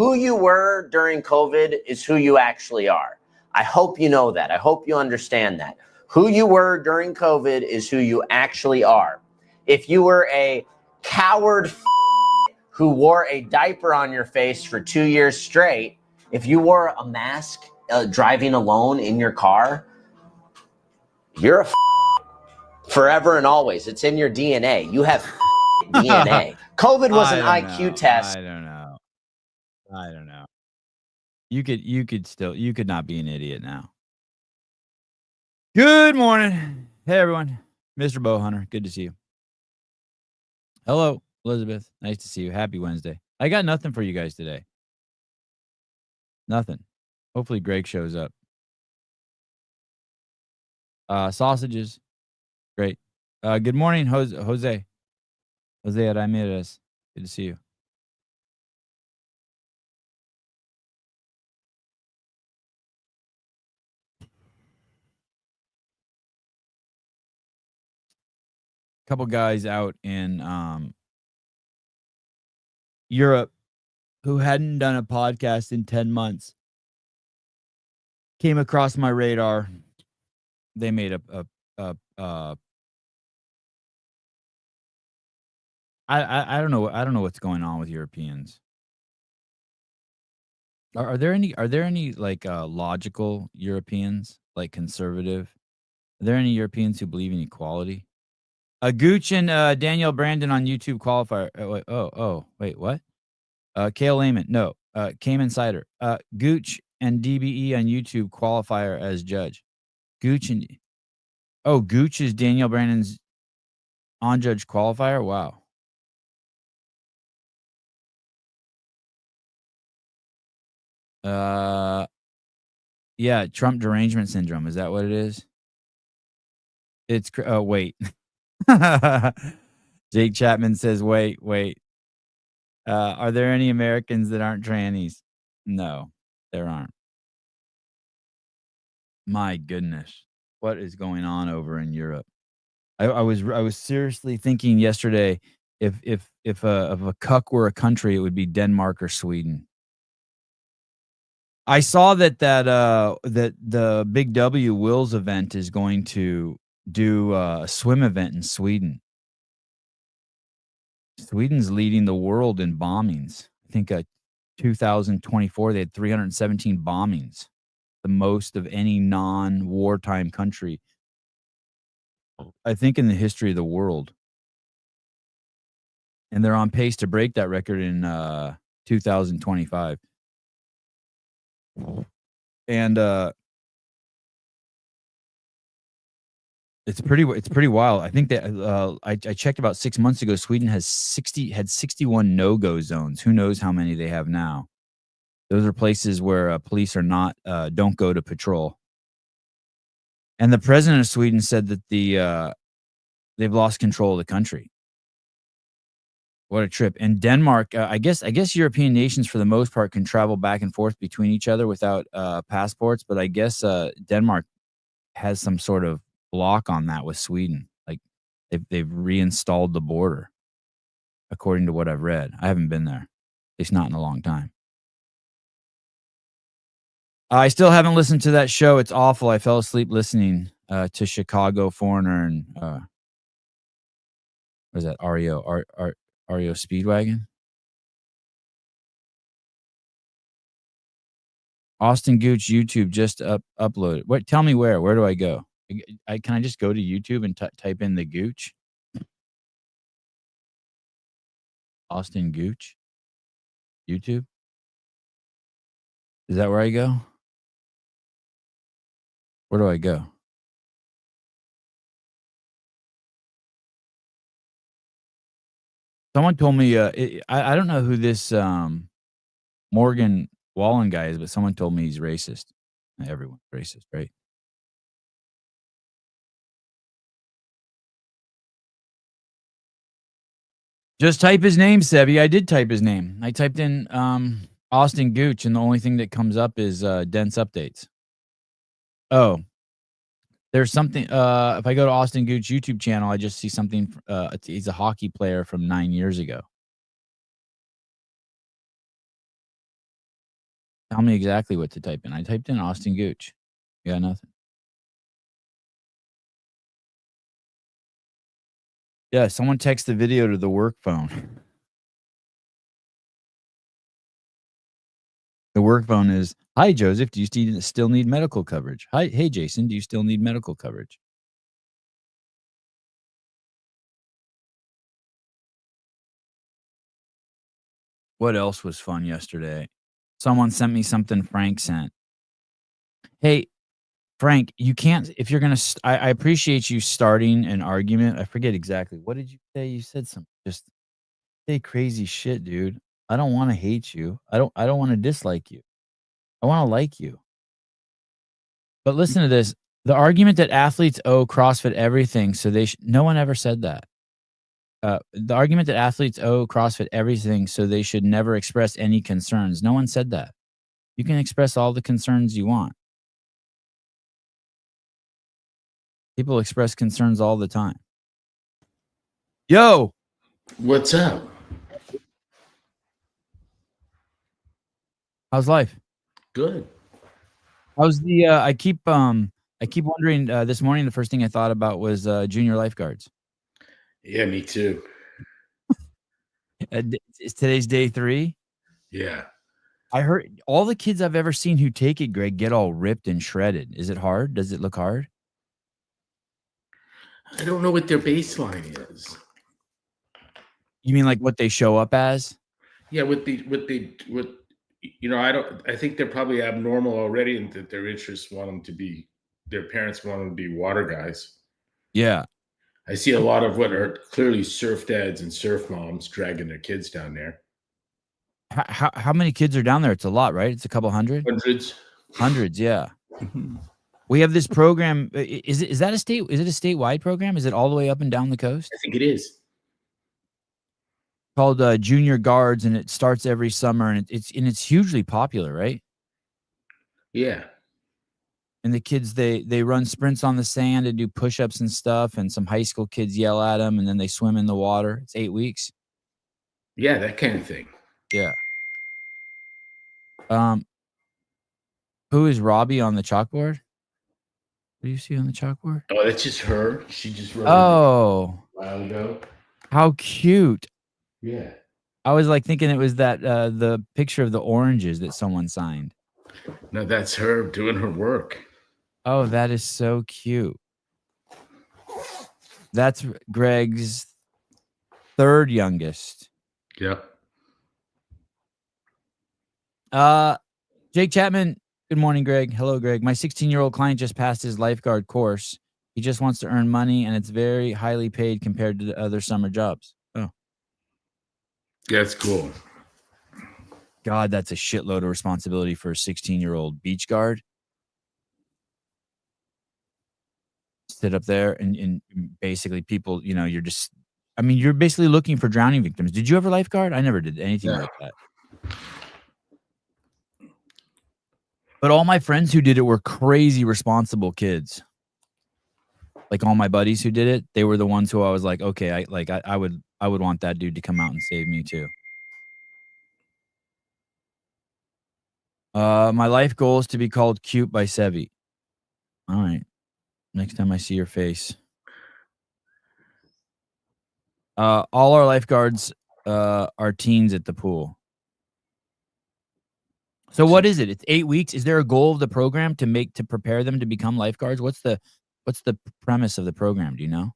who you were during COVID is who you actually are. I hope you know that. I hope you understand that. Who you were during COVID is who you actually are. If you were a coward who wore a diaper on your face for 2 years straight, if you wore a mask driving alone in your car, you're a forever and always. It's in your DNA. You have DNA. COVID was an IQ test. I don't know. You could not be an idiot now. Good morning. Hey, everyone. Mr. Bowhunter, good to see you. Hello, Elizabeth. Nice to see you. Happy Wednesday. I got nothing for you guys today. Nothing. Hopefully Greg shows up. Sausages. Great. Good morning, Jose. Jose Ramirez. Good to see you. Couple guys out in Europe who hadn't done a podcast in 10 months came across my radar. They made I don't know what's going on with Europeans. Are there any like logical Europeans, like conservative? Are there any Europeans who believe in equality? Gooch and Danielle Brandon on YouTube qualifier. Wait, what? Kale Lehman, no. Cayman Cider. Gooch and DBE on YouTube qualifier as judge. Gooch is Danielle Brandon's on judge qualifier. Wow. Yeah, Trump derangement syndrome. Is that what it is? It's wait. Jake Chapman says, wait. Are there any Americans that aren't trannies? No, there aren't. My goodness. What is going on over in Europe? I was seriously thinking yesterday if a cuck were a country, it would be Denmark or Sweden. I saw that the Big W Wills event is going to do a swim event in Sweden. Sweden's leading the world in bombings. I think 2024 they had 317 bombings, the most of any non-wartime country, I think, in the history of the world. And they're on pace to break that record in 2025. And it's pretty wild. I think that I checked about 6 months ago. Sweden had 61 no-go zones. Who knows how many they have now? Those are places where police are not don't go to patrol. And the president of Sweden said that they've lost control of the country. What a trip! And Denmark, I guess European nations for the most part can travel back and forth between each other without passports, but I guess Denmark has some sort of block on that with Sweden. Like they've reinstalled the border, according to what I've read. I haven't been there. It's not in a long time. I still haven't listened to that show. It's awful. I fell asleep listening to Chicago Foreigner and what is that? REO Speedwagon. Austin Gooch YouTube just uploaded. What? Tell me where. Where do I go? Can I just go to YouTube and type in the Gooch? Austin Gooch YouTube. Is that where I go? Where do I go? Someone told me, I don't know who this Morgan Wallen guy is, but someone told me he's racist. Everyone's racist, right? Just type his name, Sebi. I did type his name. I typed in Austin Gooch, and the only thing that comes up is dense updates. Oh. There's something, if I go to Austin Gooch YouTube channel, I just see something, he's a hockey player from 9 years ago. Tell me exactly what to type in. I typed in Austin Gooch. You got nothing. Yeah, someone text the video to the work phone. The work phone is, "Hi, Joseph. Do you still need medical coverage? Hi, hey, Jason. Do you still need medical coverage?" What else was fun yesterday? Someone sent me something Frank sent. Hey, Frank, you can't if you're gonna. I appreciate you starting an argument. I forget exactly what did you say. You said some just say crazy shit, dude. I don't want to hate you. I don't want to dislike you. I want to like you. But listen to this. The argument that athletes owe CrossFit everything, so no one ever said that. The argument that athletes owe CrossFit everything, so they should never express any concerns. No one said that. You can express all the concerns you want. People express concerns all the time. Yo, What's up? how's life? Good. How's the? I keep wondering. This morning, the first thing I thought about was junior lifeguards. Yeah, me too. Is today's day 3? Yeah. I heard all the kids I've ever seen who take it, Greg, get all ripped and shredded. Is it hard? Does it look hard? I don't know what their baseline is. You mean like what they show up as? Yeah, what I think they're probably abnormal already, and that their interests want them to be, their parents want them to be water guys. Yeah. I see a lot of what are clearly surf dads and surf moms dragging their kids down there. How many kids are down there? It's a lot, right? It's a couple hundred? Hundreds, yeah. We have this program. Is it a statewide program? Is it all the way up and down the coast? I think it is. Called Junior Guards, and it starts every summer, and it's hugely popular, right? Yeah. And the kids they run sprints on the sand and do push-ups and stuff, and some high school kids yell at them, and then they swim in the water. It's 8 weeks. Yeah, that kind of thing. Yeah. Who is Robbie on the chalkboard? What do you see on the chalkboard? Oh, that's just her. She just wrote a while ago. How cute. Yeah. I was like thinking it was that the picture of the oranges that someone signed. No, that's her doing her work. Oh, that is so cute. That's Greg's third youngest. Yep. Jake Chapman. Good morning, Greg. Hello, Greg. My 16-year-old client just passed his lifeguard course. He just wants to earn money, and it's very highly paid compared to the other summer jobs. Oh, That's cool. God, that's a shitload of responsibility for a 16-year-old beach guard. Sit up there and basically people, you're just, you're basically looking for drowning victims. Did you ever lifeguard? I never did anything like that. But all my friends who did it were crazy responsible kids. Like all my buddies who did it, they were the ones who I was like, okay, I would want that dude to come out and save me too. My life goal is to be called cute by Sevi. All right. Next time I see your face. All our lifeguards are teens at the pool. So what is it? It's 8 weeks. Is there a goal of the program to prepare them to become lifeguards? What's the premise of the program? Do you know?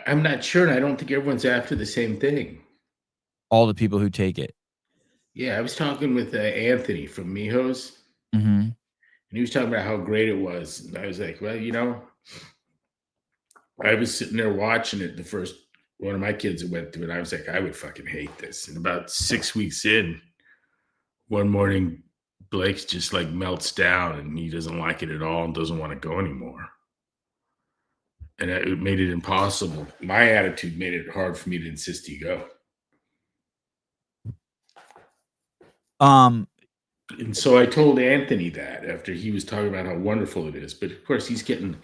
I'm not sure, and I don't think everyone's after the same thing. All the people who take it. Yeah, I was talking with Anthony from Mijos, and he was talking about how great it was. And I was like, well, I was sitting there watching it. The first one of my kids that went through it, I was like, I would fucking hate this. And about 6 weeks in, one morning, Blake's just like melts down, and he doesn't like it at all and doesn't want to go anymore. And it made it impossible. My attitude made it hard for me to insist he go. And so I told Anthony that after he was talking about how wonderful it is. But of course, he's getting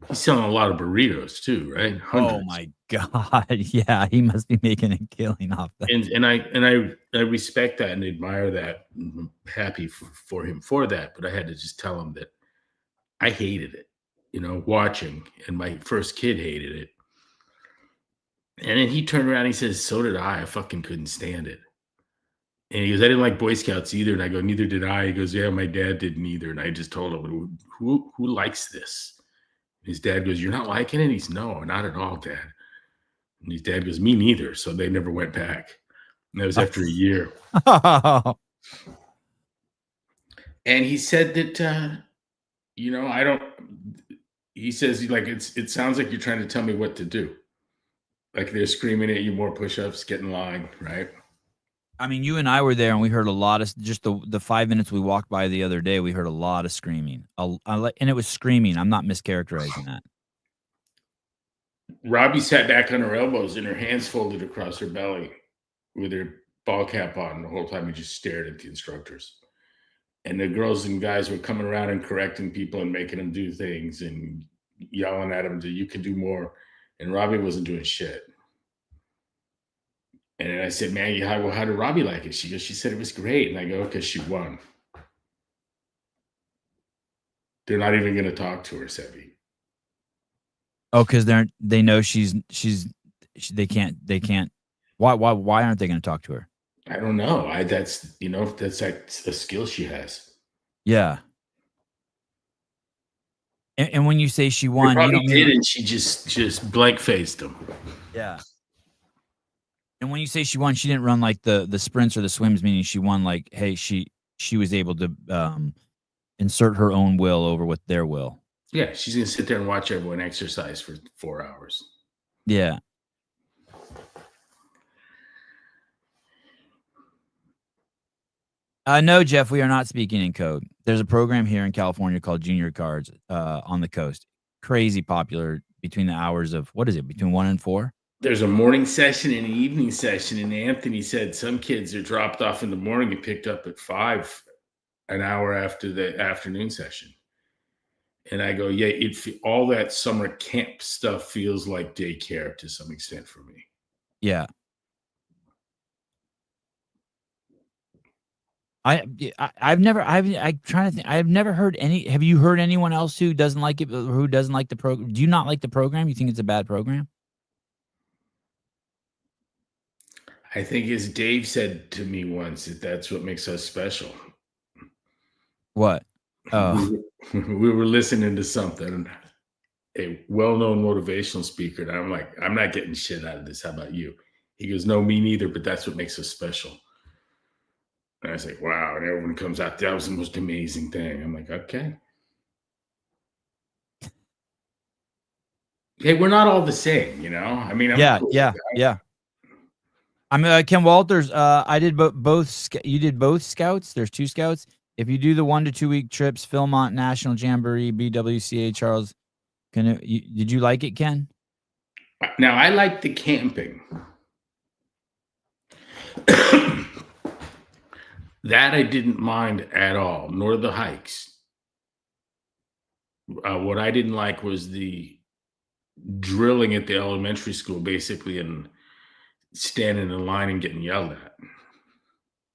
He's selling a lot of burritos too, right? Hundreds. Oh my God. Yeah, he must be making a killing off that. And I respect that and admire that. I'm happy for him for that. But I had to just tell him that I hated it, watching, and my first kid hated it. And then he turned around and he says, "So did I. I fucking couldn't stand it." And he goes, "I didn't like Boy Scouts either." And I go, "Neither did I." He goes, "Yeah, my dad didn't either." And I just told him, "Who likes this?" His dad goes, "You're not liking it?" He's, "No, not at all, Dad." And his dad goes, "Me neither." So they never went back. And that was after a year. And he said that, I don't. He says, like, it sounds like you're trying to tell me what to do. Like they're screaming at you, more push-ups, get in line, right? I mean, you and I were there, and we heard a lot of just the 5 minutes we walked by the other day. We heard a lot of screaming, and it was screaming. I'm not mischaracterizing that. Robbie sat back on her elbows and her hands folded across her belly with her ball cap on the whole time. We just stared at the instructors. And the girls and guys were coming around and correcting people and making them do things and yelling at them that you can do more. And Robbie wasn't doing shit. And then I said, "Maggie, how did Robbie like it?" She goes, "She said it was great." And I go, "Okay, she won." They're not even going to talk to her, Sebi. Oh, because they know they can't. Why aren't they going to talk to her? I don't know. That's like a skill she has. Yeah. And when you say she won, She you don't did, mean and she just blank faced them. Yeah. And when you say she won, she didn't run like the sprints or the swims, meaning she won like, hey, she was able to insert her own will over with their will. Yeah, she's gonna sit there and watch everyone exercise for 4 hours. Yeah. No, Jeff, we are not speaking in code. There's a program here in California called Junior Cards on the coast. Crazy popular between the hours of, what is it, between 1 and 4? There's a morning session and an evening session, and Anthony said some kids are dropped off in the morning and picked up at 5, an hour after the afternoon session. And I go, yeah, all that summer camp stuff feels like daycare to some extent for me. Yeah. I've never heard any. Have you heard anyone else who doesn't like it, who doesn't like the program? Do you not like the program? You think it's a bad program? I think, as Dave said to me once, that's what makes us special. What? Oh, we were listening to something, a well-known motivational speaker, and I'm like, "I'm not getting shit out of this. How about you?" He goes, "No, me neither, but that's what makes us special." And I was like, "Wow." And everyone comes out, "That was the most amazing thing." I'm like, "Okay." Hey, we're not all the same, I mean, I'm cool. Yeah. I mean, Ken Walters, I did both. You did both scouts. There's 2 scouts. If you do the 1 to 2 week trips, Philmont National Jamboree, BWCA, Charles, did you like it, Ken? Now, I like the camping. That I didn't mind at all, nor the hikes. What I didn't like was the drilling at the elementary school, basically, and standing in line and getting yelled at.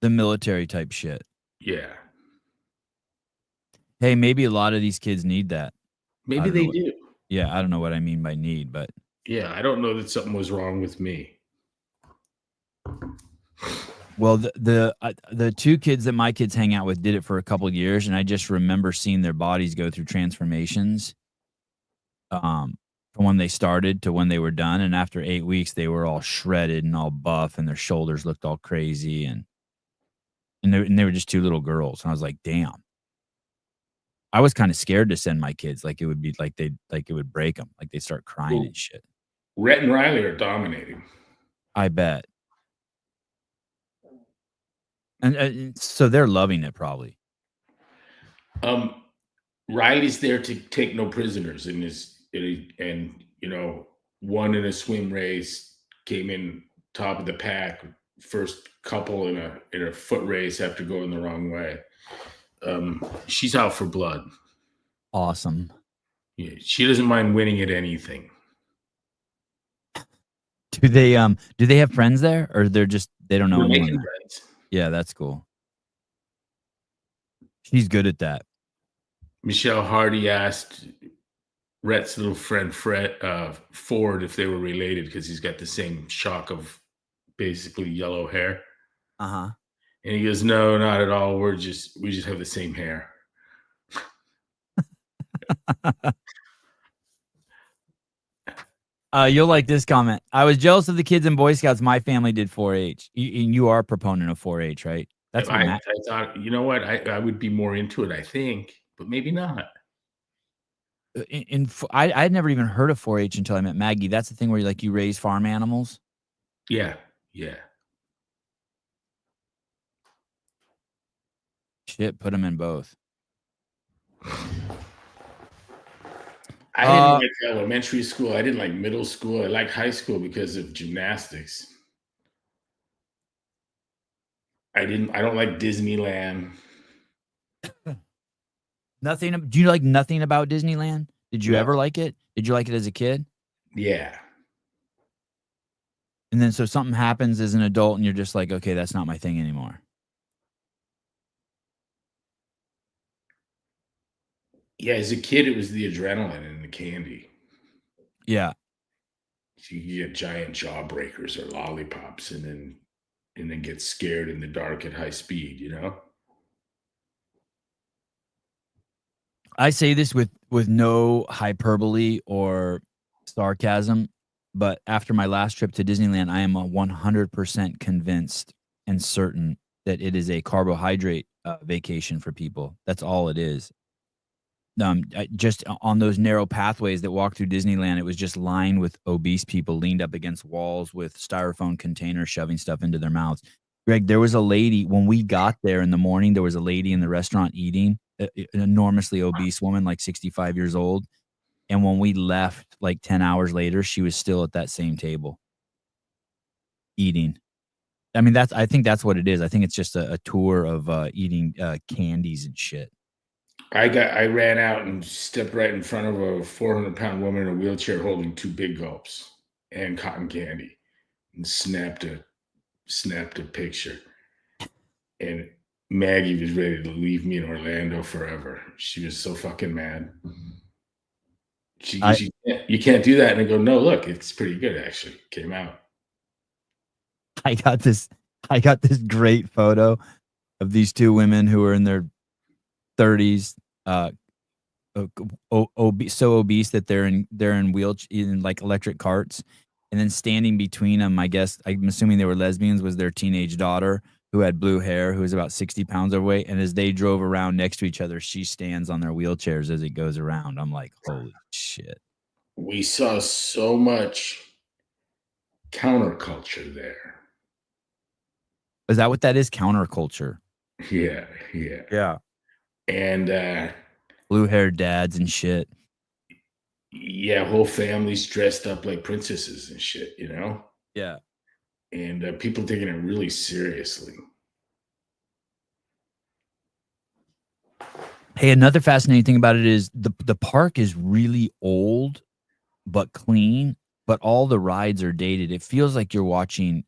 The military type shit. Yeah. Hey, maybe a lot of these kids need that. Maybe they do. Yeah, I don't know what I mean by need, but yeah, I don't know that something was wrong with me. Well, the 2 kids that my kids hang out with did it for a couple of years, and I just remember seeing their bodies go through transformations from when they started to when they were done. And after 8 weeks, they were all shredded and all buff, and their shoulders looked all crazy, and they were just 2 little girls. And I was like, damn. I was kind of scared to send my kids. Like it would be like it would break them. Like they start crying and shit. Rhett and Riley are dominating. I bet. And so they're loving it probably. Riley's there to take no prisoners, and won in a swim race, came in top of the pack, first couple in a foot race after going the wrong way. She's out for blood. Awesome. Yeah, she doesn't mind winning at anything. Do they have friends there, or they don't know They're anyone making there? friends. Yeah, that's cool. She's good at that. Michelle Hardy asked Rhett's little friend Ford if they were related because he's got the same shock of basically yellow hair. Uh-huh. And he goes, "No, not at all. We just have the same hair." You'll like this comment. I was jealous of the kids in Boy Scouts. My family did 4-H. And you are a proponent of 4-H, right? That's what I thought, you know what? I would be more into it, I think, but maybe not. I'd never even heard of 4-H until I met Maggie. That's the thing where you raise farm animals. Yeah, yeah. Shit, put them in both. I didn't like elementary school. I didn't like middle school. I liked high school because of gymnastics. I don't like Disneyland. Nothing. Do you like nothing about Disneyland? Did you ever like it? Did you like it as a kid? Yeah. And then so something happens as an adult and you're just like, okay, that's not my thing anymore. Yeah, as a kid, it was the adrenaline and the candy. Yeah. So you get giant jawbreakers or lollipops and then get scared in the dark at high speed, you know? I say this with no hyperbole or sarcasm, but after my last trip to Disneyland, I am 100% convinced and certain that it is a carbohydrate vacation for people. That's all it is. Just on those narrow pathways that walk through Disneyland, it was just lined with obese people leaned up against walls with styrofoam containers shoving stuff into their mouths. Greg, there was a lady when we got there in the morning. There was a lady in the restaurant eating, an enormously obese woman, like 65 years old. And when we left, like 10 hours later, she was still at that same table eating. I mean, I think that's what it is. I think it's just a tour of eating candies and shit. I ran out and stepped right in front of a 400-pound woman in a wheelchair holding 2 big gulps and cotton candy and snapped a picture. And Maggie was ready to leave me in Orlando forever. She was so fucking mad. You can't do that. And I go, no, look, it's pretty good actually. Came out. I got this great photo of these two women who are in their 30s, so obese that they're in like electric carts, and then standing between them, I guess I'm assuming they were lesbians, was their teenage daughter who had blue hair, who was about 60 pounds overweight. And as they drove around next to each other, she stands on their wheelchairs as it goes around. I'm like, holy shit. We saw so much counterculture there. Is that what that is? Counterculture. Yeah. Yeah. And blue-haired dads and shit. Yeah, whole families dressed up like princesses and shit, you know? Yeah. And people taking it really seriously. Hey, another fascinating thing about it is the park is really old but clean, but all the rides are dated. It feels like you're watching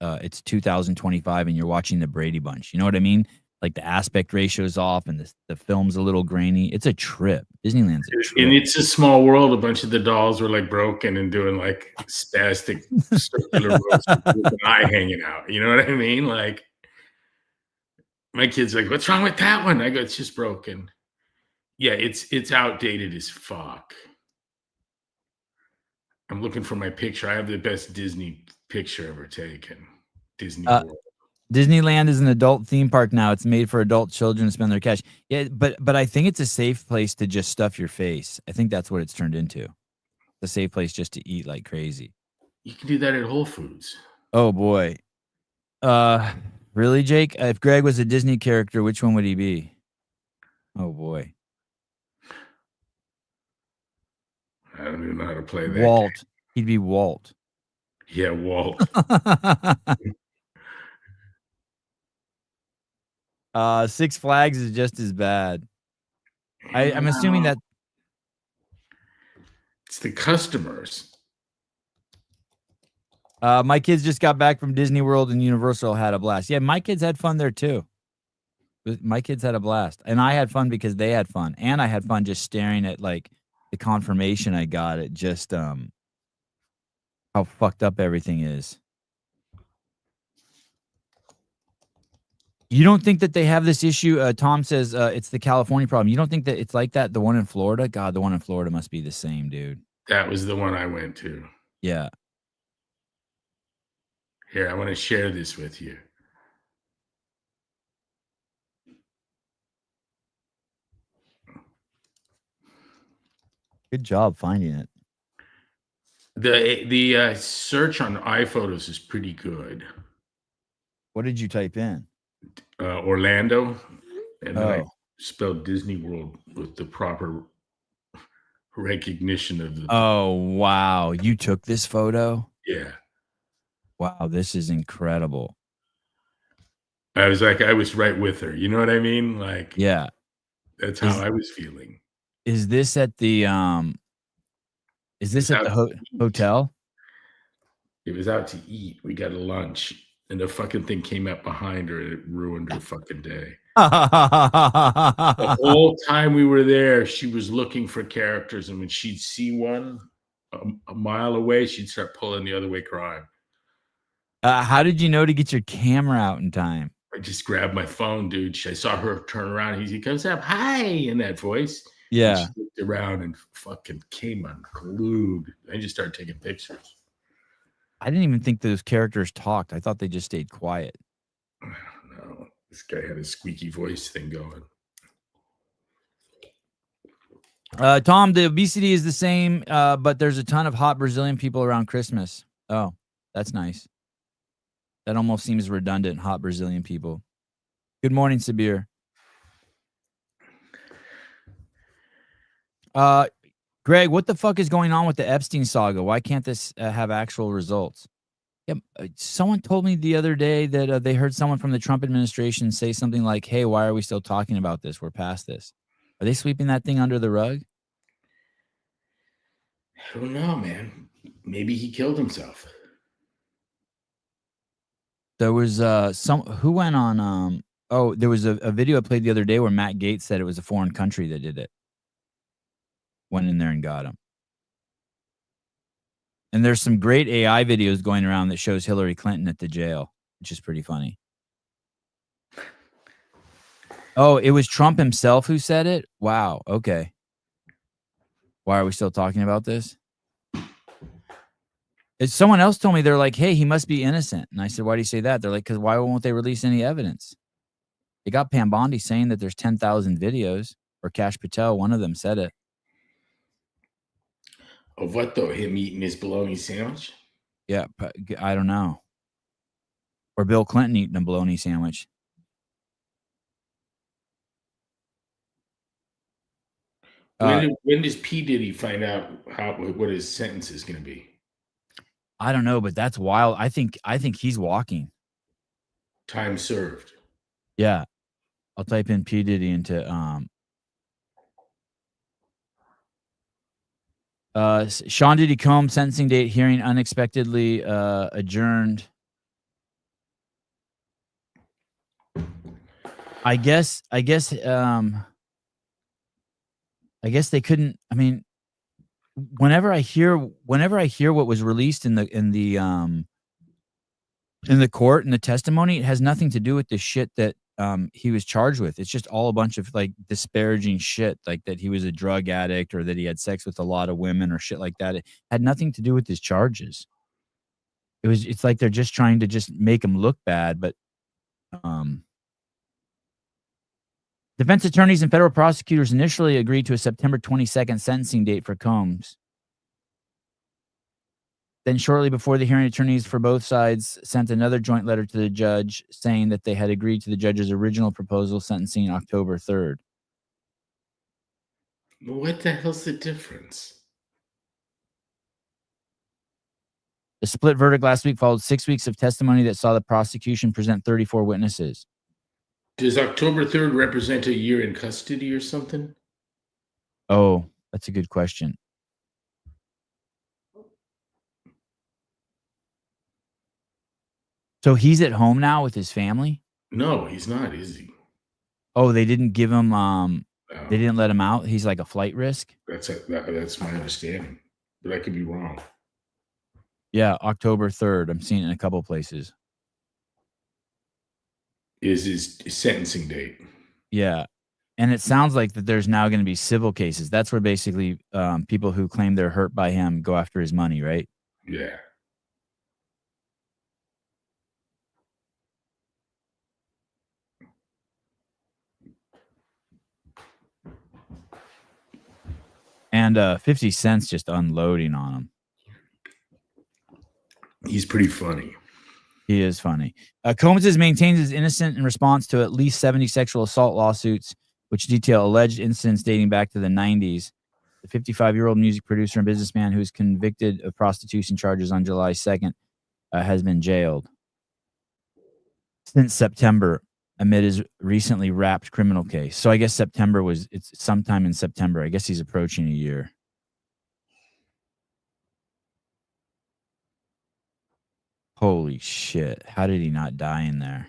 it's 2025 and you're watching the Brady Bunch. You know what I mean? Like the aspect ratio's off and the film's a little grainy. It's a trip. Disneyland's a trip. And It's a Small World. A bunch of the dolls were like broken and doing like spastic circular rows with an eye hanging out. You know what I mean? Like my kid's like, "What's wrong with that one?" I go, "It's just broken." Yeah, it's outdated as fuck. I'm looking for my picture. I have the best Disney picture ever taken. Disney World. Disneyland is an adult theme park now. It's made for adult children to spend their cash. Yeah, but I think it's a safe place to just stuff your face. I think that's what it's turned into. It's a safe place just to eat like crazy. You can do that at Whole Foods. Oh boy. Really, Jake? If Greg was a Disney character, which one would he be? Oh boy. I don't even know how to play that. Walt. Game. He'd be Walt. Yeah, Walt. Six Flags is just as bad. I'm assuming that It's the customers. My kids just got back from Disney World and Universal, had a blast. Yeah, my kids had fun there too. My kids had a blast, and I had fun because they had fun, and I had fun just staring at like the confirmation I got at just how fucked up everything is. You don't think that they have this issue? Tom says it's the California problem. You don't think that it's like that? The one in Florida? God, the one in Florida must be the same, dude. That was the one I went to. Yeah. Here, I want to share this with you. Good job finding it. The search on iPhotos is pretty good. What did you type in? Orlando, and then I Oh. spelled Disney World with the proper recognition of the. Oh, wow. You took this photo? Yeah. Wow, this is incredible. I was right with her. You know what I mean? Like, Yeah. that's how I was feeling. Is this at the hotel? It was out to eat. We got a lunch, and the fucking thing came up behind her, and it ruined her fucking day. The whole time we were there, she was looking for characters, and when she'd see one a mile away, she'd start pulling the other way, crying. How did you know to get your camera out in time? I just grabbed my phone, dude. I saw her turn around. He comes up, hi, in that voice. Yeah. And she looked around and fucking came unglued. I just started taking pictures. I didn't even think those characters talked. I thought they just stayed quiet. No, this guy had a squeaky voice thing going. Tom, the obesity is the same, but there's a ton of hot Brazilian people around Christmas. Oh, that's nice. That almost seems redundant, hot Brazilian people. Good morning, Sabir. Greg, what the fuck is going on with the Epstein saga? Why can't this have actual results? Yeah, someone told me the other day that they heard someone from the Trump administration say something like, hey, why are we still talking about this? We're past this. Are they sweeping that thing under the rug? I don't know, man. Maybe he killed himself. There was who went on there was a video I played the other day where Matt Gaetz said it was a foreign country that did it. Went in there and got him. And there's some great AI videos going around that shows Hillary Clinton at the jail, which is pretty funny. Oh, it was Trump himself who said it? Wow, okay. Why are we still talking about this? Someone else told me, they're like, hey, he must be innocent. And I said, why do you say that? They're like, because why won't they release any evidence? They got Pam Bondi saying that there's 10,000 videos, or Kash Patel, one of them said it. Of what though? Him eating his bologna sandwich? Yeah, I don't know. Or Bill Clinton eating a bologna sandwich. When does P. Diddy find out what his sentence is going to be? I don't know, but that's wild. I think he's walking. Time served. Yeah. I'll type in P. Diddy into Sean Diddy Combs sentencing date hearing unexpectedly adjourned. I guess they couldn't. I mean, whenever I hear what was released in the court and the testimony, it has nothing to do with the shit that he was charged with. It's just all a bunch of like disparaging shit, like that he was a drug addict or that he had sex with a lot of women or shit like that. It had nothing to do with his charges. It's like they're just trying to just make him look bad, but defense attorneys and federal prosecutors initially agreed to a September 22nd sentencing date for Combs. Then shortly before the hearing, attorneys for both sides sent another joint letter to the judge saying that they had agreed to the judge's original proposal, sentencing October 3rd. What the hell's the difference? The split verdict last week followed 6 weeks of testimony that saw the prosecution present 34 witnesses. Does October 3rd represent a year in custody or something? Oh, that's a good question. So he's at home now with his family? No, he's not, is he? Oh, they didn't give him No, they didn't let him out. He's like a flight risk. that's my understanding, but I could be wrong. Yeah, October 3rd. I'm seeing it in a couple places. Is his sentencing date? Yeah. And it sounds like that there's now going to be civil cases. That's where basically people who claim they're hurt by him go after his money, right? Yeah. And 50 Cent's just unloading on him. He's pretty funny. He is funny. Combs has maintained his innocent in response to at least 70 sexual assault lawsuits, which detail alleged incidents dating back to the 90s. The 55-year-old music producer and businessman who was convicted of prostitution charges on July 2nd has been jailed since September amid his recently wrapped criminal case. So I guess it's sometime in September. I guess he's approaching a year. Holy shit. How did he not die in there?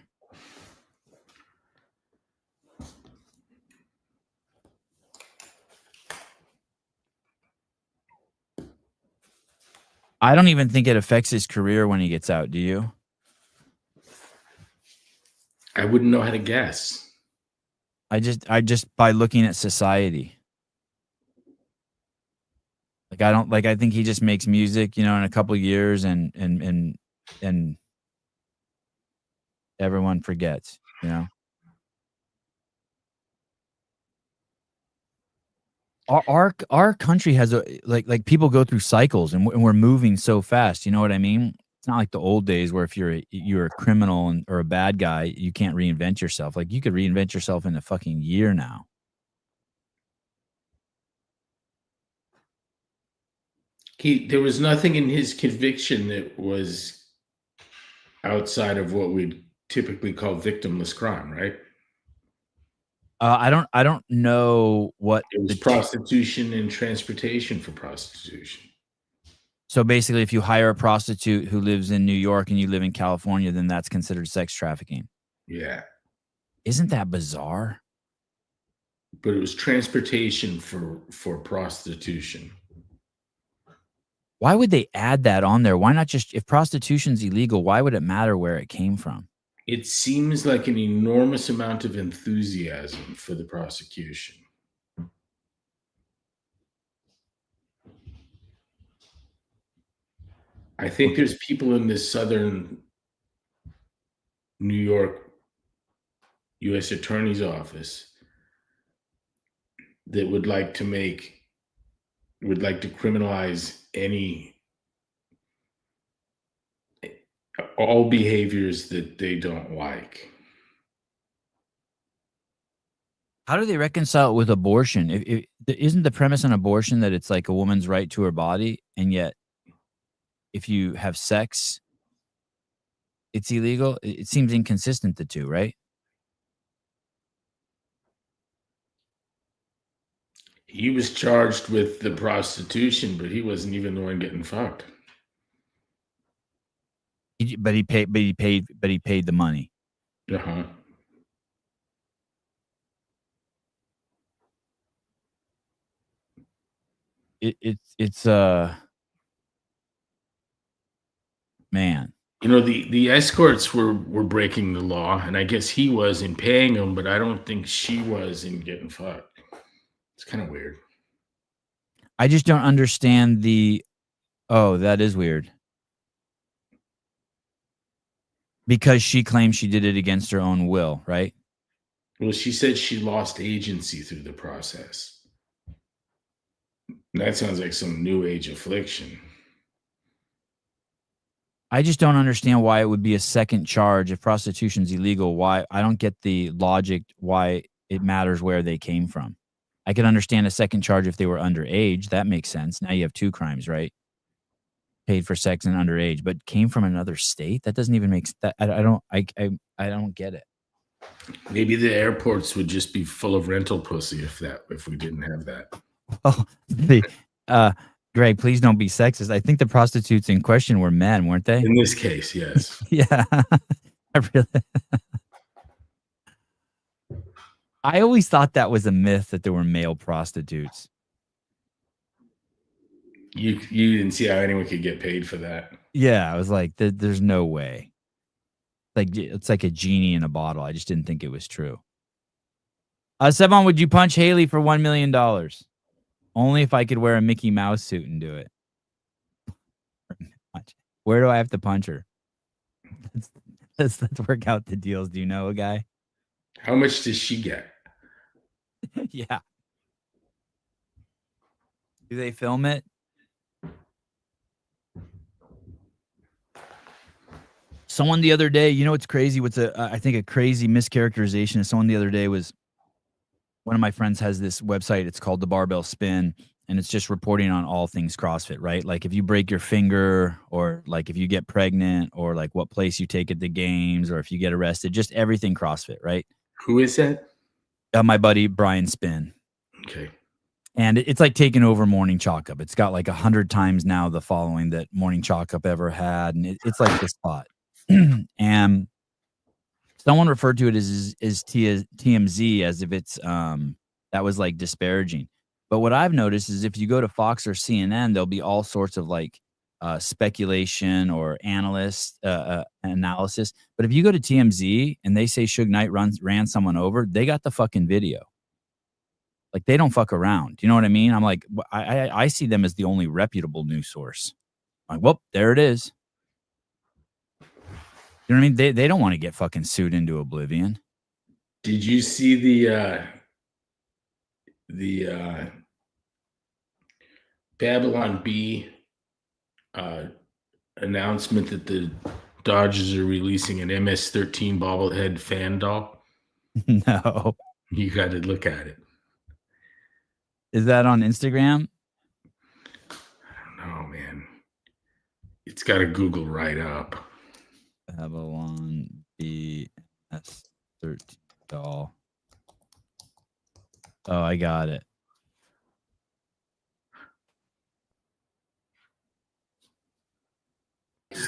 I don't even think it affects his career when he gets out. Do you? I wouldn't know how to guess. I just by looking at society. Like I think he just makes music, in a couple of years and everyone forgets, Our country has like people go through cycles and we're moving so fast. You know what I mean? It's not like the old days where if you're a criminal or a bad guy, you can't reinvent yourself. Like you could reinvent yourself in a fucking year now. There was nothing in his conviction that was outside of what we'd typically call victimless crime, right? I don't know what it was prostitution and transportation for prostitution. So basically, if you hire a prostitute who lives in New York and you live in California, then that's considered sex trafficking. Yeah. Isn't that bizarre? But it was transportation for prostitution. Why would they add that on there? Why not just, if prostitution's illegal, why would it matter where it came from? It seems like an enormous amount of enthusiasm for the prosecution. I think there's people in this southern New York U.S. Attorney's office that would like to criminalize all behaviors that they don't like. How do they reconcile it with abortion? Isn't the premise on abortion that it's like a woman's right to her body, and yet if you have sex, it's illegal? It seems inconsistent, the two, right? He was charged with the prostitution, but he wasn't even the one getting fucked. But he paid the money. Uh-huh. It's man. The escorts were breaking the law, and I guess he was in paying them, but I don't think she was in getting fucked. It's kind of weird. I just don't understand that is weird. Because she claims she did it against her own will, right? Well, she said she lost agency through the process. That sounds like some new age affliction. I just don't understand why it would be a second charge if prostitution's illegal. Why? I don't get the logic why it matters where they came from. I could understand a second charge if they were underage. That makes sense. Now you have two crimes, right? Paid for sex and underage, but came from another state. That doesn't even make that. I don't get it. Maybe the airports would just be full of rental pussy if we didn't have that. Oh, Greg, please don't be sexist. I think the prostitutes in question were men, weren't they? In this case, yes. Yeah. I always thought that was a myth that there were male prostitutes. You didn't see how anyone could get paid for that. Yeah, I was like, there's no way. Like, it's like a genie in a bottle. I just didn't think it was true. Sevon, would you punch Haley for $1 million? Only if I could wear a Mickey Mouse suit and do it. Where do I have to punch her? Let's work out the deals. Do you know a guy? How much does she get? Yeah. Do they film it? Someone the other day, you know what's crazy? I think a crazy mischaracterization of someone the other day was one of my friends has this website. It's called The Barbell Spin, and it's just reporting on all things CrossFit, right? Like if you break your finger, or like if you get pregnant, or like what place you take at the games, or if you get arrested, just everything CrossFit, right? Who is that? My buddy Brian Spin. Okay. And it's like taking over Morning Chalk Up. It's got like 100 times now the following that Morning Chalk Up ever had, and it's like the spot. And someone referred to it as TMZ, as if it's that was like disparaging. But what I've noticed is if you go to Fox or CNN, there'll be all sorts of like speculation or analyst analysis. But if you go to TMZ and they say Suge Knight ran someone over, they got the fucking video. Like, they don't fuck around. You know what I mean? I'm like, I see them as the only reputable news source. I'm like, well, there it is. You know what I mean? They don't want to get fucking sued into oblivion. Did you see the Babylon B announcement that the Dodgers are releasing an MS-13 bobblehead fan doll? No. You got to look at it. Is that on Instagram? I don't know, man. It's got to Google right up. Babylon BS13 doll. Oh, I got it.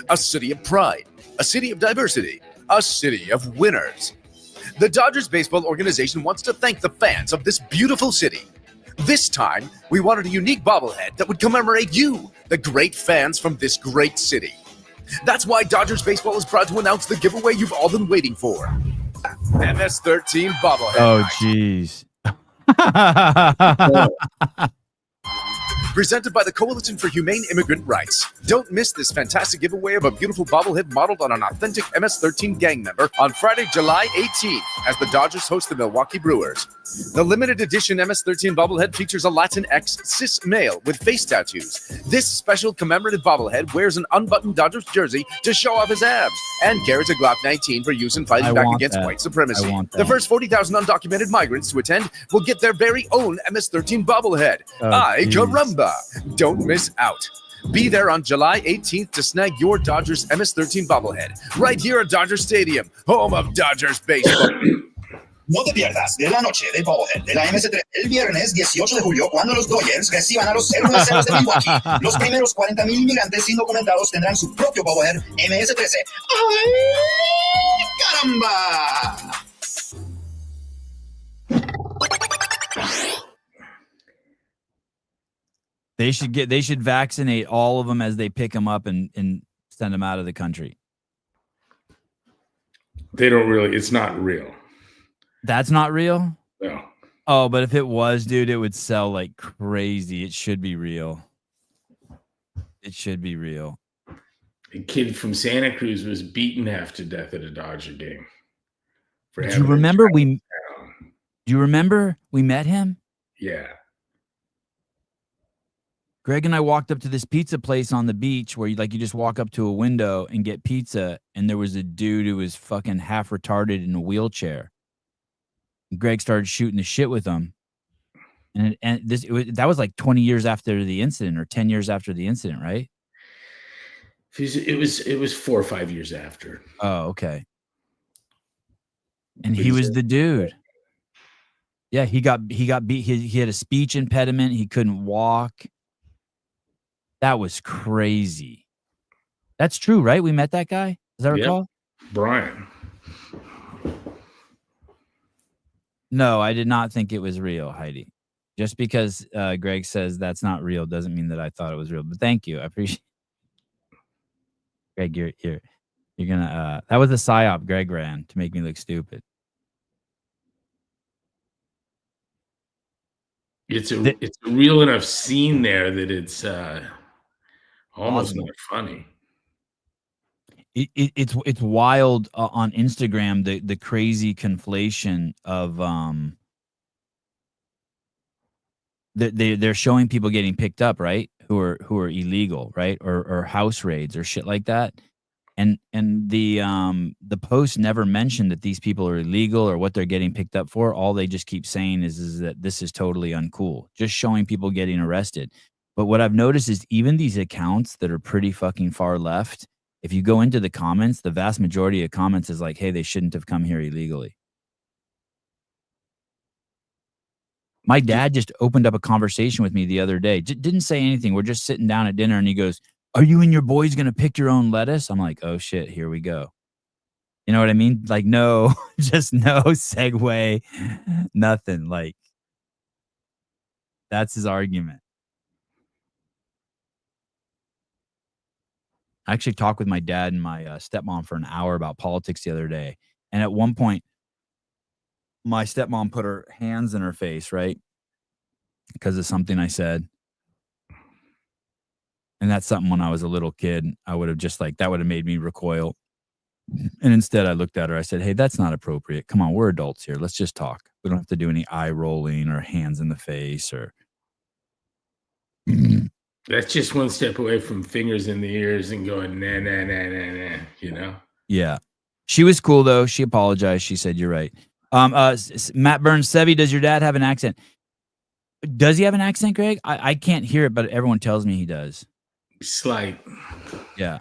A city of pride, a city of diversity, a city of winners. The Dodgers Baseball Organization wants to thank the fans of this beautiful city. This time, we wanted a unique bobblehead that would commemorate you, the great fans from this great city. That's why Dodgers Baseball is proud to announce the giveaway you've all been waiting for. MS-13 bobblehead. Oh, jeez. Presented by the Coalition for Humane Immigrant Rights. Don't miss this fantastic giveaway of a beautiful bobblehead modeled on an authentic MS-13 gang member on Friday, July 18th, as the Dodgers host the Milwaukee Brewers. The limited edition MS-13 bobblehead features a Latinx cis male with face tattoos. This special commemorative bobblehead wears an unbuttoned Dodgers jersey to show off his abs and carries a Glock 19 for use in fighting back against white supremacy. The first 40,000 undocumented migrants to attend will get their very own MS-13 bobblehead. Ay, caramba! Don't miss out. Be there on July 18th to snag your Dodgers MS-13 bobblehead right here at Dodger Stadium, home of Dodgers baseball. No te pierdas de la noche del bobblehead de la MS3 el viernes 18 de julio cuando los Dodgers reciban a los 0-0 de Milwaukee. Los primeros 40,000 inmigrantes indocumentados tendrán su propio bobblehead MS13. ¡Ay, caramba! They should vaccinate all of them as they pick them up and send them out of the country. They don't really, it's not real. That's not real? No. Oh, but if it was, dude, it would sell like crazy. It should be real. It should be real. A kid from Santa Cruz was beaten half to death at a Dodger game. Do you remember we met him? Yeah. Greg and I walked up to this pizza place on the beach where you just walk up to a window and get pizza, and there was a dude who was fucking half retarded in a wheelchair. And Greg started shooting the shit with him, that was like 20 years after the incident, or 10 years after the incident, right? It was 4 or 5 years after. Oh, okay. And he was the dude. Yeah, he got beat. He had a speech impediment. He couldn't walk. That was crazy. That's true, right? We met that guy. Does that recall? Brian. No, I did not think it was real, Heidi. Just because Greg says that's not real doesn't mean that I thought it was real. But thank you. I appreciate Greg, you're gonna that was a psyop Greg ran to make me look stupid. It's a real enough scene there that it's almost Plausible. not funny. It's wild on Instagram, the crazy conflation of they're showing people getting picked up, right? Who are illegal, right? Or house raids or shit like that. And the post never mentioned that these people are illegal or what they're getting picked up for. All they just keep saying is that this is totally uncool. Just showing people getting arrested. But what I've noticed is even these accounts that are pretty fucking far left, if you go into the comments, the vast majority of comments is like, hey, they shouldn't have come here illegally. My dad just opened up a conversation with me the other day. Didn't say anything. We're just sitting down at dinner and he goes, are you and your boys going to pick your own lettuce? I'm like, oh shit, here we go. You know what I mean? Like, no, just no segue, nothing. Like, that's his argument. I actually talked with my dad and my stepmom for an hour about politics the other day. And at one point, my stepmom put her hands in her face, right? Because of something I said. And that's something when I was a little kid, I would have just like, that would have made me recoil. And instead I looked at her, I said, hey, that's not appropriate. Come on, we're adults here. Let's just talk. We don't have to do any eye rolling or hands in the face or. That's just one step away from fingers in the ears and going, nah, nah, nah, nah, nah, you know? Yeah. She was cool though. She apologized. She said, you're right. Matt Burns, Sevi, does your dad have an accent? Does he have an accent, Greg? I can't hear it, but everyone tells me he does. Slight. Yeah.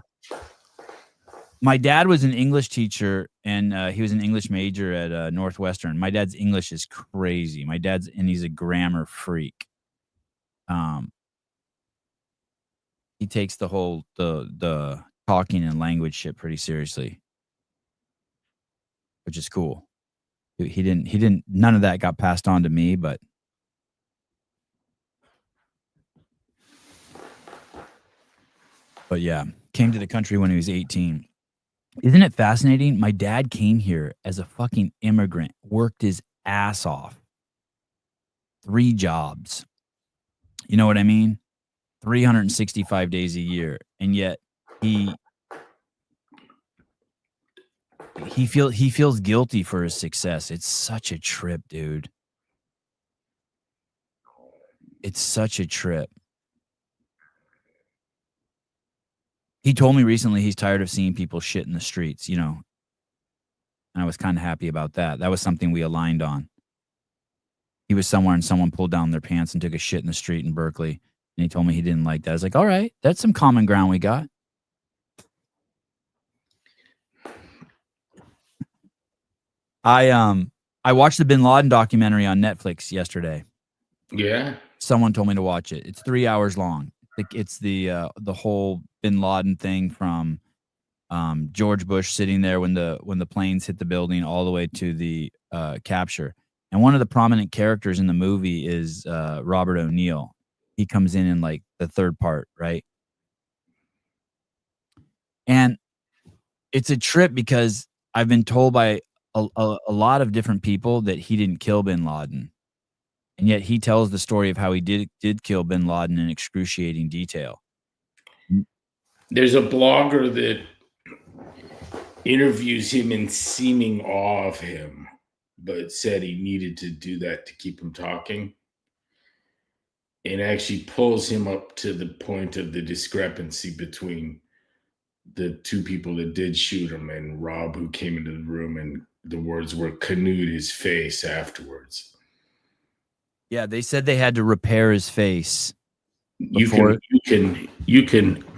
My dad was an English teacher, and he was an English major at Northwestern. My dad's English is crazy. And he's a grammar freak. He takes the whole the talking and language shit pretty seriously, which is cool. He didn't. None of that got passed on to me, but. But yeah, came to the country when he was 18. Isn't it fascinating? My dad came here as a fucking immigrant, worked his ass off. 3 jobs. You know what I mean? 365 days a year. And yet he feels guilty for his success. It's such a trip, dude. It's such a trip. He told me recently he's tired of seeing people shit in the streets, you know. And I was kind of happy about that. That was something we aligned on. He was somewhere and someone pulled down their pants and took a shit in the street in Berkeley. And he told me he didn't like that. I was like, all right, that's some common ground we got. I watched the Bin Laden documentary on Netflix yesterday. Yeah. Someone told me to watch it. It's 3 hours long. It's the whole Bin Laden thing from George Bush sitting there when the planes hit the building all the way to the capture. And one of the prominent characters in the movie is Robert O'Neill. He comes in like the third part, right? And it's a trip because I've been told by a lot of different people that he didn't kill Bin Laden. And yet he tells the story of how he did kill Bin Laden in excruciating detail. There's a blogger that interviews him in seeming awe of him, but said he needed to do that to keep him talking. And actually pulls him up to the point of the discrepancy between the 2 people that did shoot him and Rob, who came into the room, and the words were canoed his face afterwards. Yeah, they said they had to repair his face. You can.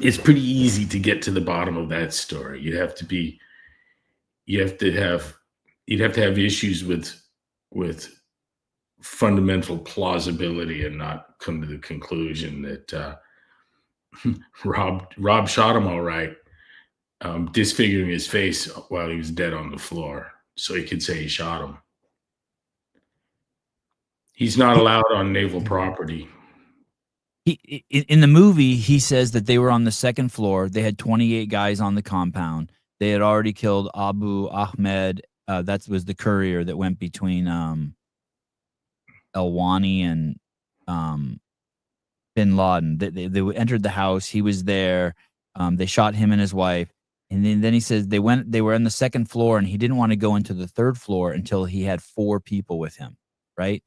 It's pretty easy to get to the bottom of that story. You'd have to have issues with fundamental plausibility and not come to the conclusion that Rob shot him all right, disfiguring his face while he was dead on the floor, so he could say he shot him. He's not allowed on naval property. In the movie, he says that they were on the second floor. They had 28 guys on the compound. They had already killed Abu Ahmed. That was the courier that went between El-Wani and bin Laden. They entered the house. He was there. They shot him and his wife. And then he says they were on the second floor, and he didn't want to go into the third floor until he had 4 people with him, right?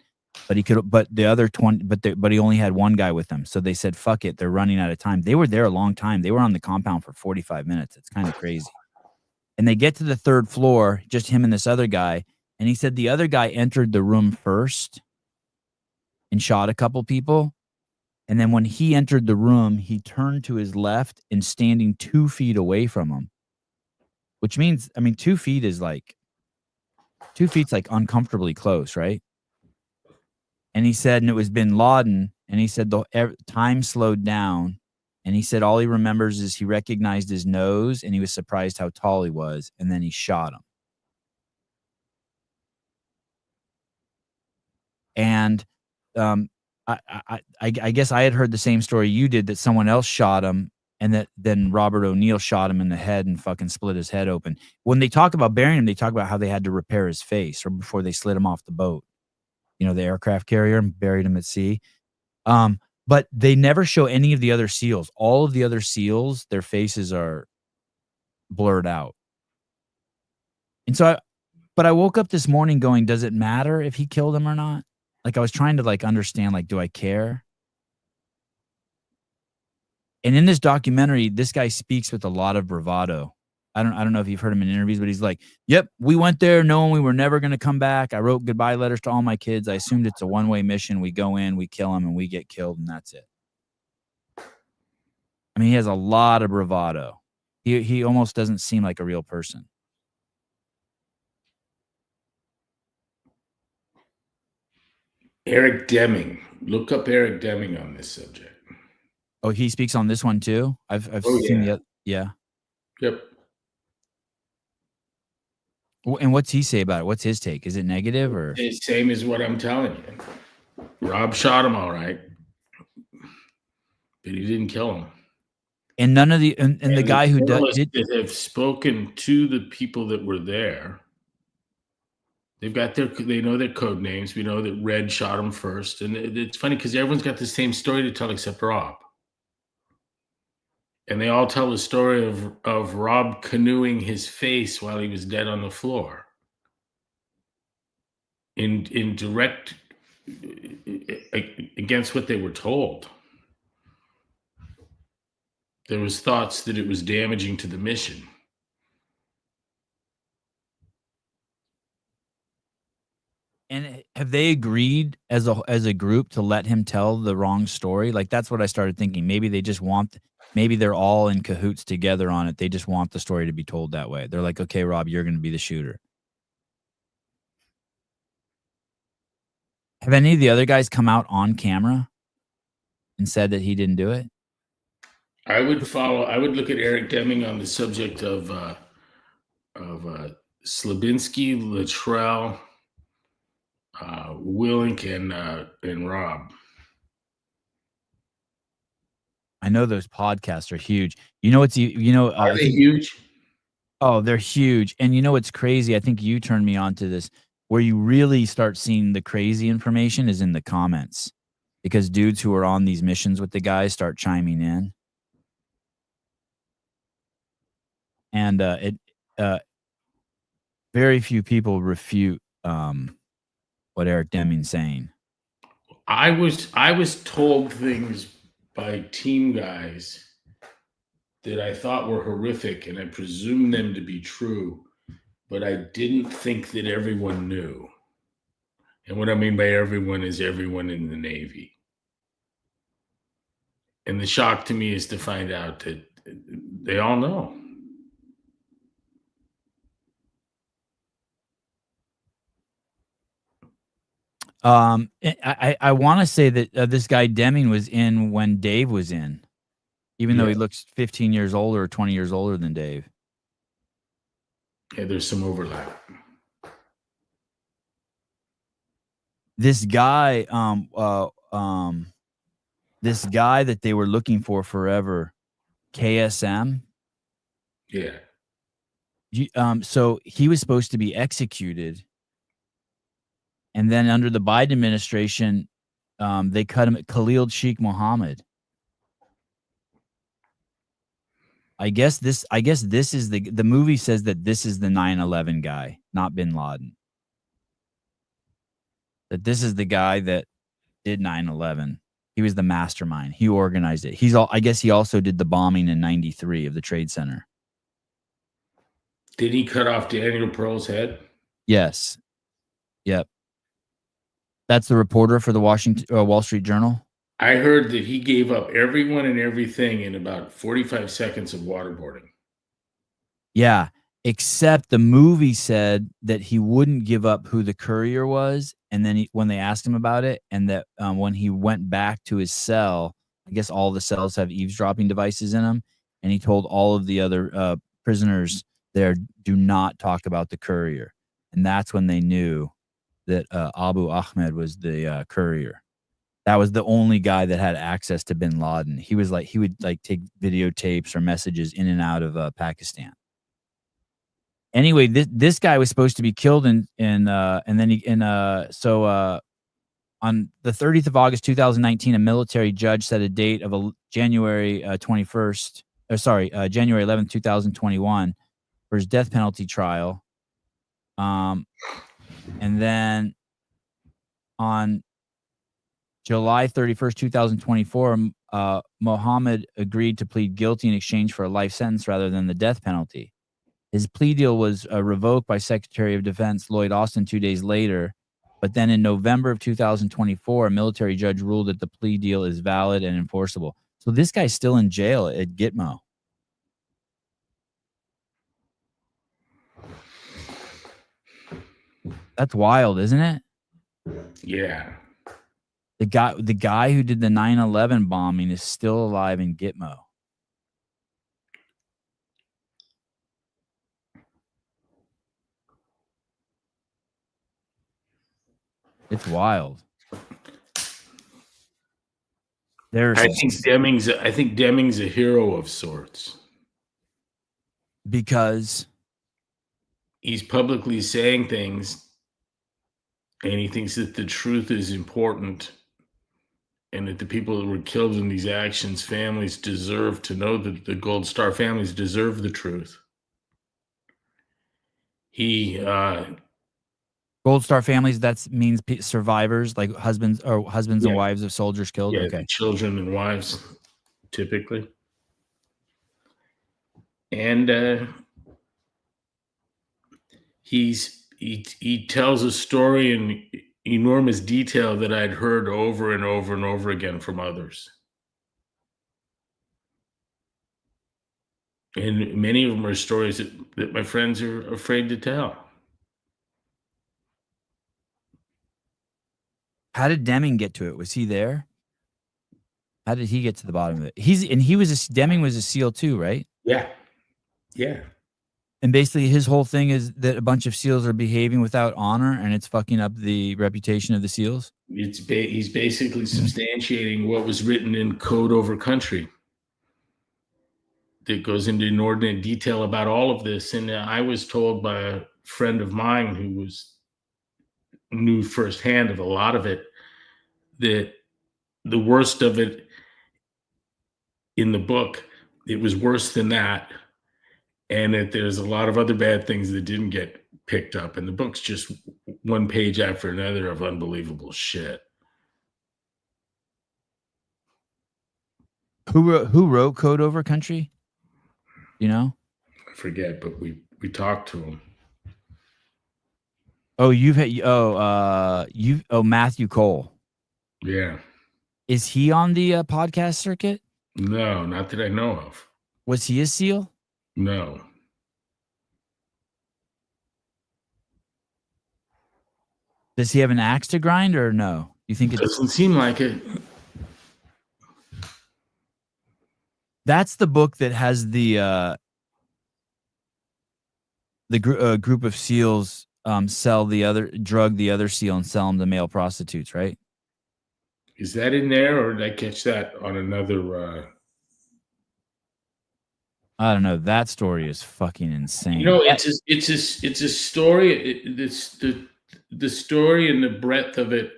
But the other 20, but he only had 1 guy with him. So they said, fuck it, they're running out of time. They were there a long time. They were on the compound for 45 minutes. It's kind of crazy. And they get to the third floor, just him and this other guy. And he said the other guy entered the room first and shot a couple people. And then when he entered the room, he turned to his left and standing 2 feet away from him, which means, 2 feet is like 2 feet's like uncomfortably close, right? And he said, and it was bin Laden, and he said the time slowed down, and he said all he remembers is he recognized his nose, and he was surprised how tall he was, and then he shot him. And I guess I had heard the same story you did, that someone else shot him, and that then Robert O'Neill shot him in the head and fucking split his head open. When they talk about burying him, they talk about how they had to repair his face or before they slid him off the boat. The aircraft carrier, and buried him at sea. But they never show any of the other SEALs. All of the other SEALs, their faces are blurred out. And so I woke up this morning going, does it matter if he killed him or not? Like, I was trying to understand, do I care? And in this documentary, this guy speaks with a lot of bravado. I don't know if you've heard him in interviews, but he's like, yep, we went there knowing we were never going to come back. I wrote goodbye letters to all my kids. I assumed it's a one-way mission. We go in, we kill them, and we get killed, and that's it. He has a lot of bravado. He almost doesn't seem like a real person. Eric Deming. Look up Eric Deming on this subject. Oh, he speaks on this one too? I've seen the other. Yeah. Yep. And what's he say about it? What's his take? Is it negative or? It's the same as what I'm telling you. Rob shot him all right, but he didn't kill him. And none of the and the guy who did that have spoken to the people that were there. They've got they know their code names. We know that Red shot him first, and it's funny because everyone's got the same story to tell except Rob. And they all tell the story of Rob canoeing his face while he was dead on the floor. In direct against what they were told. There was thoughts that it was damaging to the mission. And have they agreed as a group to let him tell the wrong story? That's what I started thinking. Maybe they just maybe they're all in cahoots together on it. They just want the story to be told that way. They're like, okay, Rob, you're going to be the shooter. Have any of the other guys come out on camera and said that he didn't do it? I would look at Eric Deming on the subject of Slabinski, Luttrell, Willink, and Rob. I know those podcasts are huge. Are they huge? Oh, they're huge. And what's crazy? I think you turned me on to this. Where you really start seeing the crazy information is in the comments, because dudes who are on these missions with the guys start chiming in. And very few people refute what Eric Deming's saying. I was told things by team guys that I thought were horrific, and I presumed them to be true, but I didn't think that everyone knew. And what I mean by everyone is everyone in the Navy. And the shock to me is to find out that they all know. I want to say that this guy Deming was in when Dave was in. even though he Yeah. looks 15 years older or 20 years older than Dave. Yeah, there's some overlap. This guy, this guy that they were looking for forever, KSM. Yeah. So he was supposed to be executed, and then under the Biden administration, they cut him. Khalil Sheikh Mohammed. I guess this is the movie says that this is the 9/11 guy, not Bin Laden. That this is the guy that did 9/11. He was the mastermind. He organized it. I guess he also did the bombing in '93 of the Trade Center. Did he cut off Daniel Pearl's head? Yes. Yep. That's the reporter for the Wall Street Journal. I heard that he gave up everyone and everything in about 45 seconds of waterboarding. Yeah, except the movie said that he wouldn't give up who the courier was, and then when they asked him about it, and that when he went back to his cell, I guess all the cells have eavesdropping devices in them, and he told all of the other prisoners there, do not talk about the courier, and that's when they knew that Abu Ahmed was the courier. That was the only guy that had access to Bin Laden. He would take videotapes or messages in and out of Pakistan. Anyway, this guy was supposed to be killed on the 30th of August 2019, a military judge set a date of January 11th, 2021 for his death penalty trial. And then on July 31st, 2024, Mohammed agreed to plead guilty in exchange for a life sentence rather than the death penalty. His plea deal was revoked by Secretary of Defense Lloyd Austin 2 days later, but then in November of 2024, a military judge ruled that the plea deal is valid and enforceable. So this guy's still in jail at Gitmo. That's wild, isn't it? Yeah. The guy who did the 9/11 bombing is still alive in Gitmo. It's wild. I think Deming's a hero of sorts. Because he's publicly saying things and he thinks that the truth is important and that the people that were killed in these actions, families deserve to know, that the Gold Star families deserve the truth. Gold Star families, that means survivors, like husbands and wives of soldiers killed. Yeah, okay. Children and wives, typically. And he tells a story in enormous detail that I'd heard over and over and over again from others. And many of them are stories that my friends are afraid to tell. How did Deming get to it? Was he there? How did he get to the bottom of it? Deming was a SEAL too, right? Yeah. Yeah. And basically his whole thing is that a bunch of SEALs are behaving without honor and it's fucking up the reputation of the SEALs. He's basically substantiating what was written in Code Over Country. That goes into inordinate detail about all of this. And I was told by a friend of mine who knew firsthand of a lot of it, that the worst of it in the book, it was worse than that. And that there's a lot of other bad things that didn't get picked up. And the book's just one page after another of unbelievable shit. Who wrote Code Over Country? You know? I forget, but we talked to him. Oh, Matthew Cole. Yeah. Is he on the podcast circuit? No, not that I know of. Was he a SEAL? No. Does he have an axe to grind or no? You think It doesn't seem like it. That's the book that has the group of SEALs drug the other SEAL and sell them to male prostitutes, right? Is that in there, or did I catch that on another? I don't know. That story is fucking insane. You know, it's a story. It's the story and the breadth of it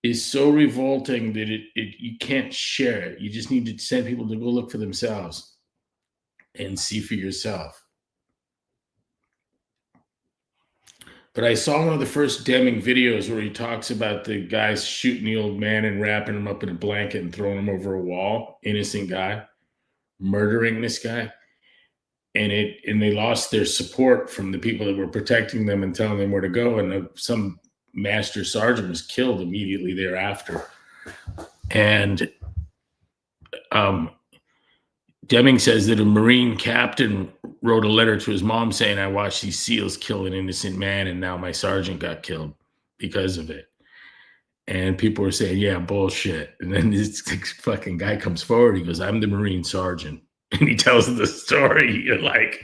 is so revolting that you can't share it. You just need to send people to go look for themselves and see for yourself. But I saw one of the first Deming videos where he talks about the guys shooting the old man and wrapping him up in a blanket and throwing him over a wall, innocent guy, murdering this guy. And they lost their support from the people that were protecting them and telling them where to go. And some master sergeant was killed immediately thereafter. And Deming says that a Marine captain wrote a letter to his mom saying, I watched these SEALs kill an innocent man, and now my sergeant got killed because of it. And people were saying, yeah, bullshit. And then this fucking guy comes forward. He goes, I'm the Marine sergeant. And he tells the story. You're like,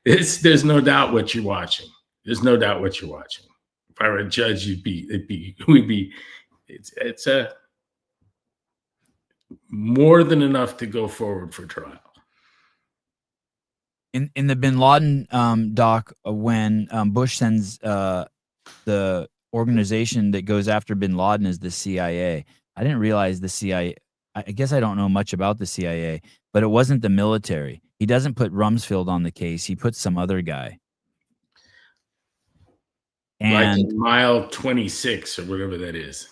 there's no doubt what you're watching. There's no doubt what you're watching. If I were a judge, it's a more than enough to go forward for trial. In the Bin Laden doc, when Bush sends the organization that goes after Bin Laden is the CIA. I didn't realize the CIA. I guess I don't know much about the CIA, but it wasn't the military. He doesn't put Rumsfeld on the case. He puts some other guy. And like Mile 26 or whatever that is.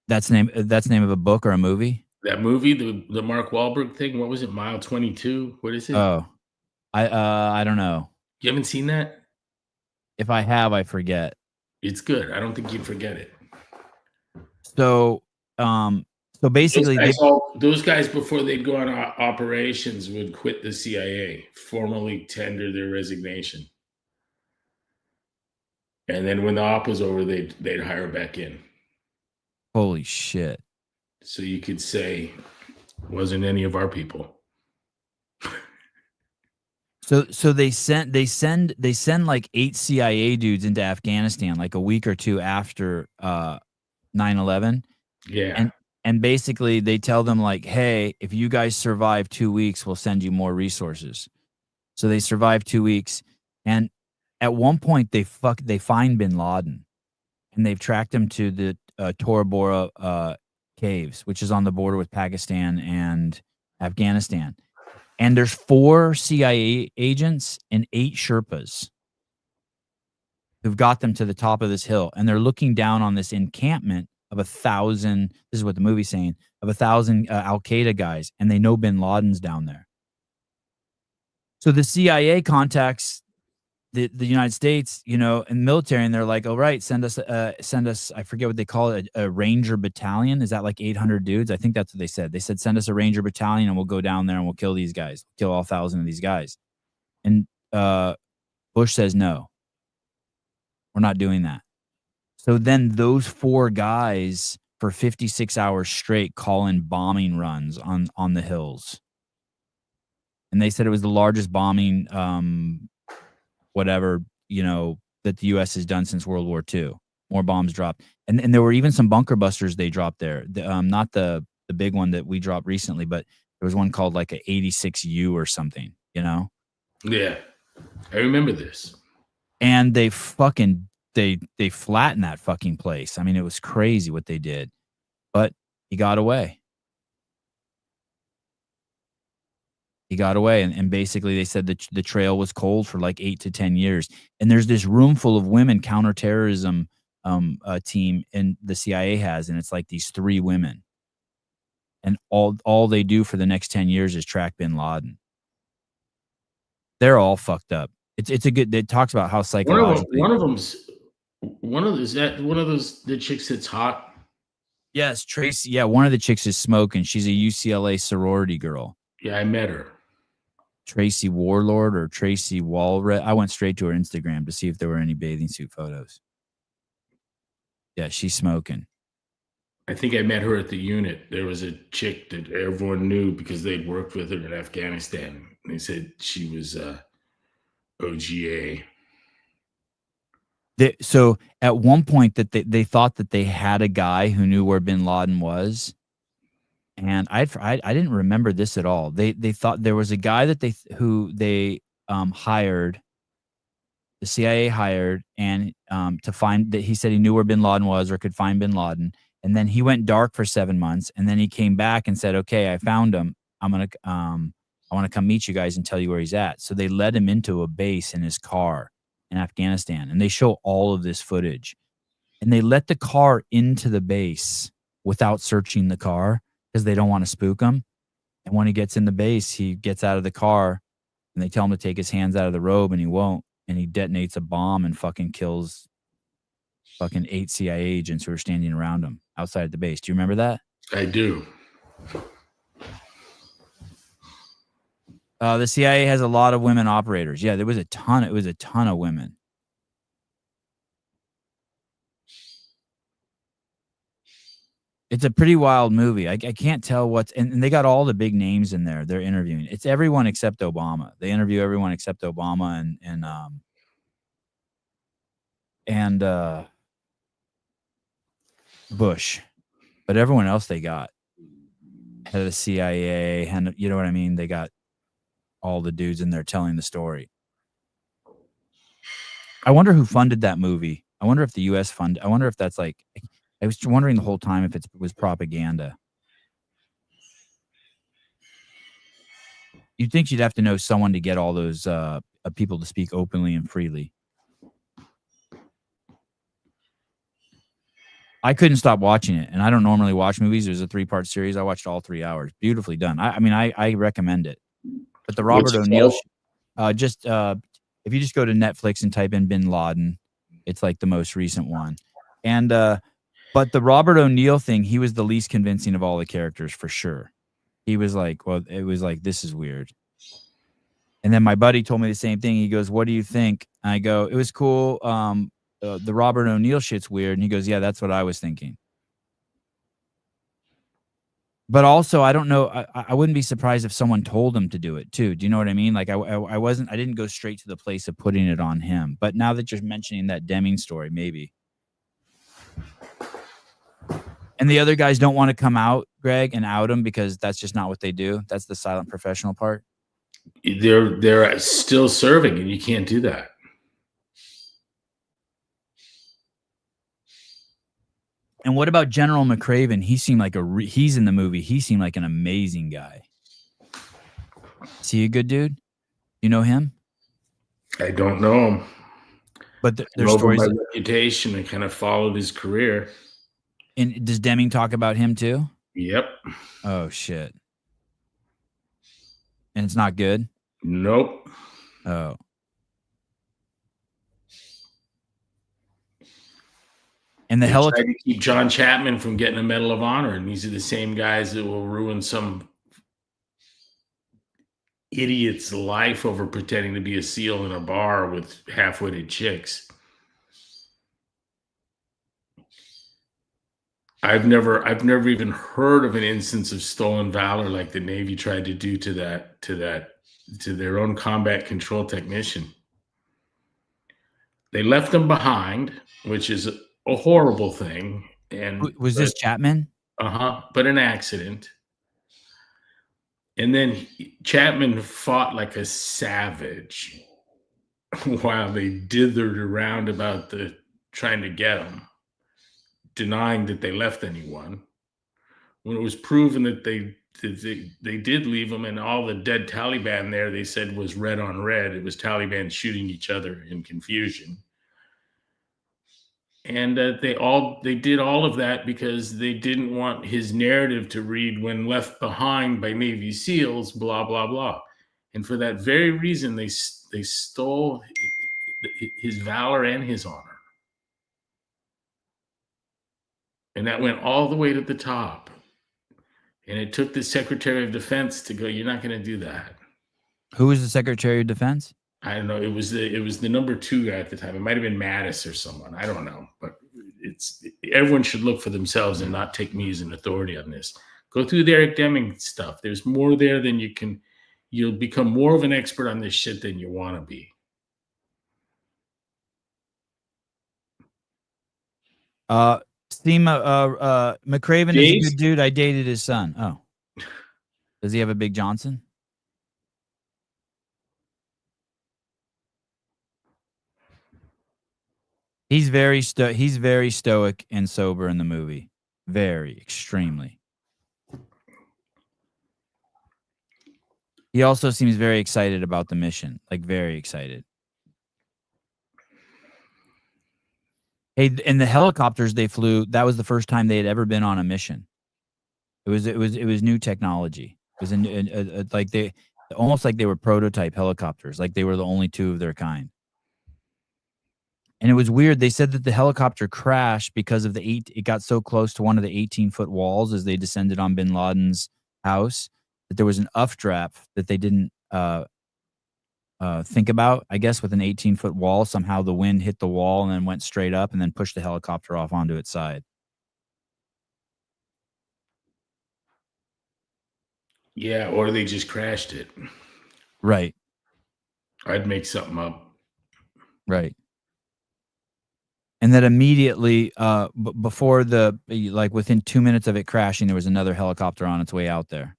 That's name of a book or a movie? That movie, the Mark Wahlberg thing, what was it? Mile 22? What is it? Oh. I don't know. You haven't seen that? If I have, I forget. It's good. I don't think you'd forget it. So basically those guys before they'd go on operations would quit the CIA, formally tender their resignation. And then when the op was over, they'd hire back in. Holy shit. So you could say, wasn't any of our people. So they send like 8 CIA dudes into Afghanistan like a week or two after 9/11. Yeah. And basically they tell them like, hey, if you guys survive 2 weeks, we'll send you more resources. So they survive 2 weeks, and at one point they find Bin Laden, and they've tracked him to the Tora Bora caves, which is on the border with Pakistan and Afghanistan. And there's 4 CIA agents and 8 Sherpas who've got them to the top of this hill. And they're looking down on this encampment of 1,000, this is what the movie's saying, of 1,000 Al-Qaeda guys. And they know Bin Laden's down there. So the CIA contacts the United States, and military, and they're like, all right, send us, I forget what they call it, a Ranger battalion. Is that like 800 dudes? I think that's what they said. They said, send us a Ranger battalion and we'll go down there and we'll kill these guys, kill all 1,000 of these guys. And Bush says, no, we're not doing that. So then those 4 guys for 56 hours straight call in bombing runs on the hills. And they said it was the largest bombing, whatever, that the U.S. has done since World War II. More bombs dropped. And there were even some bunker busters they dropped there. Not the big one that we dropped recently, but there was one called like a 86U or something, Yeah. I remember this. And they flattened that fucking place. I mean, it was crazy what they did. But he got away. He got away, and basically they said that the trail was cold for like 8 to 10 years. And there's this room full of women counterterrorism team in the CIA has, and it's like these 3 women, and all they do for the next 10 years is track Bin Laden. They're all fucked up. It's a good. It talks about how psychologically. One of those the chicks that's hot. Yes, Tracy. Yeah, one of the chicks is smoking. She's a UCLA sorority girl. Yeah, I met her. Tracy Warlord or Tracy Walred. I went straight to her Instagram to see if there were any bathing suit photos. Yeah, she's smoking. I think I met her at the unit. There was a chick that everyone knew because they'd worked with her in Afghanistan. They said she was OGA. So at one point that they thought that they had a guy who knew where bin Laden was. And I didn't remember this at all. They thought there was a guy that they hired, the CIA hired, and to find that he said he knew where bin Laden was or could find bin Laden. And then he went dark for 7 months, and then he came back and said, "Okay, I found him. I want to come meet you guys and tell you where he's at." So they led him into a base in his car in Afghanistan, and they show all of this footage. And they let the car into the base without searching the car because they don't want to spook him. And when he gets in the base, he gets out of the car, and they tell him to take his hands out of the robe, and he won't. And he detonates a bomb and fucking kills fucking 8 CIA agents who are standing around him outside the base. Do you remember that? I do. The CIA has a lot of women operators. Yeah, there was a ton. It was a ton of women. It's a pretty wild movie. I can't tell what's and they got all the big names in there. They're interviewing. It's everyone except Obama. They interview everyone except Obama and Bush, but everyone else they got head of the CIA, and you know what I mean. They got all the dudes in there telling the story. I wonder who funded that movie. I wonder if the U.S. funded. I wonder if that's like. I was wondering the whole time if it was propaganda. You'd think you'd have to know someone to get all those people to speak openly and freely. I couldn't stop watching it, and I don't normally watch movies. It was a 3-part series. I watched all 3 hours. Beautifully done. I recommend it. But the Robert O'Neill, if you just go to Netflix and type in bin Laden, it's like the most recent one. And but the Robert O'Neill thing, he was the least convincing of all the characters for sure. He was like, well, it was like, this is weird. And then my buddy told me the same thing. He goes, what do you think? And I go, it was cool. The Robert O'Neill shit's weird. And he goes, yeah, that's what I was thinking. But also, I don't know. I wouldn't be surprised if someone told him to do it too. Do you know what I mean? Like I didn't go straight to the place of putting it on him. But now that you're mentioning that Deming story, maybe. And the other guys don't want to come out, Greg, and out him because that's just not what they do. That's the silent professional part. They're still serving, and you can't do that. And what about General McCraven? He seemed like he's in the movie. He seemed like an amazing guy. Is he a good dude? You know him? I don't know him. But there's stories. By reputation, I kind of followed his career. And does Deming talk about him too? Yep. Oh shit. And it's not good? Nope. Oh. And they tried to keep John Chapman from getting a Medal of Honor, and these are the same guys that will ruin some idiot's life over pretending to be a SEAL in a bar with half-witted chicks. I've never even heard of an instance of stolen valor like the Navy tried to do to their own combat control technician. They left them behind, which is a horrible thing. And was this Chapman? But an accident. And then Chapman fought like a savage while they dithered around about trying to get him, denying that they left anyone. When it was proven that they did leave him, and all the dead Taliban there, they said was red on red. It was Taliban shooting each other in confusion. And they did all of that because they didn't want his narrative to read "when left behind by Navy SEALs," blah, blah, blah. And for that very reason, they stole his valor and his honor. And that went all the way to the top. And it took the Secretary of Defense to go, you're not going to do that. Who was the Secretary of Defense? I don't know. It was the number 2 guy at the time. It might have been Mattis or someone. I don't know. But everyone should look for themselves and not take me as an authority on this. Go through the Eric Deming stuff. There's more there than you can. You'll become more of an expert on this shit than you want to be. McCraven is a good dude. I dated his son. Oh, does he have a big Johnson? He's very stoic and sober in the movie. Very, extremely. He also seems very excited about the mission, like very excited. Hey, and the helicopters they flew, that was the first time they had ever been on a mission. It was new technology. It was like they almost like they were prototype helicopters, like they were the only two of their kind. And it was weird. They said that the helicopter crashed because of it got so close to one of the 18-foot walls as they descended on bin Laden's house that there was an updraft that they didn't think about. I guess with an 18-foot wall, somehow the wind hit the wall and then went straight up and then pushed the helicopter off onto its side. Yeah, or they just crashed it. Right. I'd make something up. Right. And then immediately, before within 2 minutes of it crashing, there was another helicopter on its way out there.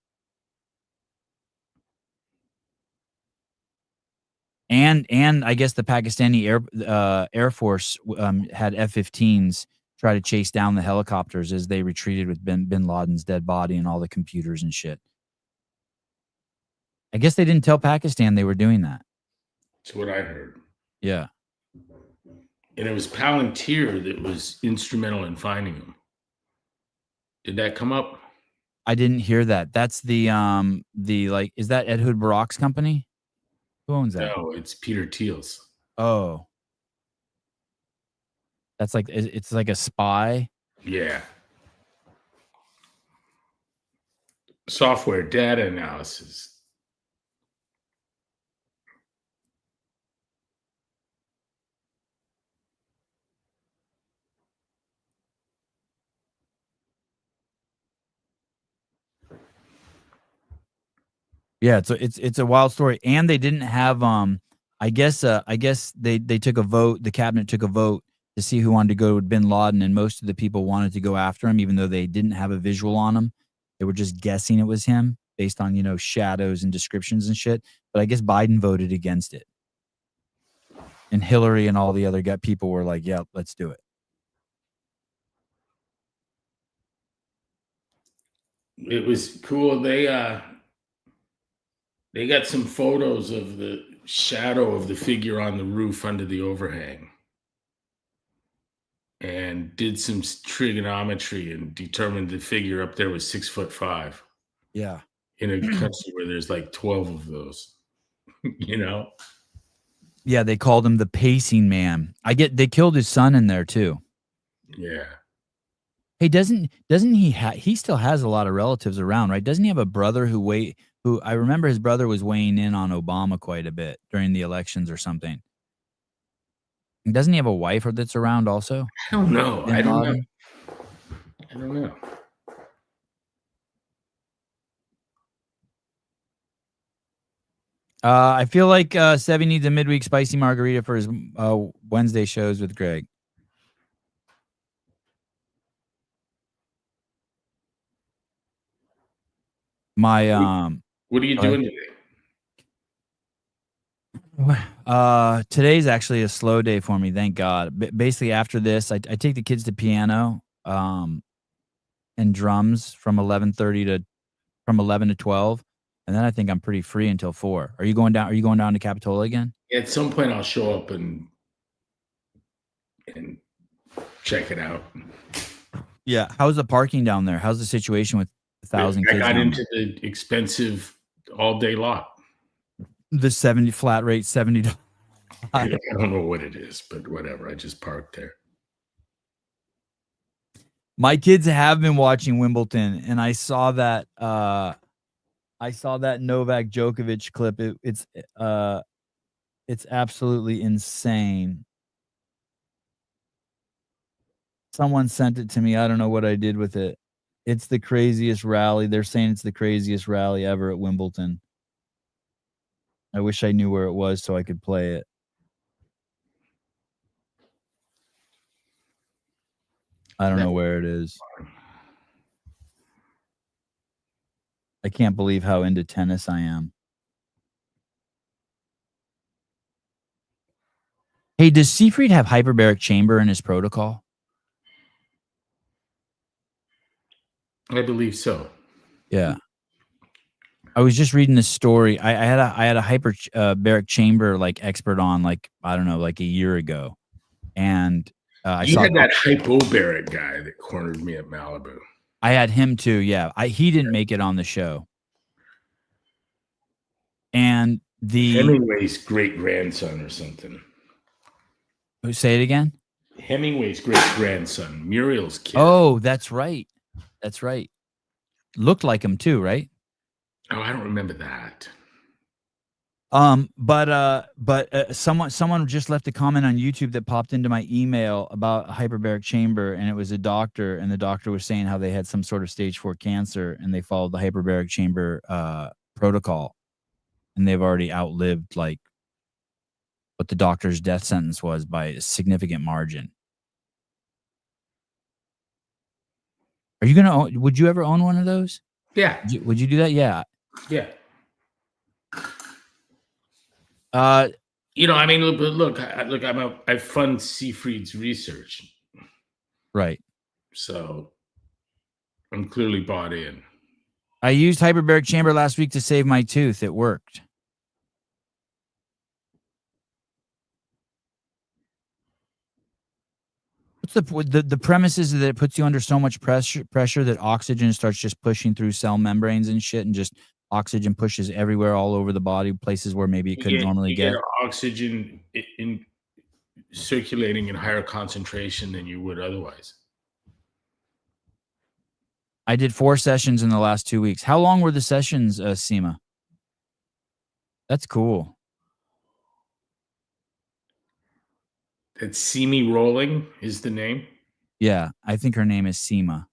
And I guess the Pakistani Air Force had F-15s try to chase down the helicopters as they retreated with bin Laden's dead body and all the computers and shit. I guess they didn't tell Pakistan they were doing that. That's what I heard. Yeah. And it was Palantir that was instrumental in finding them. Did that come up? I didn't hear that. That's is that Ed Hood Barak's company? Who owns that? No, it's Peter Thiel's. Oh. That's like, it's like a spy? Yeah. Software data analysis. Yeah, it's a wild story, and they didn't have I guess they took a vote. The cabinet took a vote to see who wanted to go with bin Laden, and most of the people wanted to go after him, even though they didn't have a visual on him. They were just guessing it was him based on shadows and descriptions and shit. But I guess Biden voted against it, and Hillary and all the other people were like, "Yeah, let's do it." It was cool. They got some photos of the shadow of the figure on the roof under the overhang and did some trigonometry and determined the figure up there was 6'5". Yeah. In a country where there's like 12 of those, Yeah, they called him the pacing man. They killed his son in there too. Yeah. Hey, doesn't he still has a lot of relatives around, right? Doesn't he have a brother who I remember his brother was weighing in on Obama quite a bit during the elections or something. And doesn't he have a wife that's around also? I don't know. I don't know. I feel like Sevi needs a midweek spicy margarita for his Wednesday shows with Greg. What are you doing today? Today's actually a slow day for me, thank God. Basically, after this, I take the kids to piano and drums from 11 to 12, and then I think I'm pretty free until 4. Are you going down to Capitola again? At some point, I'll show up and check it out. Yeah. How's the parking down there? How's the situation with 1,000 kids? I got into the expensive all-day lot. The 70 flat rate, $70. I don't know what it is, but whatever. I just parked there. My kids have been watching Wimbledon, and I saw that Novak Djokovic clip. It's absolutely insane. Someone sent it to me. I don't know what I did with it. It's the craziest rally. They're saying it's the craziest rally ever at Wimbledon. I wish I knew where it was so I could play it. I don't know where it is. I can't believe how into tennis I am. Hey, does Seyfried have hyperbaric chamber in his protocol? I believe so. Yeah. I was just reading this story. I had a hyperbaric chamber like expert on like, I don't know, like a year ago. And I You saw had that hypobaric guy that cornered me at Malibu. I had him too. Yeah. He didn't make it on the show. And Hemingway's great grandson or something. Say it again. Hemingway's great grandson, Muriel's kid. Oh, that's right. That's right. Looked like him too, right? Oh, I don't remember that. But someone just left a comment on YouTube that popped into my email about a hyperbaric chamber, and it was a doctor, and the doctor was saying how they had some sort of stage 4 cancer, and they followed the hyperbaric chamber protocol, and they've already outlived like what the doctor's death sentence was by a significant margin. Are you gonna own? Would you ever own one of those? Yeah. Would you do that? Yeah. Yeah. I mean, look, I fund Seyfried's research. Right. So I'm clearly bought in. I used hyperbaric chamber last week to save my tooth. It worked. What's the premise is that it puts you under so much pressure that oxygen starts just pushing through cell membranes and shit, and just oxygen pushes everywhere all over the body, places where maybe it couldn't normally get. Oxygen in circulating in higher concentration than you would otherwise. I did 4 sessions in the last 2 weeks. How long were the sessions, Seema? That's cool. That See Me Rolling is the name? Yeah, I think her name is Seema.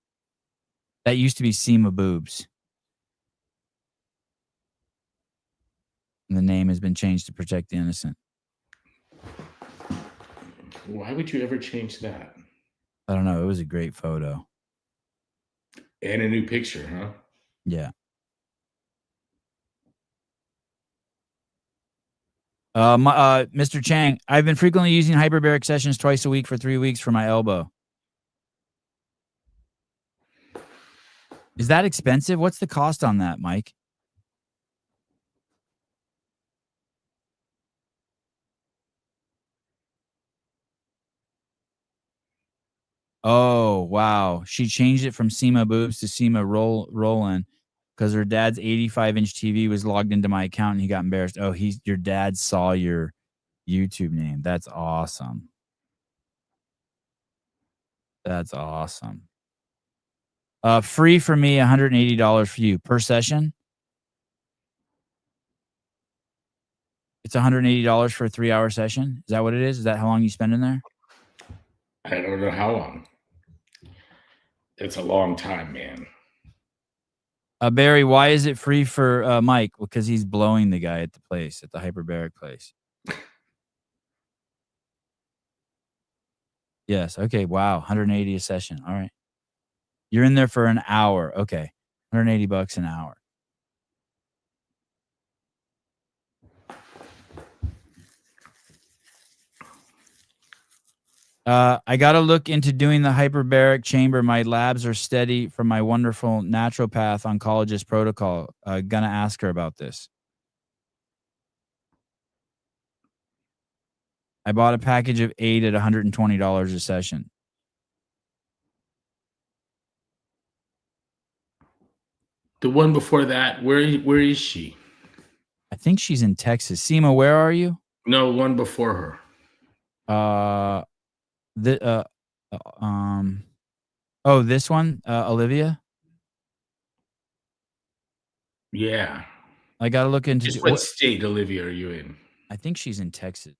That used to be Seema Boobs. And the name has been changed to protect the innocent. Why would you ever change that? I don't know. It was a great photo. And a new picture, huh? Yeah. Mr. Chang, I've been frequently using hyperbaric sessions twice a week for 3 weeks for my elbow. Is that expensive? What's the cost on that, Mike? Oh, wow. She changed it from Seema Boobs to Seema Rollin because her dad's 85-inch TV was logged into my account and he got embarrassed. Oh, your dad saw your YouTube name. That's awesome. That's awesome. Free for me, $180 for you per session. It's $180 for a 3-hour session. Is that what it is? Is that how long you spend in there? I don't know how long. It's a long time, man. Barry, why is it free for Mike? Because he's blowing the guy at the place, at the hyperbaric place. Yes. Okay. Wow. 180 a session. All right. You're in there for an hour. Okay. $180 an hour. I got to look into doing the hyperbaric chamber. My labs are steady from my wonderful naturopath oncologist protocol. Gonna ask her about this. I bought a package of 8 at $120 a session. The one before that, where is she? I think she's in Texas. Seema, where are you? No, one before her. This one, Olivia. Yeah. I got to look into what state, Olivia, are you in? I think she's in Texas.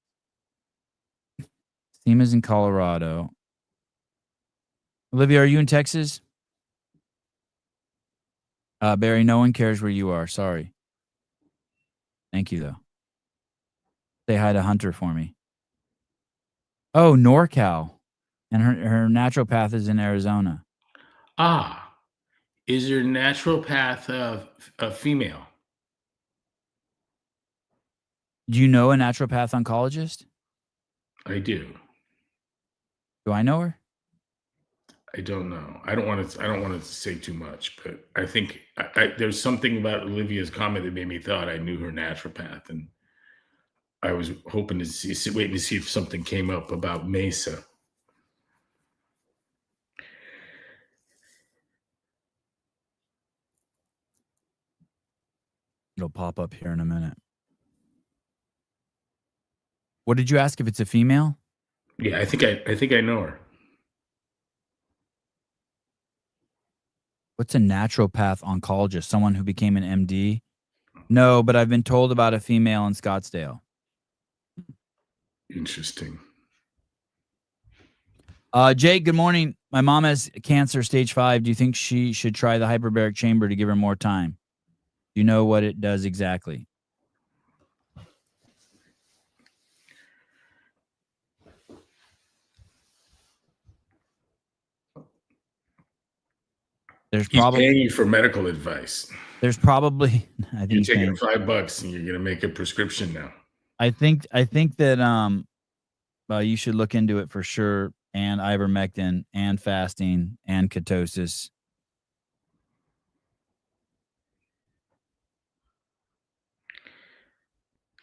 Seema's in Colorado. Olivia, are you in Texas? Barry, no one cares where you are. Sorry. Thank you, though. Say hi to Hunter for me. Oh, NorCal. And her naturopath is in Arizona. Ah, is your naturopath a female? Do you know a naturopath oncologist? I do. Do I know her? I don't know. I don't want to say too much, but I think there's something about Olivia's comment that made me thought I knew her naturopath, and I was hoping to waiting to see if something came up about Mesa. It'll pop up here in a minute. What did you ask if it's a female? Yeah, I think I know her. What's a naturopath oncologist? Someone who became an MD? No, but I've been told about a female in Scottsdale. Interesting. Jake, good morning. My mom has cancer, stage 5. Do you think she should try the hyperbaric chamber to give her more time? Do you know what it does exactly? He's paying you for medical advice. There's probably I think you're taking $5 and you're going to make a prescription now. I think that you should look into it for sure, and ivermectin and fasting and ketosis.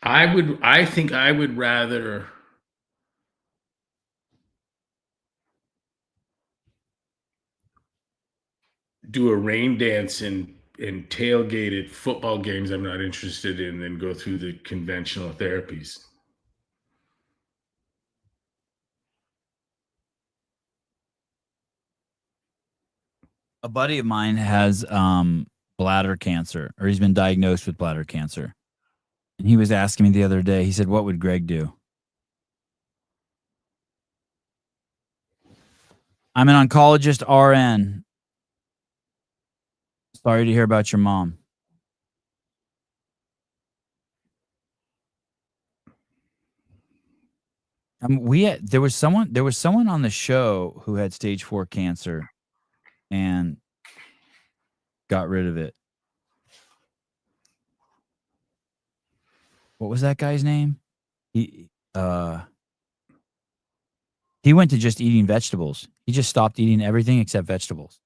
I think I would rather do a rain dance and tailgate at football games I'm not interested in than go through the conventional therapies. A buddy of mine has bladder cancer, or he's been diagnosed with bladder cancer. And he was asking me the other day, he said, what would Greg do? I'm an oncologist RN. Sorry to hear about your mom. There was someone on the show who had stage 4 cancer and got rid of it. What was that guy's name? He went to just eating vegetables. He just stopped eating everything except vegetables.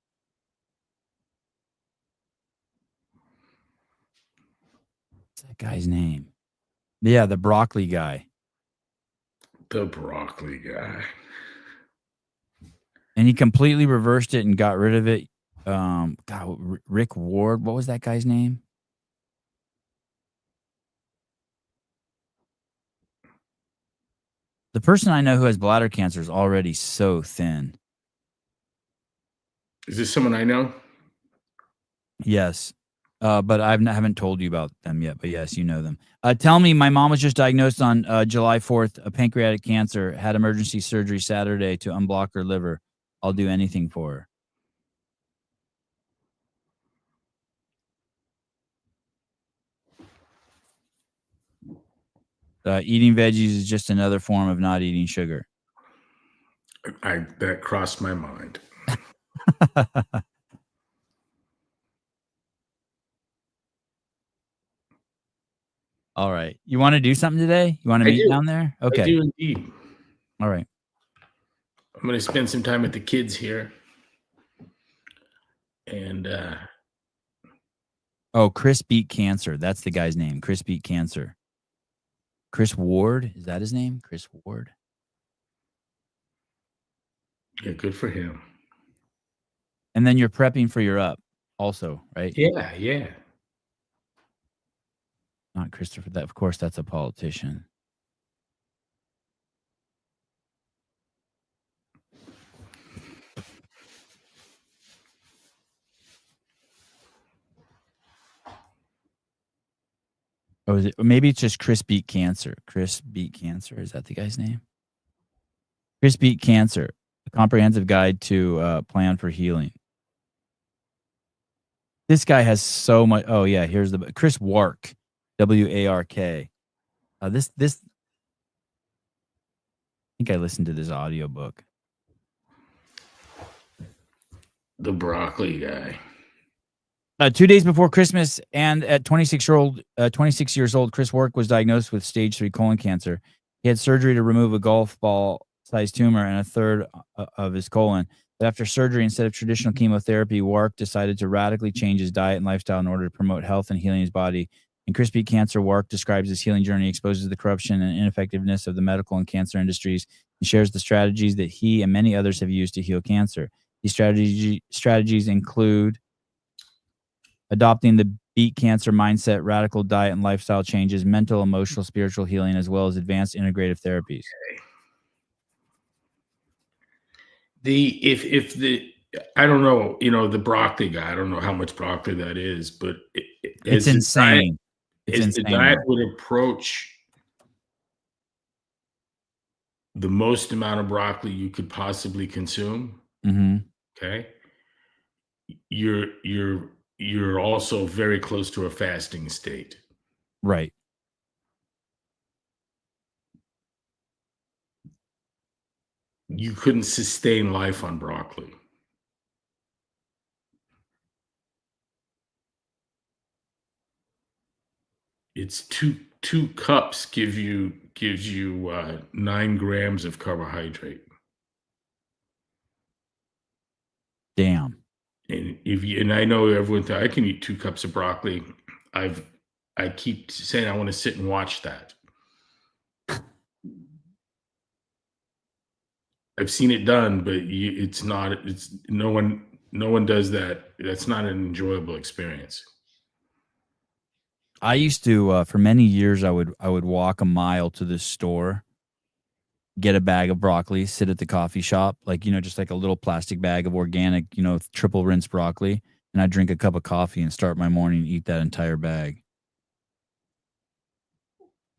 What's that guy's name? Yeah, the broccoli guy. The broccoli guy. And he completely reversed it and got rid of it. Rick Ward. What was that guy's name? The person I know who has bladder cancer is already so thin. Is this someone I know? Yes. But I haven't told you about them yet. But yes, you know them. Tell me, my mom was just diagnosed on July 4th, a pancreatic cancer, had emergency surgery Saturday to unblock her liver. I'll do anything for her. Eating veggies is just another form of not eating sugar. That crossed my mind. All right. You want to do something today? You want to meet down there? Okay. I do indeed. All right. I'm going to spend some time with the kids here. And Chris beat cancer. That's the guy's name. Chris beat cancer. Chris Ward, is that his name? Chris Ward. Yeah, good for him. And then you're prepping for your up also, right? Yeah. Not Christopher. Of course, that's a politician. Oh, is it? Maybe it's just Chris beat cancer. Chris beat cancer. Is that the guy's name? Chris beat cancer. A comprehensive guide to plan for healing. This guy has so much. Oh yeah, here's the Chris Wark, W-A-R-K. This I think I listened to this audiobook. The broccoli guy. 2 days before Christmas, and at 26 years old, Chris Wark was diagnosed with stage 3 colon cancer. He had surgery to remove a golf ball-sized tumor and a third of his colon. But after surgery, instead of traditional chemotherapy, Wark decided to radically change his diet and lifestyle in order to promote health and healing his body. In Chris Beat Cancer, Wark describes his healing journey, exposes the corruption and ineffectiveness of the medical and cancer industries, and shares the strategies that he and many others have used to heal cancer. These strategies include adopting the Beat Cancer mindset, radical diet and lifestyle changes, mental, emotional, spiritual healing, as well as advanced integrative therapies. I don't know, the broccoli guy, I don't know how much broccoli that is, but It's insane. The diet would approach the most amount of broccoli you could possibly consume. Mm-hmm. Okay. You're also very close to a fasting state. Right. You couldn't sustain life on broccoli. It's two cups gives you 9 grams of carbohydrate. Damn. And I know everyone I can eat 2 cups of broccoli. I keep saying I want to sit and watch that. I've seen it done, but it's no one does that. That's not an enjoyable experience. I used to for many years I would walk a mile to the store, get a bag of broccoli, sit at the coffee shop, just like a little plastic bag of organic, triple rinse broccoli, and I'd drink a cup of coffee and start my morning and eat that entire bag.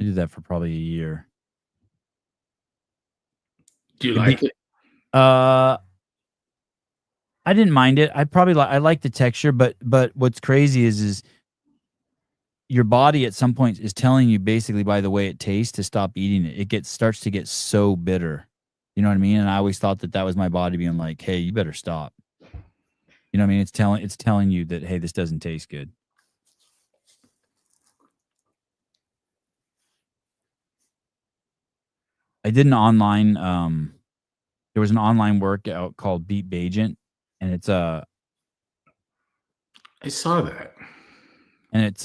I did that for probably a year. Do you like it? I didn't mind it. I like the texture, but what's crazy is your body at some point is telling you basically by the way it tastes to stop eating it. It starts to get so bitter. You know what I mean? And I always thought that was my body being like, "Hey, you better stop." You know what I mean? It's telling you that, hey, this doesn't taste good. I did an online there was an online workout called Beat Bagent, and it's I saw that. And it's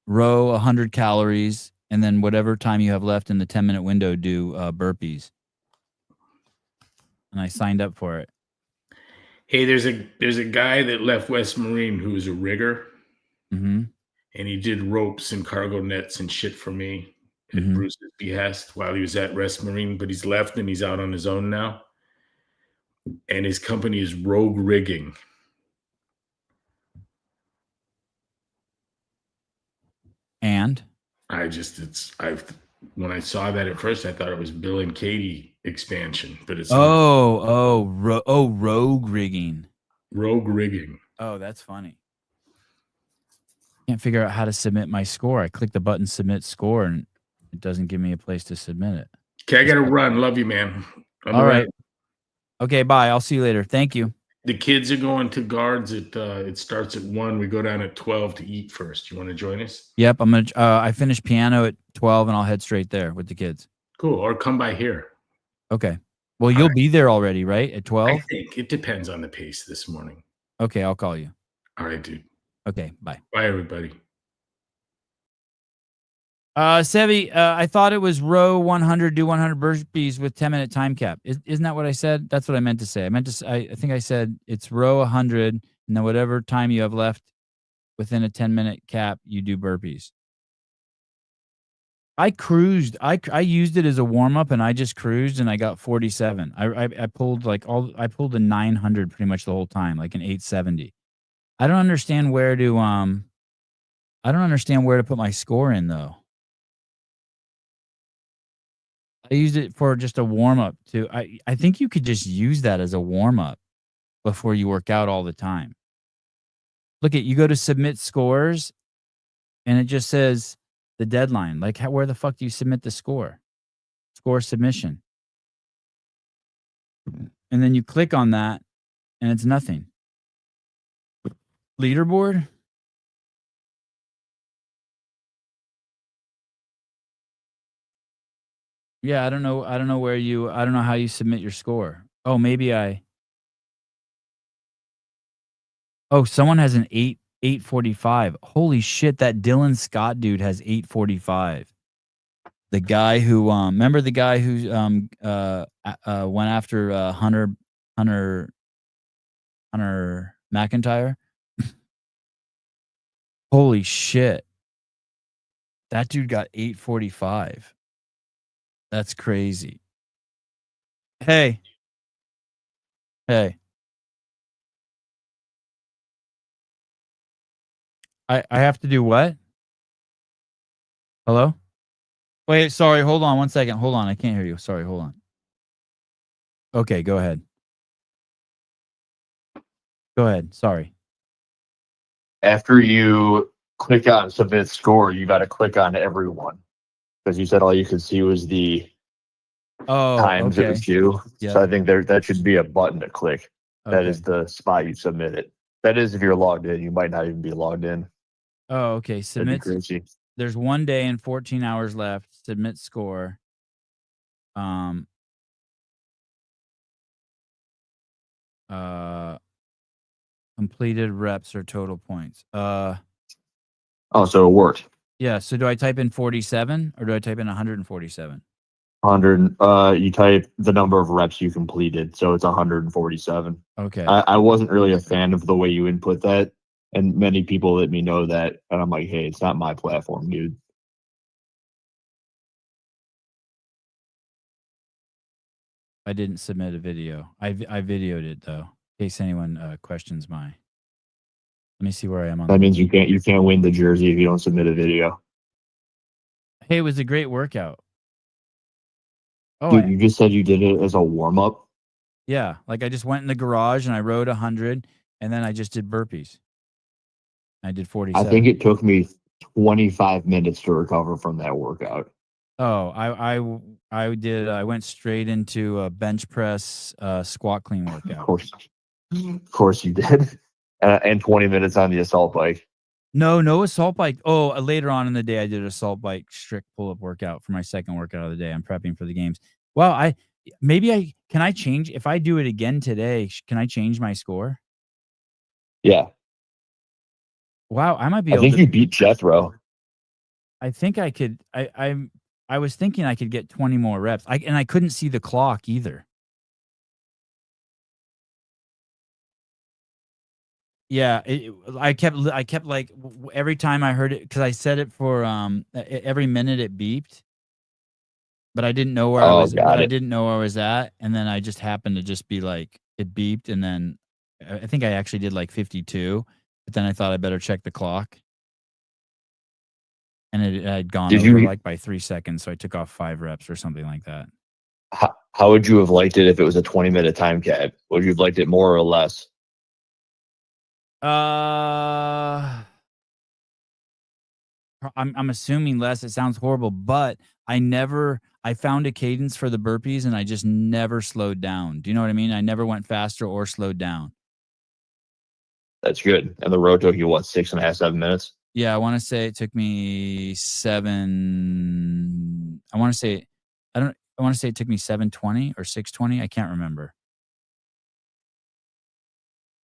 row 100 calories, and then whatever time you have left in the 10-minute window, do burpees. And I signed up for it. Hey, there's a guy that left West Marine who was a rigger. Mm-hmm. And he did ropes and cargo nets and shit for me at Bruce's behest while he was at West Marine, but he's left and he's out on his own now. And his company is Rogue Rigging. And when I saw that at first, I thought it was Bill and Katie expansion, but it's Rogue Rigging. Rogue Rigging. Oh, that's funny. Can't figure out how to submit my score. I click the button submit score and it doesn't give me a place to submit it. Okay, I gotta run. Love you, man. All right. Okay, bye. I'll see you later. Thank you. The kids are going to guards at it starts at 1. We go down at 12 to eat first. You want to join us? Yep, I'm gonna I finish piano at 12 and I'll head straight there with the kids. Cool. Or come by here. Okay. Well, you'll be there already, right? At 12? I think it depends on the pace this morning. Okay, I'll call you. All right, dude. Okay, bye. Bye, everybody. Sevi, I thought it was row 100, do 100 burpees with 10-minute time cap. Isn't that what I said? That's what I meant to say. I think I said it's row 100, and then whatever time you have left within a 10-minute cap, you do burpees. I cruised. I used it as a warm-up, and I just cruised, and I got 47. I pulled I pulled a 900 pretty much the whole time, like an 870. I don't understand where to put my score in though. I used it for just a warm up too. I think you could just use that as a warm up before you work out all the time. Look at you go to submit scores, and it just says the deadline. Like, where the fuck do you submit the score? Score submission, and then you click on that, and it's nothing. Leaderboard. Yeah, I don't know. I don't know where you. I don't know how you submit your score. Oh, maybe I. Oh, someone has an 845. Holy shit! That Dylan Scott dude has 845. The guy who remember the guy who went after Hunter McIntyre. Holy shit! That dude got 845. That's crazy. Hey. I have to do what? Hello? Wait, sorry. Hold on 1 second. Hold on. I can't hear you. Sorry. Hold on. Okay, go ahead. Go ahead. Sorry. After you click on submit score, you got to click on everyone because you said all you could see was the times it was due. Yep. So I think that should be a button to click. That is the spot you submit it. That is if you're logged in. You might not even be logged in. Oh, okay. Submit. There's 1 day and 14 hours left. Submit score. Completed reps or total points. Oh, so it worked. Yeah. So do I type in 47 or do I type in 147? 100. You type the number of reps you completed, so it's 147. Okay. I wasn't really a fan of the way you input that, and many people let me know that, and I'm like, hey, it's not my platform, dude. I didn't submit a video. I videoed it though, in case anyone questions my. Let me see where I am on. That means you can't win the jersey if you don't submit a video. Hey, it was a great workout. Oh, Dude, you just said you did it as a warm up. Yeah, like I just went in the garage and I rode 100, and then I just did burpees. I did 47. I think it took me 25 minutes to recover from that workout. Oh, I went straight into a bench press squat clean workout. Of course you did. And 20 minutes on the assault bike. No assault bike. Oh, later on in the day, I did an assault bike strict pull-up workout for my second workout of the day. I'm prepping for the games. Well, can I change if I do it again today? Can I change my score? Yeah. Wow, I might be. I think you beat Jethro. I think I could. I was thinking I could get 20 more reps. And I couldn't see the clock either. Yeah, I kept like every time I heard it, because I set it for every minute it beeped, but I didn't know where I was. I didn't know where I was at, and then I just happened to just be like it beeped, and then I think I actually did like 52, but then I thought I better check the clock, and it had gone over like by 3 seconds, so I took off 5 reps or something like that. How would you have liked it if it was a 20-minute time cap? Would you have liked it more or less? I'm assuming less. It sounds horrible, but I found a cadence for the burpees and I just never slowed down. Do you know what I mean? I never went faster or slowed down. That's good. And the road took you what, 6.5, 7 minutes? Yeah, I want to say it took me 7. I want to say it took me 7:20 or 6:20. I can't remember.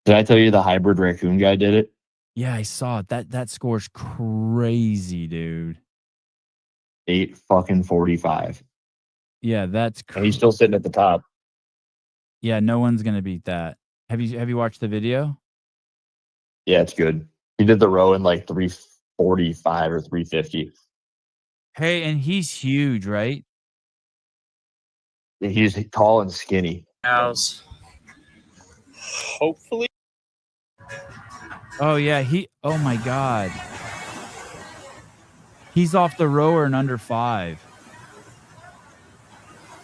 Did I tell you the hybrid raccoon guy did it? Yeah, I saw it. That score's crazy, dude. 8:45. Yeah, that's crazy. And he's still sitting at the top. Yeah, no one's gonna beat that. Have you watched the video? Yeah, it's good. He did the row in like 3:45 or 3:50. Hey, and he's huge, right? He's tall and skinny. Hopefully. Oh yeah, oh my God. He's off the rower in under 5.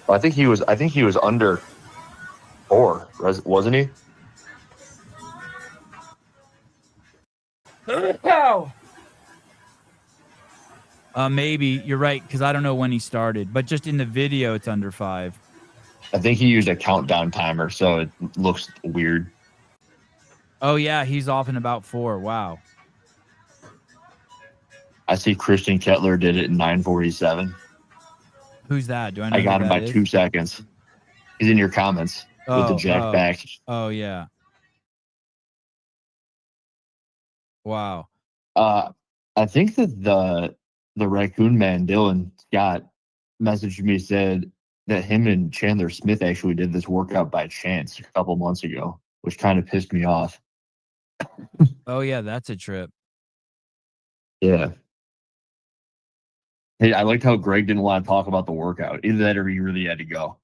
I think he was under 4, wasn't he? Maybe you're right because I don't know when he started, but just in the video, it's under 5. I think he used a countdown timer, so it looks weird. Oh yeah, he's off in about 4. Wow. I see Christian Kettler did it in 9:47. Who's that? Do I know? I got who him that by is? 2 seconds. He's in your comments with the jack back. Oh yeah. Wow. I think that the raccoon man Dylan Scott messaged me, said that him and Chandler Smith actually did this workout by chance a couple months ago, which kind of pissed me off. Oh yeah, that's a trip. Yeah. Hey, I liked how Greg didn't want to talk about the workout. Either that or he really had to go.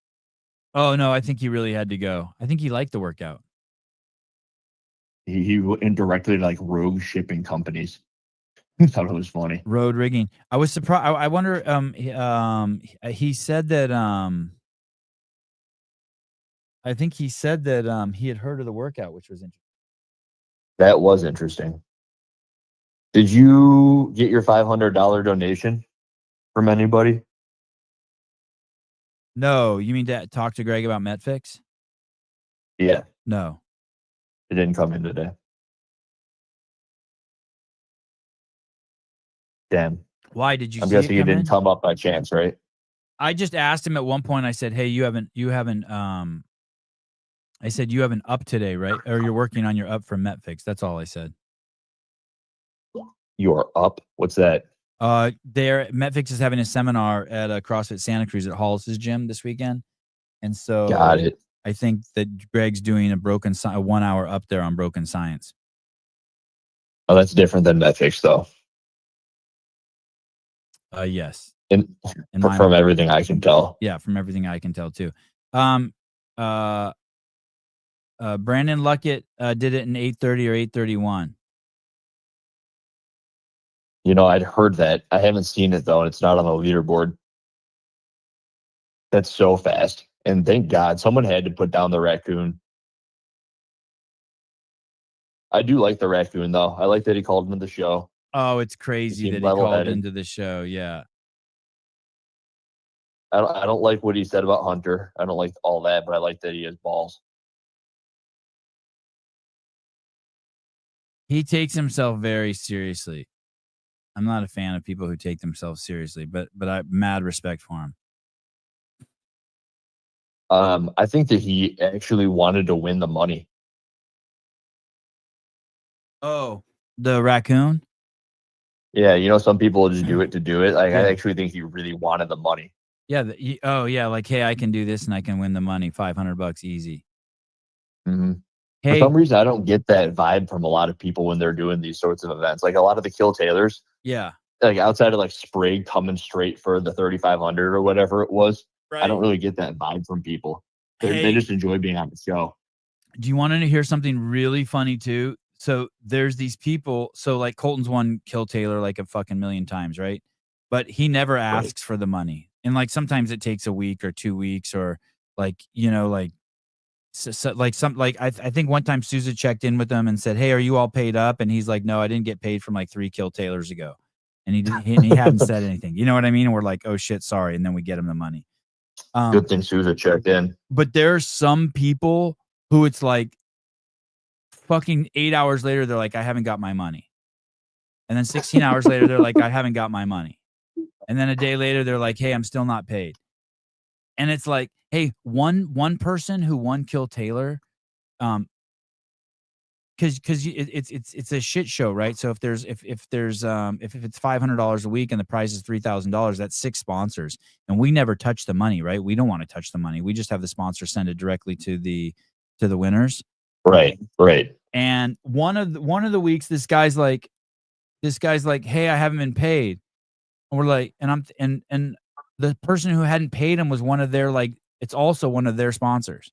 Oh no, I think he really had to go. I think he liked the workout. He indirectly like rogue shipping companies. I thought it was funny. Road rigging. I was surprised. I wonder. He said that. I think he said that he had heard of the workout, which was interesting. That was interesting. Did you get your $500 donation from anybody? No, you mean to talk to Greg about Metfix? Yeah, No. it didn't come in today. Damn. Why did you? I'm see guessing it it didn't in? come up by chance, right? I just asked him at one point. I said, "Hey, you haven't. I said you haven't up today, right? Or you're working on your up from Metfix." That's all I said. You're up. What's that? Metfix is having a seminar at CrossFit Santa Cruz at Hollis's gym this weekend, and so Got it. I think that Greg's doing a 1 hour up there on broken science. Oh, that's different than Metfix, though. Yes. From everything I can tell. Yeah, from everything I can tell too. Brandon Luckett did it in 8:30 or 8:31. I'd heard that. I haven't seen it though, and it's not on the leaderboard. That's so fast. And thank God someone had to put down the raccoon. I do like the raccoon though. I like that he called into the show. Oh, it's crazy that he called into the show. Yeah. I don't like what he said about Hunter. I don't like all that, but I like that he has balls. He takes himself very seriously. I'm not a fan of people who take themselves seriously, but I have mad respect for him. I think that he actually wanted to win the money. Oh, the raccoon? Yeah, some people just do it to do it. Like, yeah. I actually think he really wanted the money. Yeah. Like, hey, I can do this and I can win the money. $500 easy. Mm-hmm. Hey, for some reason, I don't get that vibe from a lot of people when they're doing these sorts of events. Like a lot of the Kill Taylors. Yeah. Like outside of like Sprague coming straight for the 3,500 or whatever it was. Right. I don't really get that vibe from people. They just enjoy being on the show. Do you want to hear something really funny too? So there's these people. So like Colton's won Kill Taylor like a fucking million times, right? But he never asks for the money. And like sometimes it takes a week or 2 weeks or like, like I think one time Sousa checked in with them and said, "Hey, are you all paid up?" And he's like, "No, I didn't get paid from like 3 Kill Taylors ago." And he hadn't said anything. You know what I mean? And we're like, "Oh shit, sorry." And then we get him the money. Good thing Sousa checked in. But there's some people who it's like fucking 8 hours later, they're like, "I haven't got my money." And then 16 hours later, they're like, "I haven't got my money." And then a day later, they're like, "Hey, I'm still not paid." And it's like, hey, one person who won Kill Taylor, because it's a shit show, right? So if it's $500 a week and the price is $3,000, that's 6 sponsors, and we never touch the money, right? We don't want to touch the money. We just have the sponsor send it directly to the winners. Right. And one of the weeks, this guy's like, "Hey, I haven't been paid." And we're like, and the person who hadn't paid him was one of their it's also one of their sponsors.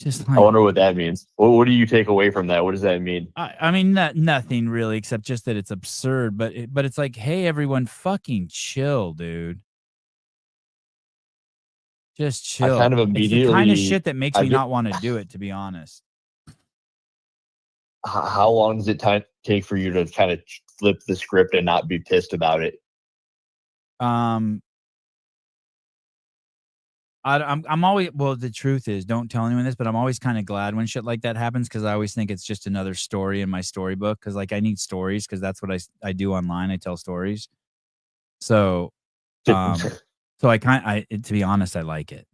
Just I like, wonder what that means. What do you take away from that? What does that mean? I mean, nothing really, except just that it's absurd. But it's like, hey, everyone, fucking chill, dude. Just I chill. kind of It's the kind of immediately. shit that makes I me get, not want to do it, to be honest. how long does it take for you to kind of flip the script and not be pissed about it? I'm always, well, the truth is, don't tell anyone this, but I'm always kind of glad when shit like that happens, because I always think it's just another story in my storybook, because like I need stories, because that's what I do online. I tell stories. So so to be honest, I like it.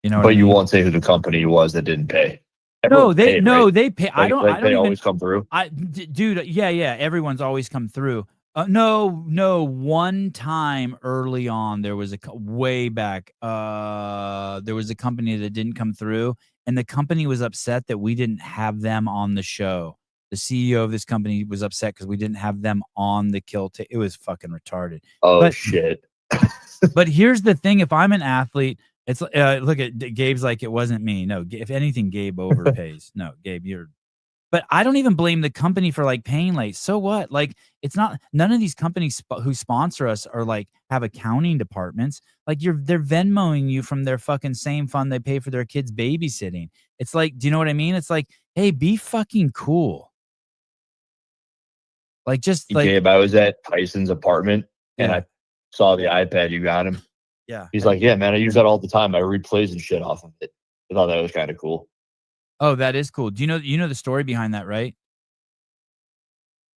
You know what But I you mean? won't say who the company was that didn't pay. No, Everyone's they paid, no, right? they pay. I don't They even always come through. dude, yeah, everyone's always come through. No, one time early on there was way back. There was a company that didn't come through, and the company was upset that we didn't have them on the show. The CEO of this company was upset because we didn't have them on the kill. It was fucking retarded. Oh But shit! but here's the thing: if I'm an athlete, it's look at Gabe's like, it wasn't me. No, if anything, Gabe overpays. No, Gabe, you're. But I don't even blame the company for like paying late. So what? Like, it's not, none of these companies who sponsor us are like have accounting departments. Like they're Venmoing you from their fucking same fund they pay for their kids babysitting. It's like, do you know what I mean? It's like, hey, be fucking cool. Like, just like, Gabe, I was at Tyson's apartment and Yeah. I saw the iPad you got him. yeah. He's like, "Yeah, man, I use that all the time. I read plays and shit off of it." I thought that was kind of cool. Oh, that is cool. Do you know the story behind that, right?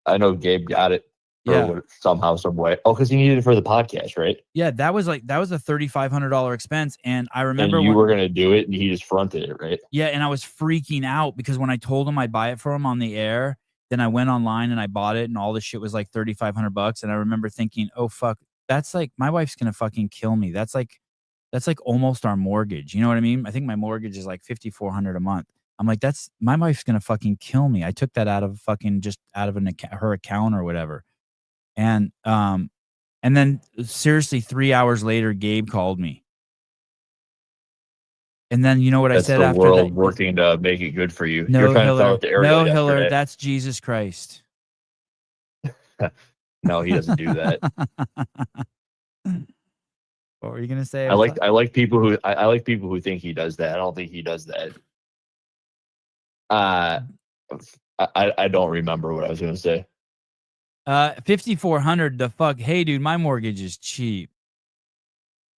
I know Gabe got it Yeah. somehow, some way. Oh, because he needed it for the podcast, right? Yeah, that was a $3,500 expense. And I remember And you when, were gonna do it, and he just fronted it, right? yeah, and I was freaking out because when I told him I'd buy it for him on the air, then I went online and I bought it, and all this shit was like $3,500. And I remember thinking, oh fuck, that's like, my wife's gonna fucking kill me. That's like almost our mortgage. You know what I mean? I think my mortgage is like $5,400 a month. I'm like, that's, my wife's gonna fucking kill me. I took that out of fucking, just out of her account or whatever. And then seriously, 3 hours later, Gabe called me. And then you know what I That's said the after world that? working to make it good for you. No, You're trying to tell Hiller. it to Ariel No, yesterday. Hiller. That's Jesus Christ. No, he doesn't do that. What were you gonna say? I like people who think he does that. I don't think he does that. I don't remember what I was gonna say. 5,400. The fuck? Hey, dude, my mortgage is cheap.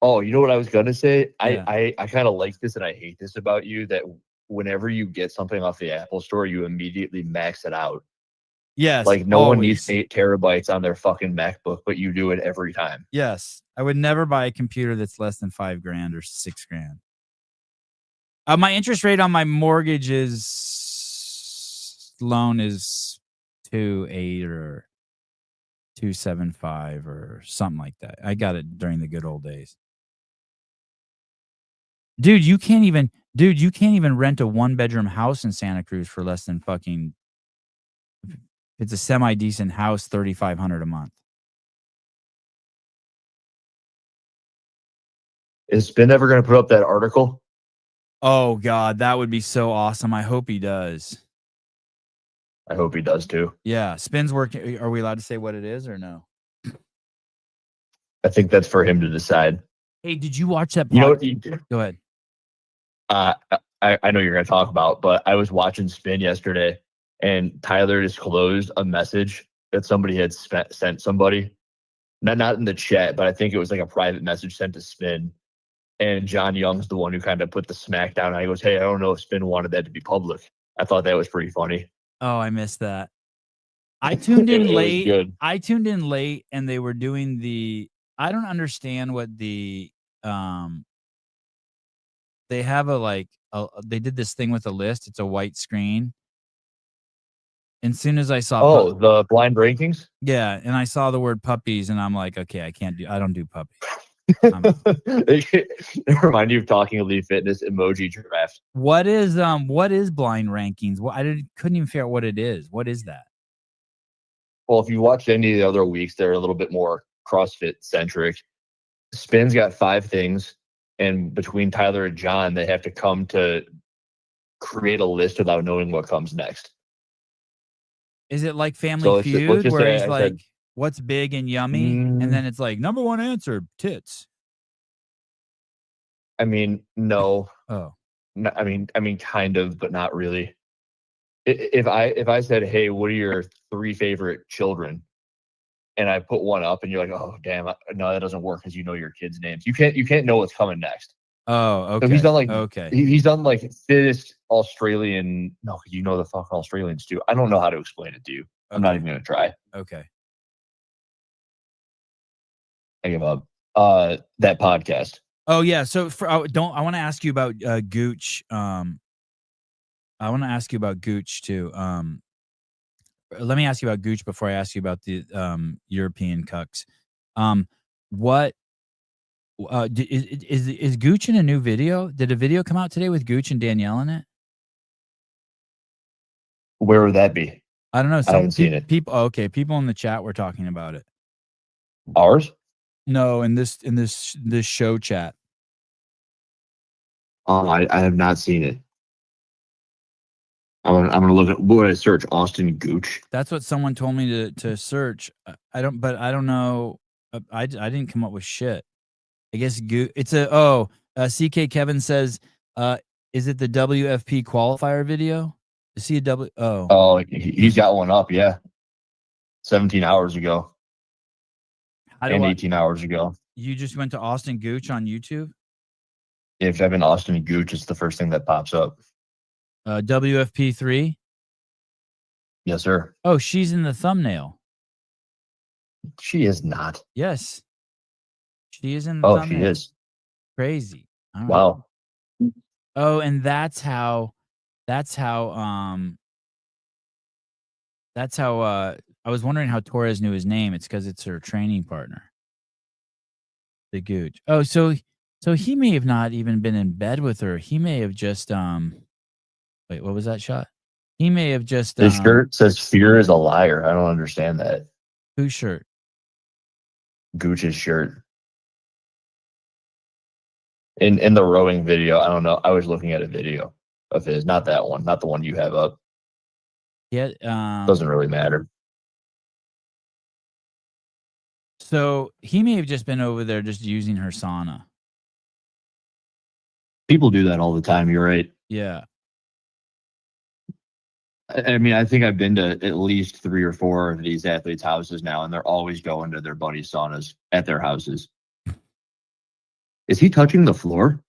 Oh, you know what I was gonna say? Yeah. I kind of like this and I hate this about you, that whenever you get something off the Apple Store, you immediately max it out. Yes. Like no one needs always. 8 terabytes on their fucking MacBook, but you do it every time. Yes. I would never buy a computer that's less than $5,000 or $6,000. My interest rate on my mortgage loan is 2.8 or 2.75 or something like that. I got it during the good old days. Dude, you can't even rent a 1-bedroom house in Santa Cruz for less than fucking, it's a semi-decent house, $3,500 a month. Is Spin ever gonna put up that article? Oh God, that would be so awesome. I hope he does. I hope he does too. Yeah, Spin's working. Are we allowed to say what it is or no? I think that's for him to decide. Hey, did you watch that? You know what he did? Go ahead. I know you're going to talk about, but I was watching Spin yesterday, and Tyler disclosed a message that somebody had sent somebody, not in the chat, but I think it was like a private message sent to Spin. And John Young's the one who kind of put the smack down. And he goes, "Hey, I don't know if Spin wanted that to be public." I thought that was pretty funny. Oh, I missed that. I tuned in late. Good. I tuned in late, and they were doing the. I don't understand what the They have they did this thing with a list. It's a white screen. And as soon as I saw, the blind rankings. Yeah, and I saw the word puppies, and I'm like, okay, I don't do puppies. They remind you of Talking Elite Fitness emoji draft. What is blind rankings? Couldn't even figure out what it is. What is that? Well, if you watch any of the other weeks, they're a little bit more CrossFit centric. Spin's got 5 things, and between Tyler and John, they have to come to create a list without knowing what comes next. Is it like Family So let's Feud, just where say he's I like, said, "What's big and yummy?" and then it's like, "Number one answer, tits." I mean, no. Oh, I mean, kind of, but not really. If I said, "Hey, what are your 3 favorite children?" and I put one up, and you're like, "Oh, damn, no, that doesn't work because you know your kids' names. You can't know what's coming next." oh, okay. So he's done like okay. he's done like fittest Australian. No, because you know the fucking Australians do. I don't know how to explain it to you. I'm not even gonna try. Okay. I give up. That podcast. Oh yeah. So I want to ask you about Gooch. I want to ask you about Gooch too. Let me ask you about Gooch before I ask you about the European cucks. What is Gooch in a new video? Did a video come out today with Gooch and Danielle in it? Where would that be? I don't know. I haven't seen it. People. Okay, people in the chat were talking about it. Ours? No, in this show chat. I have not seen it. I'm gonna look at what I search Austin Gooch. That's what someone told me to search. I don't know. I didn't come up with shit. I guess it's CK Kevin says, is it the WFP qualifier video? Is he a W? Oh, he's got one up, yeah. 17 hours ago. And 18 hours ago. You just went to Austin Gooch on YouTube? If you type in Austin Gooch, it's the first thing that pops up. WFP3? Yes, sir. Oh, she's in the thumbnail. She is not. Yes. She is in the thumbnail. She is. Crazy. Wow. Oh, and that's how I was wondering how Torres knew his name. It's because it's her training partner. The Gooch. Oh, so he may have not even been in bed with her. He may have just wait, what was that shot? He may have just His shirt says "Fear is a liar." I don't understand that. Whose shirt? Gooch's shirt. In the rowing video, I don't know. I was looking at a video of his, not that one, not the one you have up. Yeah, doesn't really matter. So he may have just been over there just using her sauna. People do that all the time. You're right. Yeah. I mean, I think I've been to at least 3 or 4 of these athletes' houses now, and they're always going to their buddies' saunas at their houses. Is he touching the floor?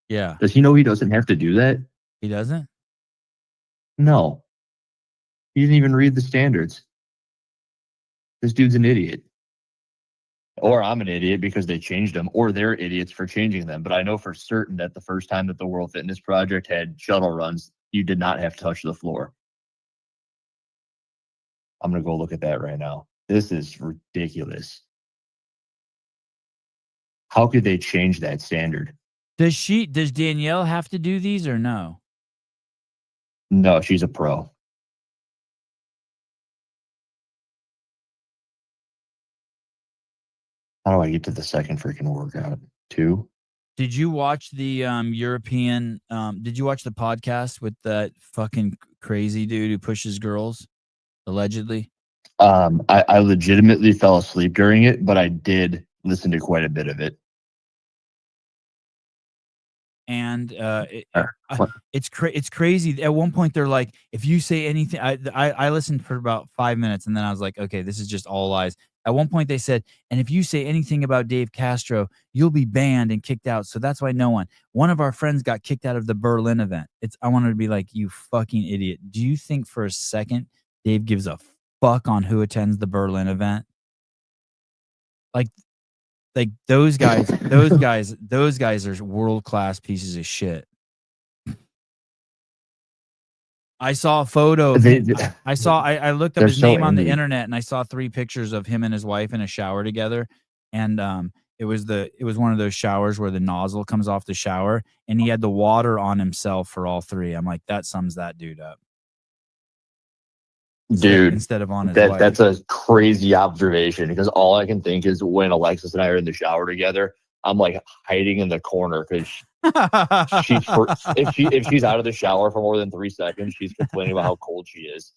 Yeah. Does he know he doesn't have to do that? He doesn't? No. He didn't even read the standards. This dude's an idiot. Or I'm an idiot because they changed them, or they're idiots for changing them. But I know for certain that the first time that the World Fitness Project had shuttle runs, you did not have to touch the floor. I'm going to go look at that right now. This is ridiculous. How could they change that standard? Does Danielle have to do these or no? No, she's a pro. How do I get to the second freaking workout? 2? Did you watch the European did you watch the podcast with that fucking crazy dude who pushes girls allegedly? I legitimately fell asleep during it, but I did listen to quite a bit of it. And it's crazy. At one point they're like, if you say anything, I listened for about 5 minutes and then I was like, okay, this is just all lies. At one point they said, and if you say anything about Dave Castro, you'll be banned and kicked out. So that's why one of our friends got kicked out of the Berlin event. I wanted to be like, you fucking idiot. Do you think for a second Dave gives a fuck on who attends the Berlin event? Like those guys are world-class pieces of shit. I saw a photo. I looked up his name on the internet and I saw 3 pictures of him and his wife in a shower together. And it was one of those showers where the nozzle comes off the shower and he had the water on himself for all 3. I'm like, that sums that dude up. Dude, instead of on his wife. That's a crazy observation because all I can think is when Alexis and I are in the shower together, I'm like hiding in the corner because if she's out of the shower for more than 3 seconds, she's complaining about how cold she is.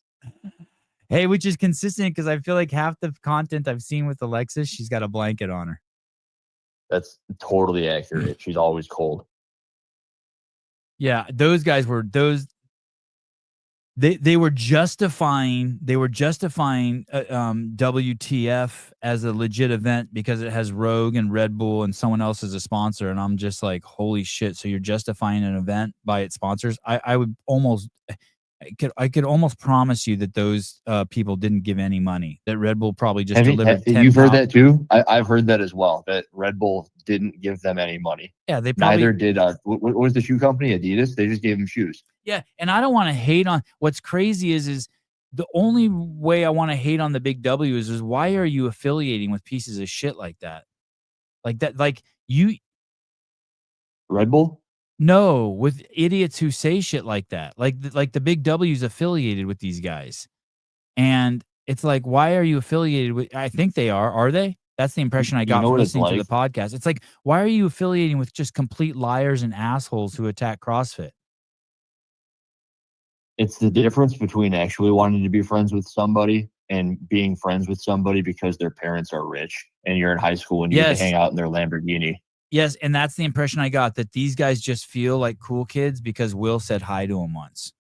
Hey, which is consistent because I feel like half the content I've seen with Alexis, she's got a blanket on her. That's totally accurate. She's always cold. Yeah, those guys were they were justifying WTF as a legit event because it has Rogue and Red Bull and someone else as a sponsor, and I'm just like, holy shit! So you're justifying an event by its sponsors? I could almost promise you that those people didn't give any money. That Red Bull probably just delivered. You've heard that too? I've heard that as well. That Red Bull didn't give them any money. Yeah, they probably neither did. What was the shoe company? Adidas. They just gave them shoes. Yeah, and I don't want to hate on. What's crazy is the only way I want to hate on the Big W is why are you affiliating with pieces of shit like that? Like you. Red Bull. No, with idiots who say shit like that. Like the Big W's affiliated with these guys. And it's like, why are you affiliated with? I think they are. Are they? That's the impression I got from listening to the podcast. It's like, why are you affiliating with just complete liars and assholes who attack CrossFit? It's the difference between actually wanting to be friends with somebody and being friends with somebody because their parents are rich and you're in high school and you get to hang out in their Lamborghini. Yes, and that's the impression I got, that these guys just feel like cool kids because Will said hi to him once.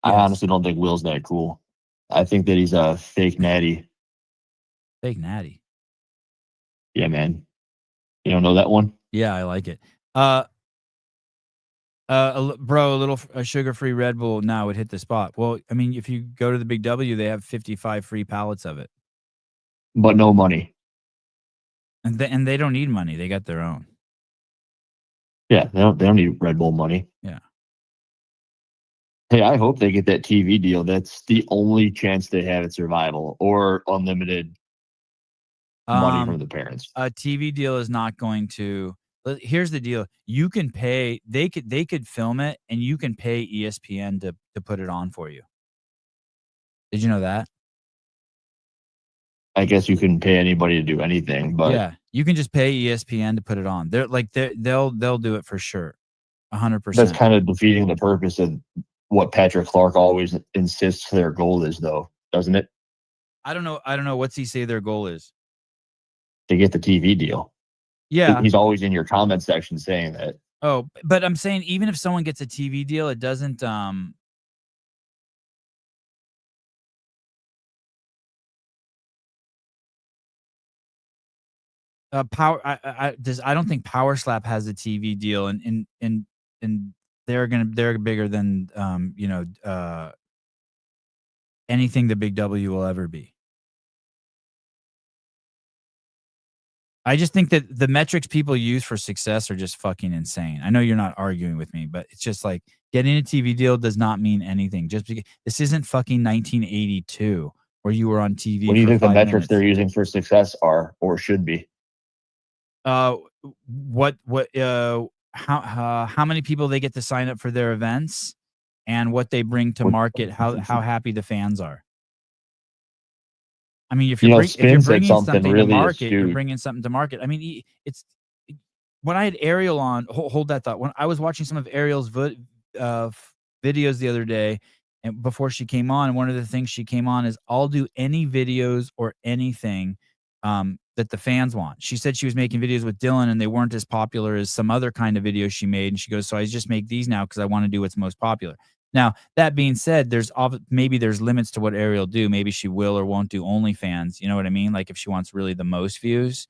I honestly don't think Will's that cool. I think that he's a fake natty. Fake natty? Yeah, man. You don't know that one? Yeah, I like it. Bro, a sugar-free Red Bull now would hit the spot. Well, I mean, if you go to the Big W, they have 55 free pallets of it. But no money. And they don't need money. They got their own. Yeah, they don't need Red Bull money. Yeah. Hey, I hope they get that TV deal. That's the only chance they have at survival or unlimited money from the parents. A TV deal is not going to. Here's the deal: you can pay. They could film it, and you can pay ESPN to put it on for you. Did you know that? I guess you can pay anybody to do anything, but yeah, you can just pay ESPN to put it on. They'll do it for sure, 100%. That's kind of defeating the purpose of what Patrick Clark always insists their goal is, though, doesn't it? I don't know. What's he say their goal is? To get the TV deal. Yeah, he's always in your comment section saying that. Oh, but I'm saying even if someone gets a TV deal, it doesn't. I don't think Power Slap has a TV deal, and they're bigger than anything the Big W will ever be. I just think that the metrics people use for success are just fucking insane. I know you're not arguing with me, but it's just like getting a TV deal does not mean anything. Just because this isn't fucking 1982 where you were on TV. What do you think the metrics they're using for success are or should be? How many people they get to sign up for their events and what they bring to market, how happy the fans are. I mean, if you're bringing something really to market, you're bringing something to market. I mean, it's when I had Ariel on, hold that thought. When I was watching some of Ariel's videos the other day, and before she came on, and one of the things she came on is, I'll do any videos or anything that the fans want. She said she was making videos with Dylan and they weren't as popular as some other kind of videos she made. And she goes, so I just make these now because I want to do what's most popular. Now, that being said, maybe there's limits to what Ariel do. Maybe she will or won't do OnlyFans. You know what I mean? Like if she wants really the most views.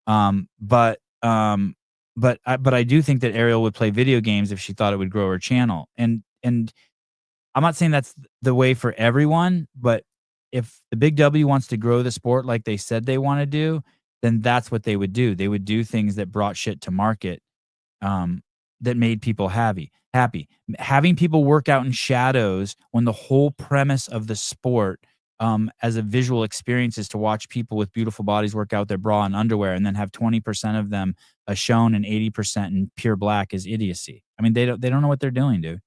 But I do think that Ariel would play video games if she thought it would grow her channel. And I'm not saying that's the way for everyone, but if the Big W wants to grow the sport like they said they want to do, then that's what they would do. They would do things that brought shit to market, that made people happy. Having people work out in shadows when the whole premise of the sport as a visual experience is to watch people with beautiful bodies work out their bra and underwear and then have 20% of them shown and 80% in pure black is idiocy. I mean, they don't know what they're doing, dude.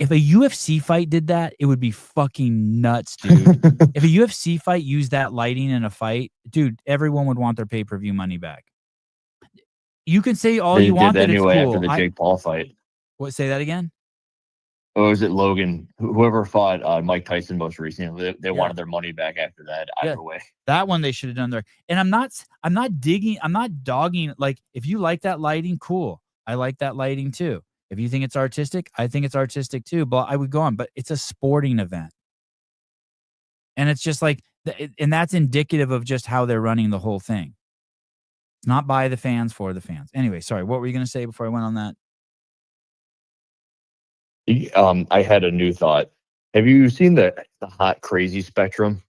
If a UFC fight did that, it would be fucking nuts, dude. If a UFC fight used that lighting in a fight, dude, everyone would want their pay-per-view money back. You can say all They you did want that it's anyway cool. after the Jake Paul fight. What? Say that again. Or was it Logan? Whoever fought Mike Tyson most recently, they wanted their money back after that. Either way, that one they should have done there. And I'm not dogging. Like, if you like that lighting, cool. I like that lighting too. If you think it's artistic, I think it's artistic too. But I would go on. But it's a sporting event, and it's just like, and that's indicative of just how they're running the whole thing. It's not by the fans, for the fans. Anyway, sorry. What were you going to say before I went on that? I had a new thought. Have you seen the hot crazy spectrum?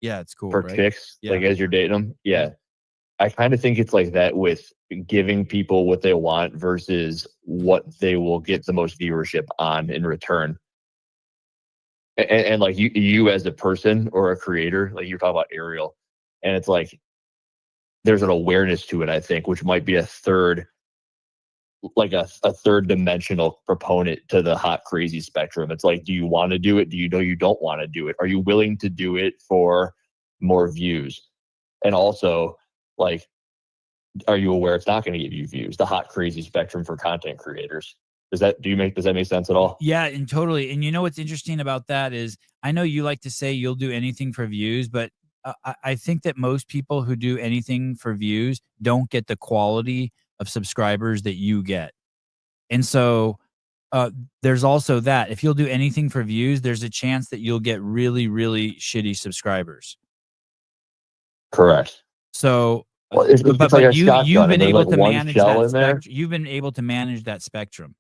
Yeah, it's cool for right? chicks, Yeah. like as you're dating them. Yeah, I kind of think it's like that with giving people what they want versus what they will get the most viewership on in return. And like you as a person or a creator, like you're talking about Ariel, and it's like there's an awareness to it, I think, which might be a third dimensional proponent to the hot crazy spectrum. It's like, do you want to do it? Do you know you don't want to do it? Are you willing to do it for more views? And also, like, are you aware it's not going to give you views? The hot crazy spectrum for content creators. Does that make sense at all? Yeah, and totally. And you know what's interesting about that is, I know you like to say you'll do anything for views, but I think that most people who do anything for views don't get the quality of subscribers that you get. And so there's also that. If you'll do anything for views, there's a chance that you'll get really, really shitty subscribers. Correct. So, it's but like you've been able like to manage that spectrum. You've been able to manage that spectrum.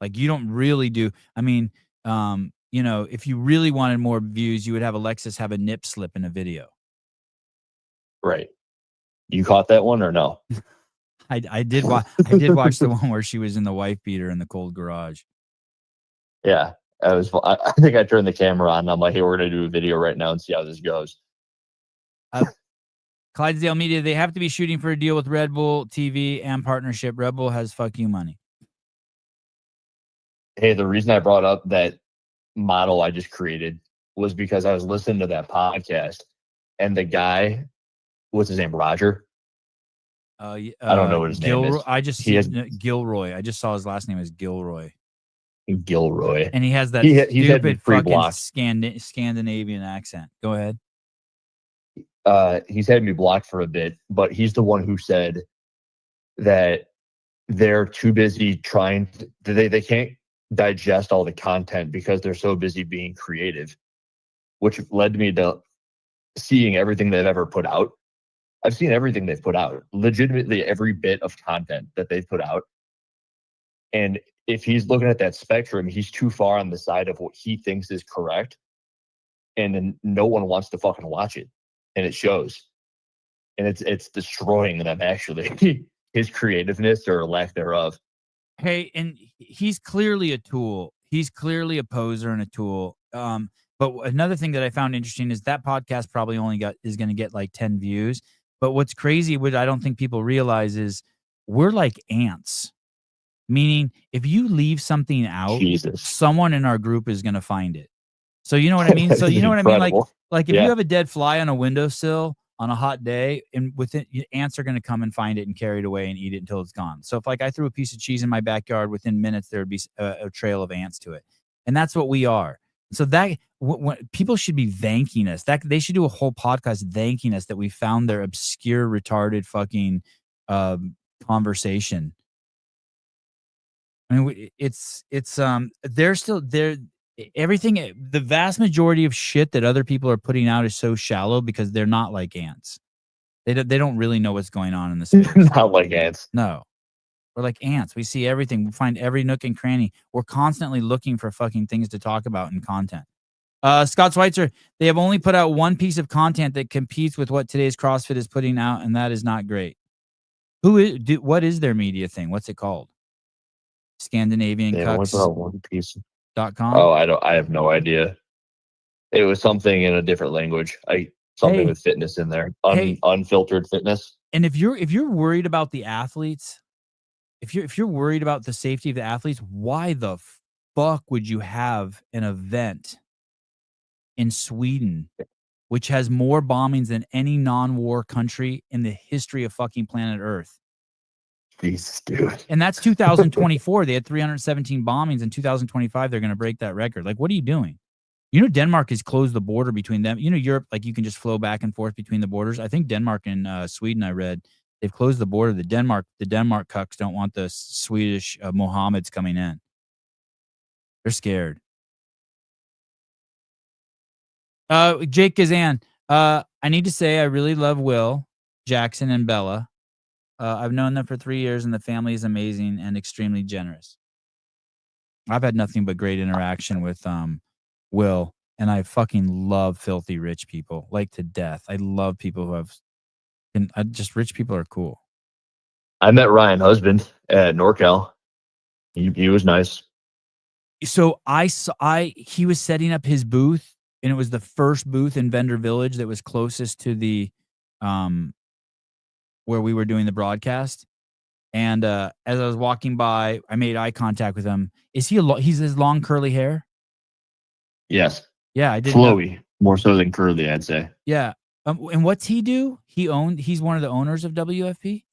Like, you don't really do. I mean, you know, if you really wanted more views, you would have Alexis have a nip slip in a video. Right. You caught that one or no? I did watch the one where she was in the wife beater in the cold garage. Yeah. I think I turned the camera on and I'm like, hey, we're going to do a video right now and see how this goes. Clydesdale Media, they have to be shooting for a deal with Red Bull TV and partnership. Red Bull has fuck you money. Hey, the reason I brought up that model I just created was because I was listening to that podcast and the guy, what's his name? Roger? I don't know what his name is. Gilroy. I just saw his last name is Gilroy. Gilroy. And he has that stupid fucking Scandinavian accent. Go ahead. He's had me blocked for a bit, but he's the one who said that they're too busy they can't digest all the content because they're so busy being creative, which led me to seeing everything they've ever put out. I've seen everything they've put out, legitimately every bit of content that they've put out. And if he's looking at that spectrum, he's too far on the side of what he thinks is correct. And then no one wants to fucking watch it. And it shows. And it's destroying them, actually. His creativeness or lack thereof. Hey, and he's clearly a tool. He's clearly a poser and a tool. But another thing that I found interesting is that podcast probably is going to get like 10 views. But what's crazy, what I don't think people realize, is we're like ants. Meaning, if you leave something out, someone in our group is going to find it. So you know what I mean? So you know what I mean? Like if you have a dead fly on a windowsill on a hot day, and ants are going to come and find it and carry it away and eat it until it's gone. So if like I threw a piece of cheese in my backyard, within minutes there would be a trail of ants to it, and that's what we are. So that people should be thanking us. That they should do a whole podcast thanking us that we found their obscure, retarded fucking conversation. I mean, everything, the vast majority of shit that other people are putting out is so shallow because they're not like ants. They don't really know what's going on in the space. Not like ants. No. We're like ants. We see everything. We find every nook and cranny. We're constantly looking for fucking things to talk about in content. Scott Schweitzer, they have only put out one piece of content that competes with what today's CrossFit is putting out, and that is not great. What is their media thing? What's it called? Scandinavian Cucks.com? Oh, I have no idea. It was something in a different language. Something with fitness in there. Unfiltered fitness. And if you're worried about the athletes, if you're worried about the safety of the athletes, why the fuck would you have an event in Sweden, which has more bombings than any non-war country in the history of fucking planet Earth? Jesus, dude. And that's 2024. They had 317 bombings. In 2025, they're going to break that record. Like, what are you doing? You know, Denmark has closed the border between them. You know, Europe, like you can just flow back and forth between the borders. I think Denmark and Sweden, I read, they've closed the border. The Denmark cucks don't want the Swedish Mohammeds coming in. They're scared. Jake Gazan, I need to say I really love Will, Jackson, and Bella. I've known them for 3 years, and the family is amazing and extremely generous. I've had nothing but great interaction with Will, and I fucking love filthy rich people, like to death. I love people who have, and just rich people are cool. I met Ryan Husband at NorCal. He was nice. So he was setting up his booth, and it was the first booth in Vendor Village that was closest to the where we were doing the broadcast. And as I was walking by, I made eye contact with him. Is he he's his long curly hair? Yes. Yeah, I did. Flowy, more so than curly, I'd say. Yeah. And what's he do? He's one of the owners of WFP?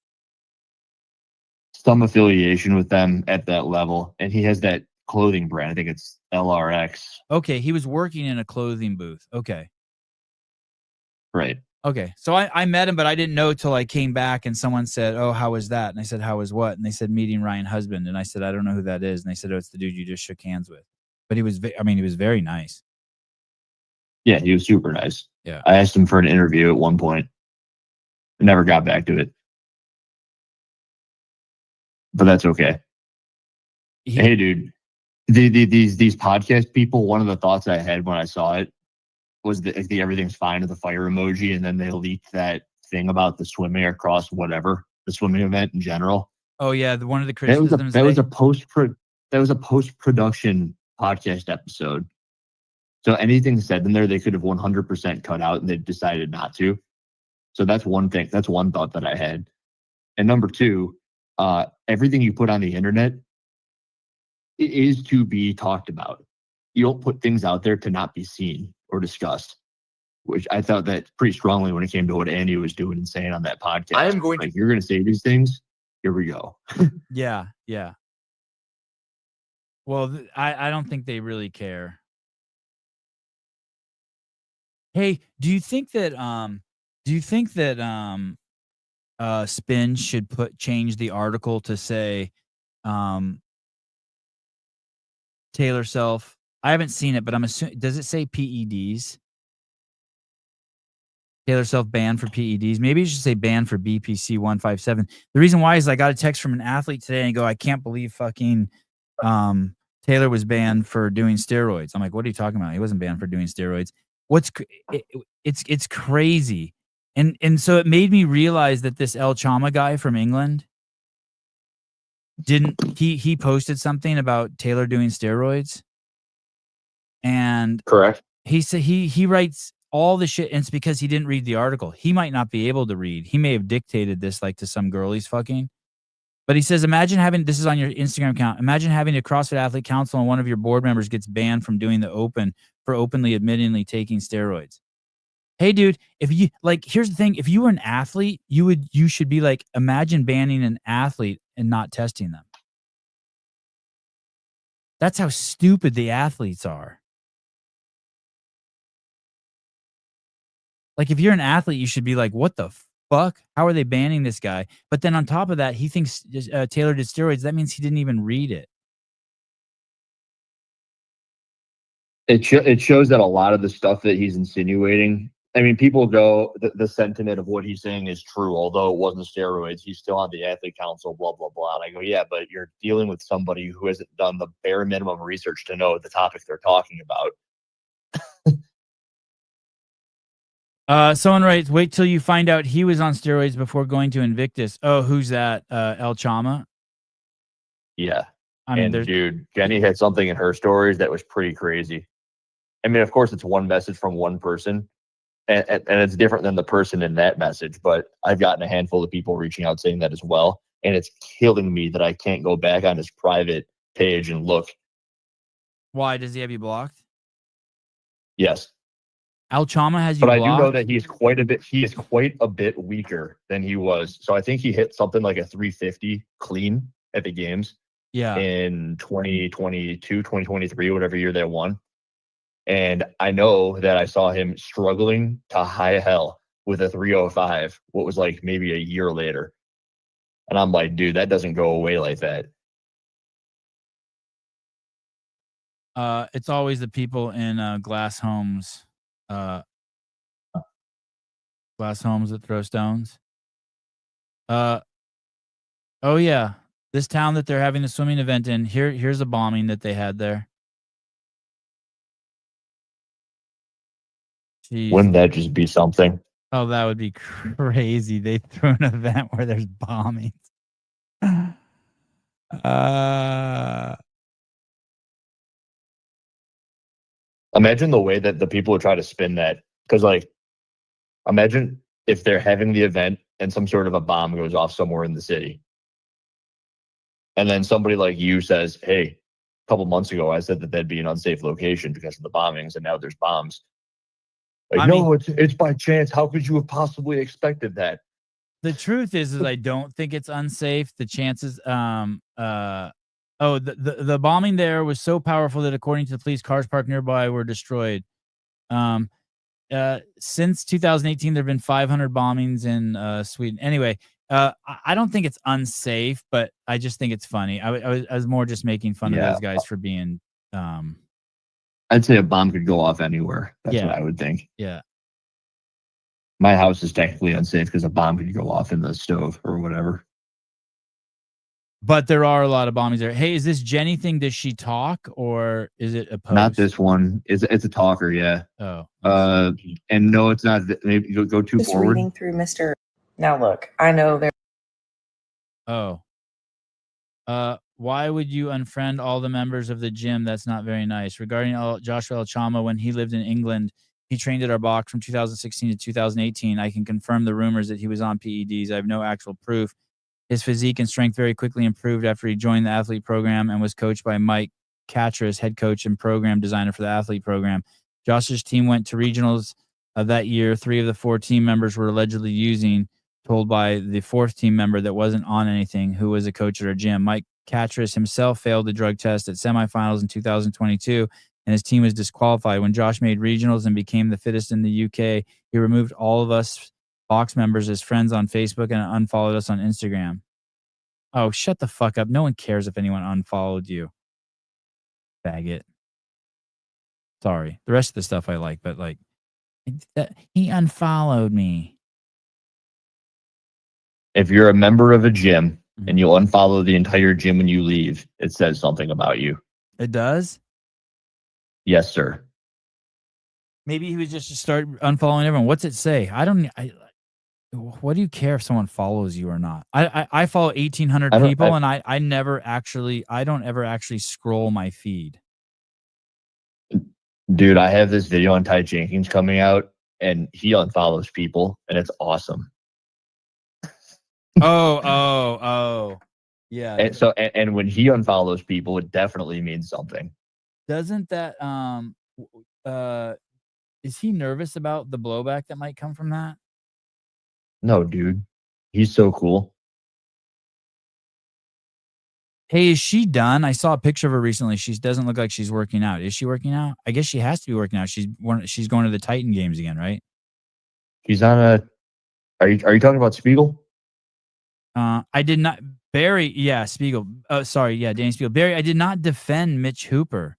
Some affiliation with them at that level. And he has that clothing brand. I think it's LRX. Okay, he was working in a clothing booth. Okay. Right. Okay, so I met him, but I didn't know till I came back and someone said, "Oh, how was that?" And I said, "How was what?" And they said, "Meeting Ryan Husband." And I said, "I don't know who that is." And they said, "Oh, it's the dude you just shook hands with." But he was very nice. Yeah, he was super nice. Yeah. I asked him for an interview at one point. I never got back to it. But that's okay. Hey, dude. These podcast people, one of the thoughts I had when I saw it was the everything's fine with the fire emoji, and then they leaked that thing about the swimming across whatever, the swimming event in general. Oh yeah, one of the criticisms that was a post-production podcast episode. So anything said in there, they could have 100% cut out, and they decided not to. So that's one thing. That's one thought that I had. And number two, everything you put on the internet, it is to be talked about. You don't put things out there to not be seen or discussed, which I thought that pretty strongly when it came to what Andy was doing and saying on that podcast. I am going to. You're going to say these things. Here we go. Yeah. Well, I don't think they really care. Hey, do you think that Spin should change the article to say Taylor Self? I haven't seen it, but I'm assuming, does it say PEDs? Taylor Self banned for PEDs. Maybe you should say banned for BPC 157. The reason why is I got a text from an athlete today and go, I can't believe fucking Taylor was banned for doing steroids. I'm like, what are you talking about? He wasn't banned for doing steroids. It's crazy. And so it made me realize that this El Chama guy from England he posted something about Taylor doing steroids. And correct. He said he writes all the shit, and it's because he didn't read the article. He might not be able to read. He may have dictated this like to some girl he's fucking. But he says, imagine having, this is on your Instagram account, imagine having a CrossFit Athlete Council and one of your board members gets banned from doing the open for openly admittingly taking steroids. Hey, dude, if you like, here's the thing. If you were an athlete, you should be like, imagine banning an athlete and not testing them. That's how stupid the athletes are. Like, if you're an athlete, you should be like, what the fuck? How are they banning this guy? But then on top of that, he thinks Taylor did steroids. That means he didn't even read it. It shows that a lot of the stuff that he's insinuating, I mean, people go, the sentiment of what he's saying is true, although it wasn't steroids. He's still on the athlete council, blah, blah, blah. And I go, yeah, but you're dealing with somebody who hasn't done the bare minimum research to know the topic they're talking about. Someone writes, wait till you find out he was on steroids before going to Invictus. Oh, who's that? El Chama? Yeah. I mean, dude, Jenny had something in her stories that was pretty crazy. I mean, of course, it's one message from one person, and it's different than the person in that message, but I've gotten a handful of people reaching out saying that as well, and it's killing me that I can't go back on his private page and look Why does he have you blocked? Yes. Al Chama has you But I blocked? do know that he is quite a bit weaker than he was. So I think he hit something like a 350 clean at the games Yeah. in 2022, 2023, whatever year they won. And I know that I saw him struggling to high hell with a 305, what was like maybe a year later. And I'm like, dude, that doesn't go away like that. It's always the people in glass homes that throw stones. Oh yeah, this town that they're having the swimming event in. Here's a bombing that they had there. Jeez. Wouldn't that just be something? Oh, that would be crazy. They threw an event where there's bombings. Imagine the way that the people would try to spin that. Because, like, imagine if they're having the event and some sort of a bomb goes off somewhere in the city. And then somebody like you says, hey, a couple months ago, I said that that'd be an unsafe location because of the bombings, and now there's bombs. Like, no, it's by chance. How could you have possibly expected that? The truth is I don't think it's unsafe. The chances, the bombing there was so powerful that according to the police, cars parked nearby were destroyed. Since 2018, there have been 500 bombings in Sweden. Anyway, I don't think it's unsafe, but I just think it's funny. I was more just making fun of those guys for being. I'd say a bomb could go off anywhere. That's what I would think. Yeah. My house is technically unsafe because a bomb could go off in the stove or whatever. But there are a lot of bombings there. Hey, is this Jenny thing? Does she talk or is it a post? Not this one. It's a talker, yeah. Oh. And no, it's not. Maybe you go too Just forward. reading through Mr. Now look, I know there. Oh. Why would you unfriend all the members of the gym? That's not very nice. Regarding Joshua El Chama, when he lived in England, he trained at our box from 2016 to 2018. I can confirm the rumors that he was on PEDs. I have no actual proof. His physique and strength very quickly improved after he joined the athlete program and was coached by Mike Catras, head coach and program designer for the athlete program. Josh's team went to regionals of that year. 3 of the 4 team members were allegedly using, told by the 4th team member that wasn't on anything, who was a coach at our gym. Mike Catras himself failed the drug test at semifinals in 2022, and his team was disqualified. When Josh made regionals and became the fittest in the UK, he removed all of us box members as friends on Facebook and unfollowed us on Instagram. Oh, shut the fuck up. No one cares if anyone unfollowed you. Faggot. Sorry. The rest of the stuff I like, but like, he unfollowed me. If you're a member of a gym and you unfollow the entire gym when you leave, it says something about you. It does? Yes, sir. Maybe he was just to start unfollowing everyone. What's it say? What do you care if someone follows you or not? I follow 1,800 people, and I don't ever actually scroll my feed. Dude, I have this video on Ty Jenkins coming out, and he unfollows people, and it's awesome. Oh. Yeah. And when he unfollows people, it definitely means something. Doesn't that is he nervous about the blowback that might come from that? No, dude. He's so cool. Hey, is she done? I saw a picture of her recently. She doesn't look like she's working out. Is she working out? I guess she has to be working out. She's going to the Titan games again, right? She's on a. Are you talking about Spiegel? I did not. Barry, yeah, Spiegel. Oh, sorry, yeah, Danny Spiegel. Barry, I did not defend Mitch Hooper.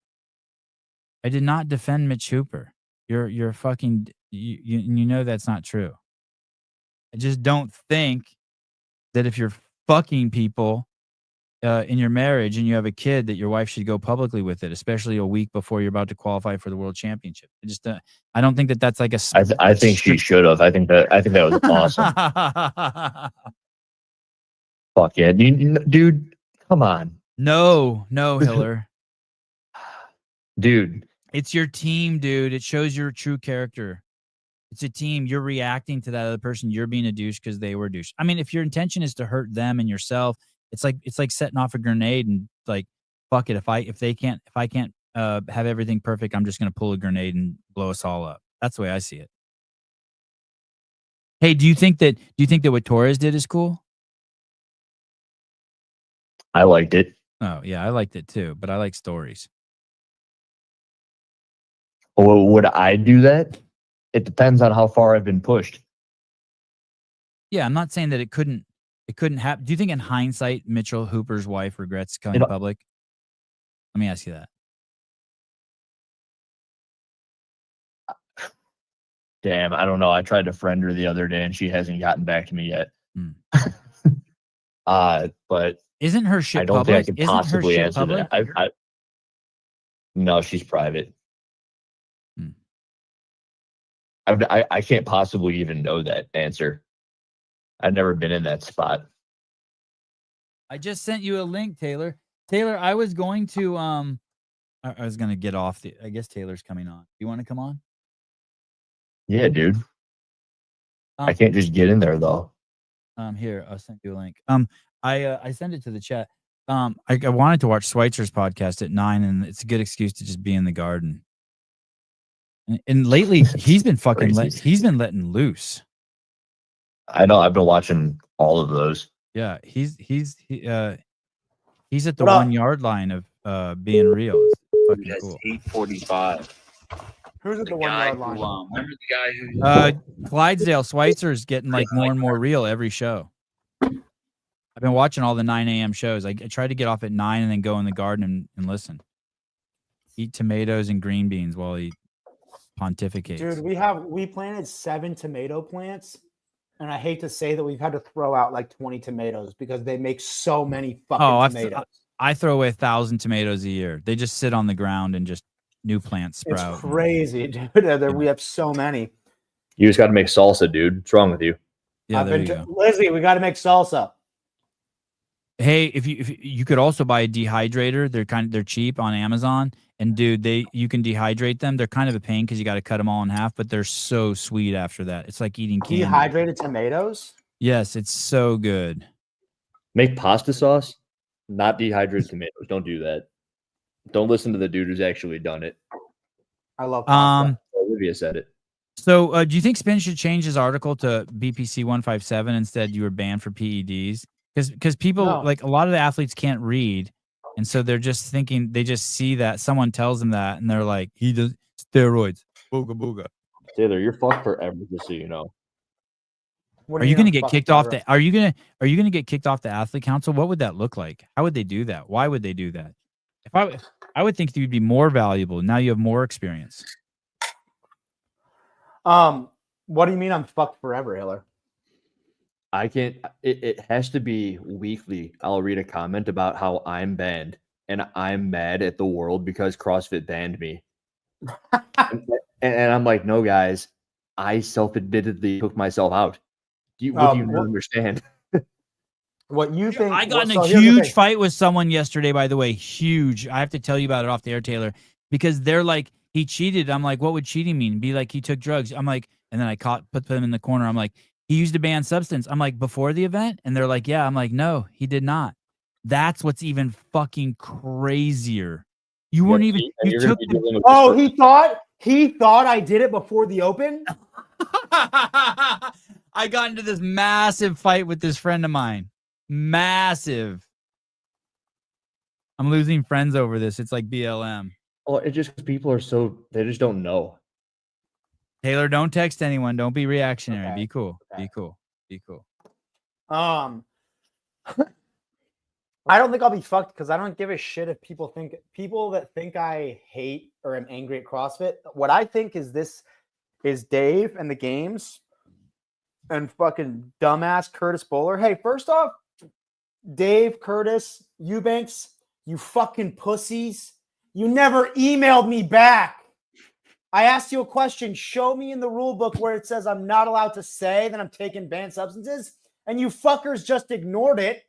You're fucking. You know that's not true. I just don't think that if you're fucking people in your marriage and you have a kid, that your wife should go publicly with it, especially a week before you're about to qualify for the world championship. I don't think that that's like a. I think she should have. I think that was awesome. Fuck yeah, dude! Come on. No, Hiller. Dude, it's your team, dude. It shows your true character. It's a team. You're reacting to that other person. You're being a douche because they were a douche. I mean, if your intention is to hurt them and yourself, it's like setting off a grenade and like, fuck it. If I can't have everything perfect. I'm just going to pull a grenade and blow us all up. That's the way I see it. Hey, do you think that what Torres did is cool? I liked it. Oh yeah, I liked it too, but I like stories. Well, would I do that? It depends on how far I've been pushed. Yeah, I'm not saying that it couldn't happen. Do you think in hindsight, Mitchell Hooper's wife regrets coming public? Let me ask you that. Damn, I don't know. I tried to friend her the other day, and she hasn't gotten back to me yet. But isn't her shit I don't public? think I can possibly answer public? that. No, she's private. I can't possibly even know that answer. I've never been in that spot. I just sent you a link, Taylor. Taylor, I was going to I was gonna get off the. I guess Taylor's coming on. You want to come on? Yeah, dude. I can't just get in there though. Here, I'll send you a link. I sent it to the chat. I wanted to watch Schweitzer's podcast at 9, and it's a good excuse to just be in the garden. And lately, he's been fucking he's been letting loose. I know. I've been watching all of those. Yeah, he's at the 1 yard line of being real. It's fucking cool. 8:45. Who's at the 1 yard line? Remember the guy who? Clydesdale Schweitzer's getting like more and more real every show. I've been watching all the 9 a.m. shows. I try to get off at 9 and then go in the garden and listen. Eat tomatoes and green beans while he pontificates. Dude, we planted 7 tomato plants, and I hate to say that we've had to throw out like 20 tomatoes because they make so many fucking tomatoes. I throw away 1,000 tomatoes a year. They just sit on the ground and just new plants sprout. It's crazy, dude. We have so many. You just got to make salsa, dude. What's wrong with you? Yeah, there you go. Lizzie, we got to make salsa. Hey, if you could also buy a dehydrator, they're cheap on Amazon, and dude, you can dehydrate them. They're kind of a pain because you got to cut them all in half, but they're so sweet after that. It's like eating candy. Dehydrated tomatoes? Yes, it's so good. Make pasta sauce, not dehydrated tomatoes. Don't do that. Don't listen to the dude who's actually done it. I love pasta. Olivia said it. So, do you think Spin should change his article to BPC 157 instead? You were banned for PEDs. Because people, like a lot of the athletes can't read. And so they're just thinking, they just see that someone tells them that and they're like, he does steroids. Booga booga. Taylor, you're fucked forever, just so you know. Are you going to get kicked off the are you going to get kicked off the athlete council? What would that look like? How would they do that? Why would they do that? If I would think you'd be more valuable. Now you have more experience. What do you mean I'm fucked forever, Hiller? I can't. It has to be weekly. I'll read a comment about how I'm banned and I'm mad at the world because CrossFit banned me. and I'm like, no, guys, I self-admittedly took myself out. What do you not understand? What you think? I got in a huge fight with someone yesterday, by the way. Huge. I have to tell you about it off the air, Taylor, because they're like, he cheated. I'm like, what would cheating mean? Be like, he took drugs. I'm like, and then I put them in the corner. I'm like, he used a banned substance. I'm like, before the event? And they're like, yeah. I'm like, no, he did not. That's what's even fucking crazier. You weren't even. You took. He thought I did it before the Open. I got into this massive fight with this friend of mine. Massive. I'm losing friends over this. It's like BLM. Oh, it's just people are they just don't know. Taylor, don't text anyone. Don't be reactionary. Okay. Be cool. Okay. Be cool. Be cool. I don't think I'll be fucked because I don't give a shit if people that think I hate or am angry at CrossFit. What I think is this is Dave and the games and fucking dumbass Curtis Bowler. Hey, first off, Dave, Curtis, Eubanks, you fucking pussies. You never emailed me back. I asked you a question. Show me in the rule book where it says I'm not allowed to say that I'm taking banned substances. And you fuckers just ignored it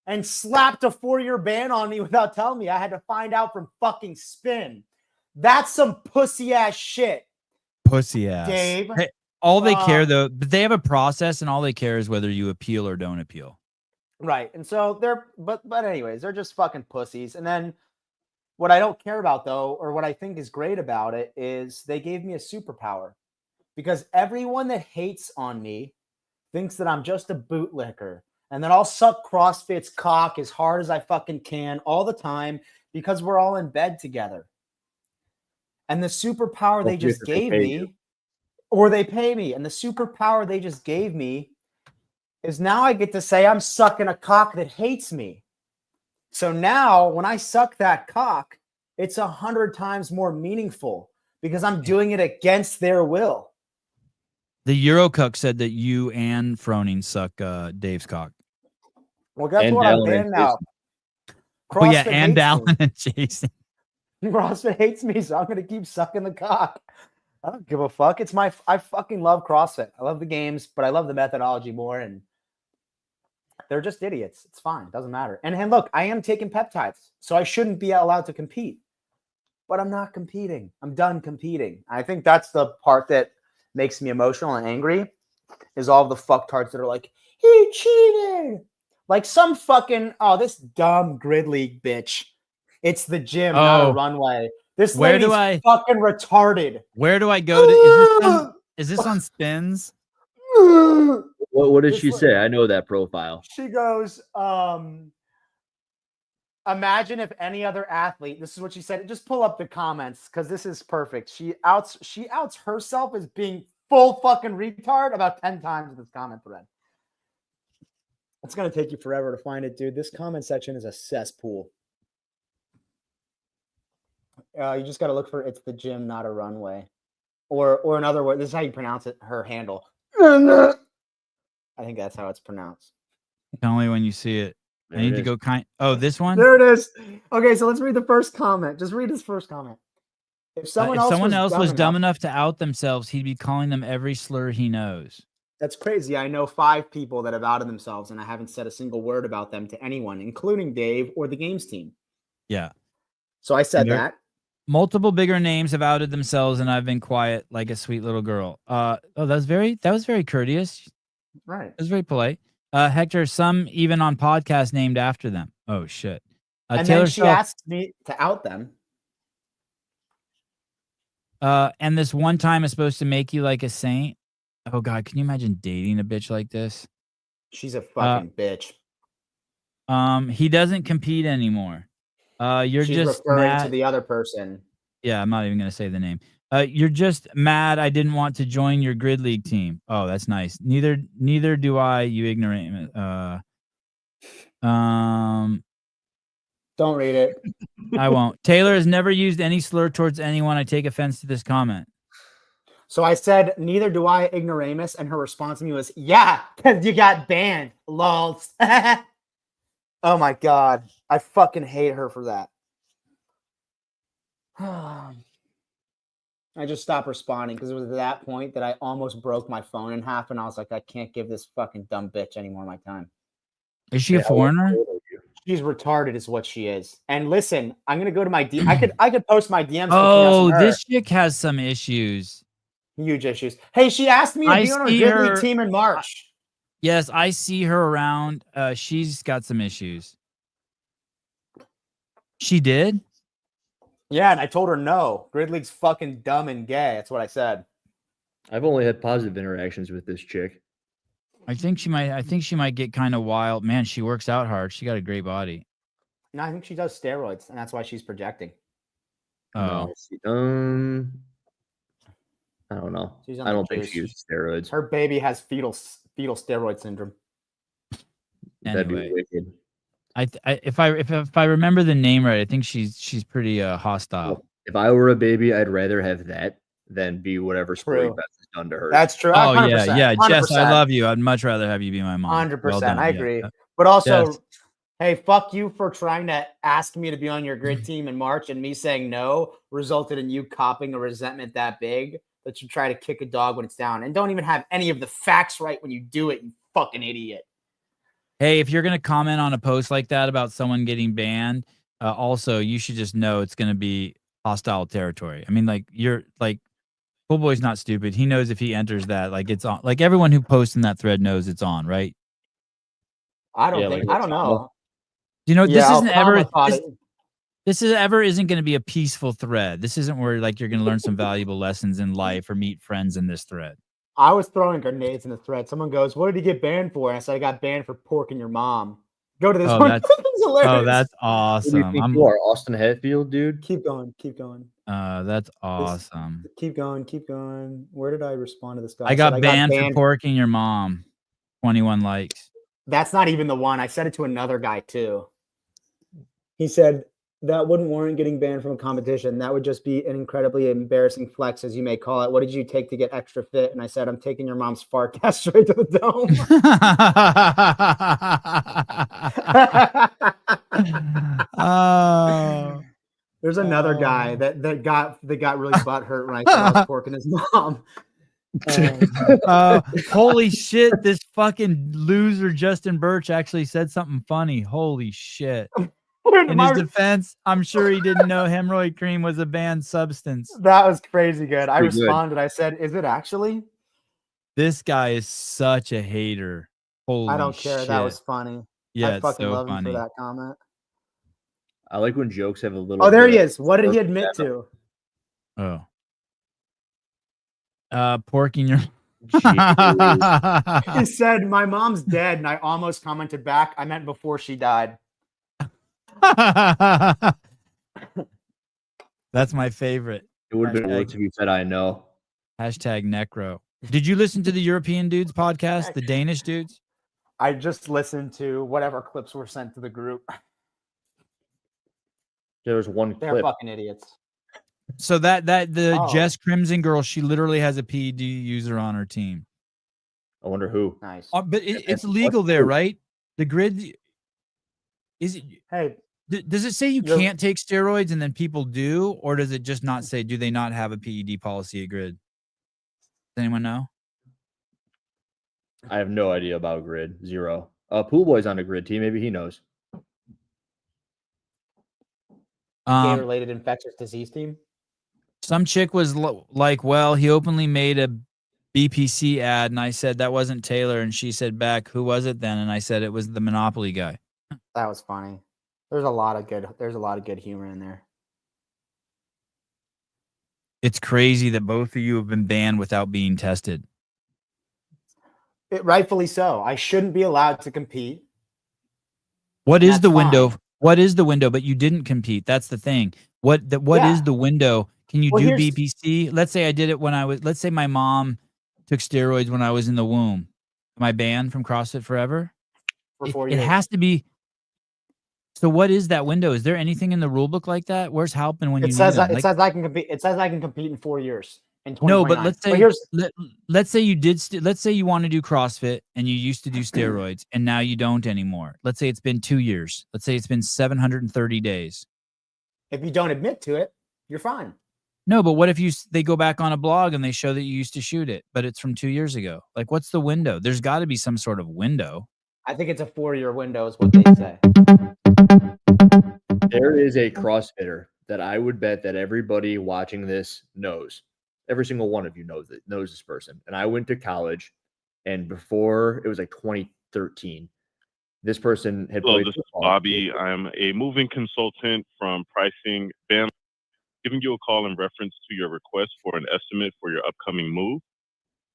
and slapped a 4-year ban on me without telling me. I had to find out from fucking Spin. That's some pussy ass shit. Pussy ass. Dave. Hey, all they care though, but they have a process and all they care is whether you appeal or don't appeal. Right. And so but anyways, they're just fucking pussies. And then What I don't care about though, or what I think is great about it, is they gave me a superpower. Because everyone that hates on me thinks that I'm just a bootlicker and that I'll suck CrossFit's cock as hard as I fucking can all the time because we're all in bed together. And the superpower they just gave me, or they pay me, and the superpower they just gave me is now I get to say I'm sucking a cock that hates me. So now when I suck that cock, it's 100 times more meaningful because I'm doing it against their will. The Eurocuck said that you and Froning suck Dave's cock. Well, guess And what? Dallin I'm banned and now. Oh yeah, CrossFit and hates Dallin me. and Jason. CrossFit hates me, so I'm gonna keep sucking the cock. I don't give a fuck. I fucking love CrossFit. I love the games, but I love the methodology more. And they're just idiots. It's fine. It doesn't matter. And look, I am taking peptides, so I shouldn't be allowed to compete. But I'm not competing. I'm done competing. I think that's the part that makes me emotional and angry, is all the fucktards that are like, he cheated. Like some fucking, this dumb grid league bitch. It's the gym, not a runway. This lady's fucking retarded. Where do I go to? Is this on Spins? What did she say? I know that profile. She goes, imagine if any other athlete, this is what she said. Just pull up the comments because this is perfect. She outs herself as being full fucking retard about 10 times in this comment thread. It's going to take you forever to find it, dude. This comment section is a cesspool. You just got to look for it's the gym, not a runway. Or another word. This is how you pronounce it, her handle. I think that's how it's pronounced. Tell me when you see it. I need to go this one? There it is. Okay, so let's read the first comment. Just read this first comment. If someone else was dumb enough to out themselves, he'd be calling them every slur he knows. That's crazy. I know 5 people that have outed themselves, and I haven't said a single word about them to anyone, including Dave or the games team. Yeah. So I said that. Multiple bigger names have outed themselves, and I've been quiet like a sweet little girl. That was very courteous. Right. It was very polite. Hector, some even on podcasts named after them. Oh shit. And Taylor then she asked me to out them. And this one time is supposed to make you like a saint. Oh God, can you imagine dating a bitch like this? She's a fucking bitch. He doesn't compete anymore. She's just referring mad. to the other person. Yeah, I'm not even gonna say the name. You're just mad I didn't want to join your grid league team. Oh, that's nice. Neither do I, you ignorant. Don't read it. I won't. Taylor has never used any slur towards anyone. I take offense to this comment. So I said, neither do I, ignoramus, and her response to me was, yeah, because you got banned, lols. Oh my God. I fucking hate her for that. I just stopped responding because it was at that point that I almost broke my phone in half, and I was like, I can't give this fucking dumb bitch any more of my time. Is she a foreigner? She's retarded is what she is. And listen, I'm gonna go to my DM. I could post my DMs. Oh, this chick has some issues. Huge issues. Hey, she asked me to be on her grid league team in March. Yes, I see her around. She's got some issues. She did? Yeah, and I told her no. Grid league's fucking dumb and gay. That's what I said. I've only had positive interactions with this chick. I think she might get kind of wild. Man, she works out hard. She got a great body. No, I think she does steroids, and that's why she's projecting. Oh. No, I don't know. I don't think she uses steroids. Her baby has fetal steroid syndrome. That'd be wicked. If I remember the name right, I think she's pretty hostile. Well, if I were a baby, I'd rather have that than be whatever Sporting Bets has done to her. That's true. Oh 100%, yeah, 100%. Jess, I love you. I'd much rather have you be my mom. 100%. I agree. But also, hey, fuck you for trying to ask me to be on your grid team in March, and me saying no resulted in you copping a resentment that big that you try to kick a dog when it's down and don't even have any of the facts right when you do it, you fucking idiot. Hey, if you're going to comment on a post like that about someone getting banned, also, you should just know it's going to be hostile territory. I mean, like, you're like, Pool Boy's not stupid. He knows if he enters that, like, it's on. Like, everyone who posts in that thread knows it's on, right? I don't know. You know, this isn't ever. This isn't going to be a peaceful thread. This isn't where like you're going to learn some valuable lessons in life or meet friends in this thread. I was throwing grenades in the thread. Someone goes, "What did he get banned for?" And I said, "I got banned for porking your mom." Go to this one. That's hilarious. that's Who do you awesome. think you are, Austin Hatfield, dude? Keep going. Keep going. That's awesome. Keep going. Keep going. Where did I respond to this guy? I got banned for porking your mom. 21 likes. That's not even the one. I said it to another guy too. He said that wouldn't warrant getting banned from a competition. That would just be an incredibly embarrassing flex, as you may call it. What did you take to get extra fit? And I said, I'm taking your mom's fart gas straight to the dome. Oh. There's another guy that got really butthurt when I said I was porking his mom. Holy shit, this fucking loser Justin Birch actually said something funny. Holy shit. In his defense, I'm sure he didn't know hemorrhoid cream was a banned substance. That was crazy good. I responded. I said, "Is it actually?" This guy is such a hater. Holy I don't care. shit. That was funny. Yeah, I fucking so love funny. him for that comment. I like when jokes have a little. Oh, there he is. What did he admit to? Oh. Porking your. He said, "My mom's dead," and I almost commented back, "I meant before she died." That's my favorite. It would have been worse if you said, "I know." Hashtag necro. Did you listen to the European dudes podcast, the Danish dudes? I just listened to whatever clips were sent to the group. There was one clip. They're fucking idiots. So the Jess Crimson girl, she literally has a PED user on her team. I wonder who. Nice. But it's legal there, right? The grid. Is it? Hey, does it say you can't take steroids and then people do, or does it just not say? Do they not have a PED policy at grid? Does anyone know? I have no idea about grid. Zero. Pool boy's on a grid team. Maybe he knows. Gay-related infectious disease team. Some chick was like, "Well, he openly made a BPC ad," and I said that wasn't Taylor, and she said back, "Who was it then?" And I said it was the Monopoly guy. That was funny. There's a lot of good humor in there. It's crazy that both of you have been banned without being tested. Rightfully so. I shouldn't be allowed to compete. What is the window? What is the window? But you didn't compete. That's the thing. What is the window? Can you do BPC? Let's say I did it when I was. Let's say my mom took steroids when I was in the womb. Am I banned from CrossFit forever? For 4 years. It has to be. So what is that window? Is there anything in the rule book like that? Where's helping when you need them? It says I can compete. It says I can compete in 4 years. No, but let's say let's say you did. Let's say you want to do CrossFit and you used to do steroids and now you don't anymore. Let's say it's been 2 years. Let's say it's been 730 days. If you don't admit to it, you're fine. No, but what if they go back on a blog and they show that you used to shoot it, but it's from 2 years ago? Like, what's the window? There's got to be some sort of window. I think it's a 4-year window, is what they say. There is a CrossFitter that I would bet that everybody watching this knows. Every single one of you knows this person. And I went to college, and before it was like 2013, this person had Hello, played this football. is Bobby. I'm a moving consultant from Pricing Band. Giving you a call in reference to your request for an estimate for your upcoming move.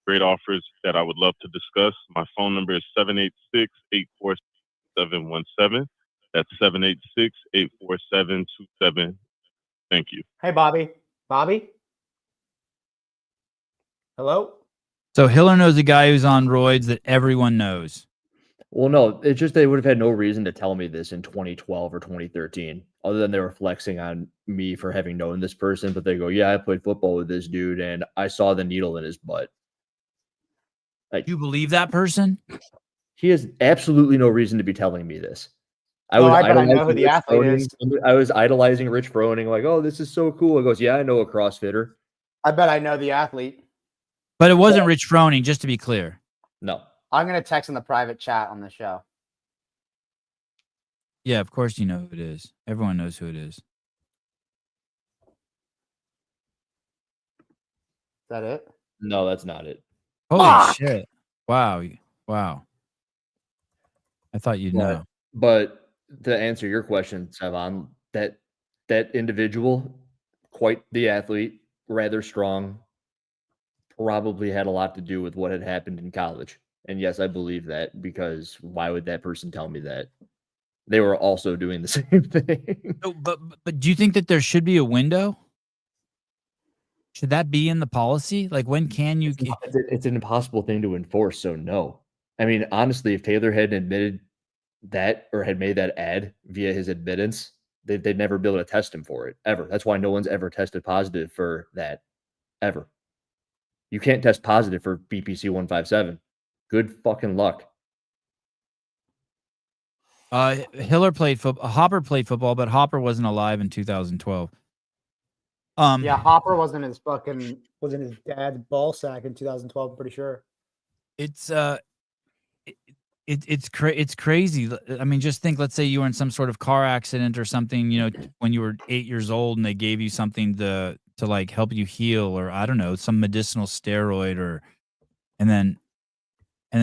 Great offers that I would love to discuss. My phone number is 786-847-17. That's 786-847-27. Thank you. Hey, Bobby. Bobby? Hello? So Hiller knows a guy who's on roids that everyone knows. Well, no, it's just they would have had no reason to tell me this in 2012 or 2013, other than they were flexing on me for having known this person. But they go, "Yeah, I played football with this dude, and I saw the needle in his butt." Like, you believe that person? He has absolutely no reason to be telling me this. I know who the athlete is. I was idolizing Rich Froning, like, "Oh, this is so cool." He goes, "Yeah, I know a CrossFitter." I bet I know the athlete. But it wasn't Rich Froning, just to be clear. No. I'm going to text in the private chat on the show. Yeah, of course you know who it is. Everyone knows who it is. Is that it? No, that's not it. Holy shit. Wow. Wow. I thought you'd know. But to answer your question, Savon, that that individual, quite the athlete, rather strong, probably had a lot to do with what had happened in college. And yes, I believe that, because why would that person tell me that? They were also doing the same thing. So, but do you think that there should be a window? Should that be in the policy? Like, when can you? It's an impossible thing to enforce. So no. I mean, honestly, if Taylor had admitted that or had made that ad via his admittance, they'd never be able to test him for it ever. That's why no one's ever tested positive for that ever. You can't test positive for BPC 157. Good fucking luck. Hopper played football, but Hopper wasn't alive in 2012. Yeah, Hopper wasn't his dad's ball sack in 2012. I'm pretty sure. It's crazy. I mean, just think. Let's say you were in some sort of car accident or something. You know, when you were 8 years old, and they gave you something to like help you heal, or I don't know, some medicinal steroid, and then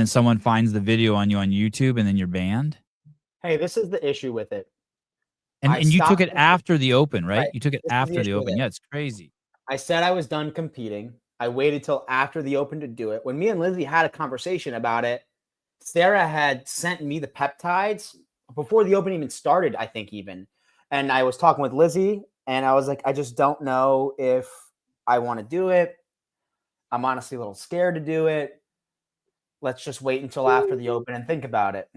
someone finds the video on you on YouTube, and then you're banned. Hey, this is the issue with it. And you took it after the Open, right? You took it This is after the issue with Open. it. Yeah, it's crazy. I said I was done competing. I waited till after the Open to do it. When me and Lizzie had a conversation about it, Sarah had sent me the peptides before the Open even started, I think even. And I was talking with Lizzie, and I was like, I just don't know if I want to do it. I'm honestly a little scared to do it. Let's just wait until after the Open and think about it.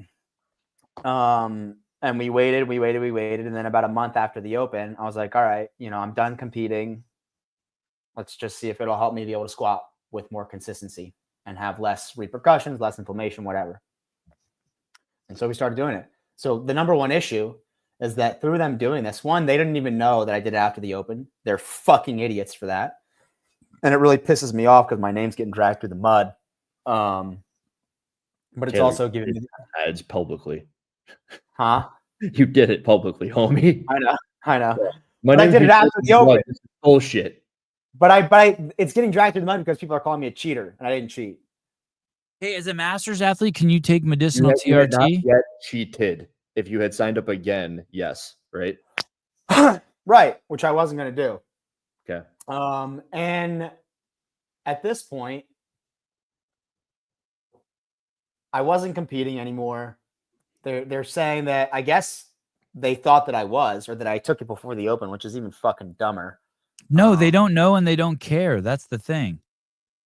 And we waited. And then about a month after the Open, I was like, all right, I'm done competing. Let's just see if it'll help me be able to squat with more consistency and have less repercussions, less inflammation, whatever. And so we started doing it. So the number one issue is that through them doing this, one, they didn't even know that I did it after the Open. They're fucking idiots for that. And it really pisses me off because my name's getting dragged through the mud. But it's Taylor, also giving me ads publicly. Huh? You did it publicly, homie. I know. Yeah. But I did it after the Open. This is bullshit. But it's getting dragged through the mud because people are calling me a cheater, and I didn't cheat. Hey, as a master's athlete, can you take medicinal You had TRT? not yet cheated. If you had signed up again, yes, right? Right, which I wasn't going to do. Okay. And at this point, I wasn't competing anymore. They're saying that I guess they thought that I was, or that I took it before the Open, which is even fucking dumber. No, they don't know and they don't care. That's the thing.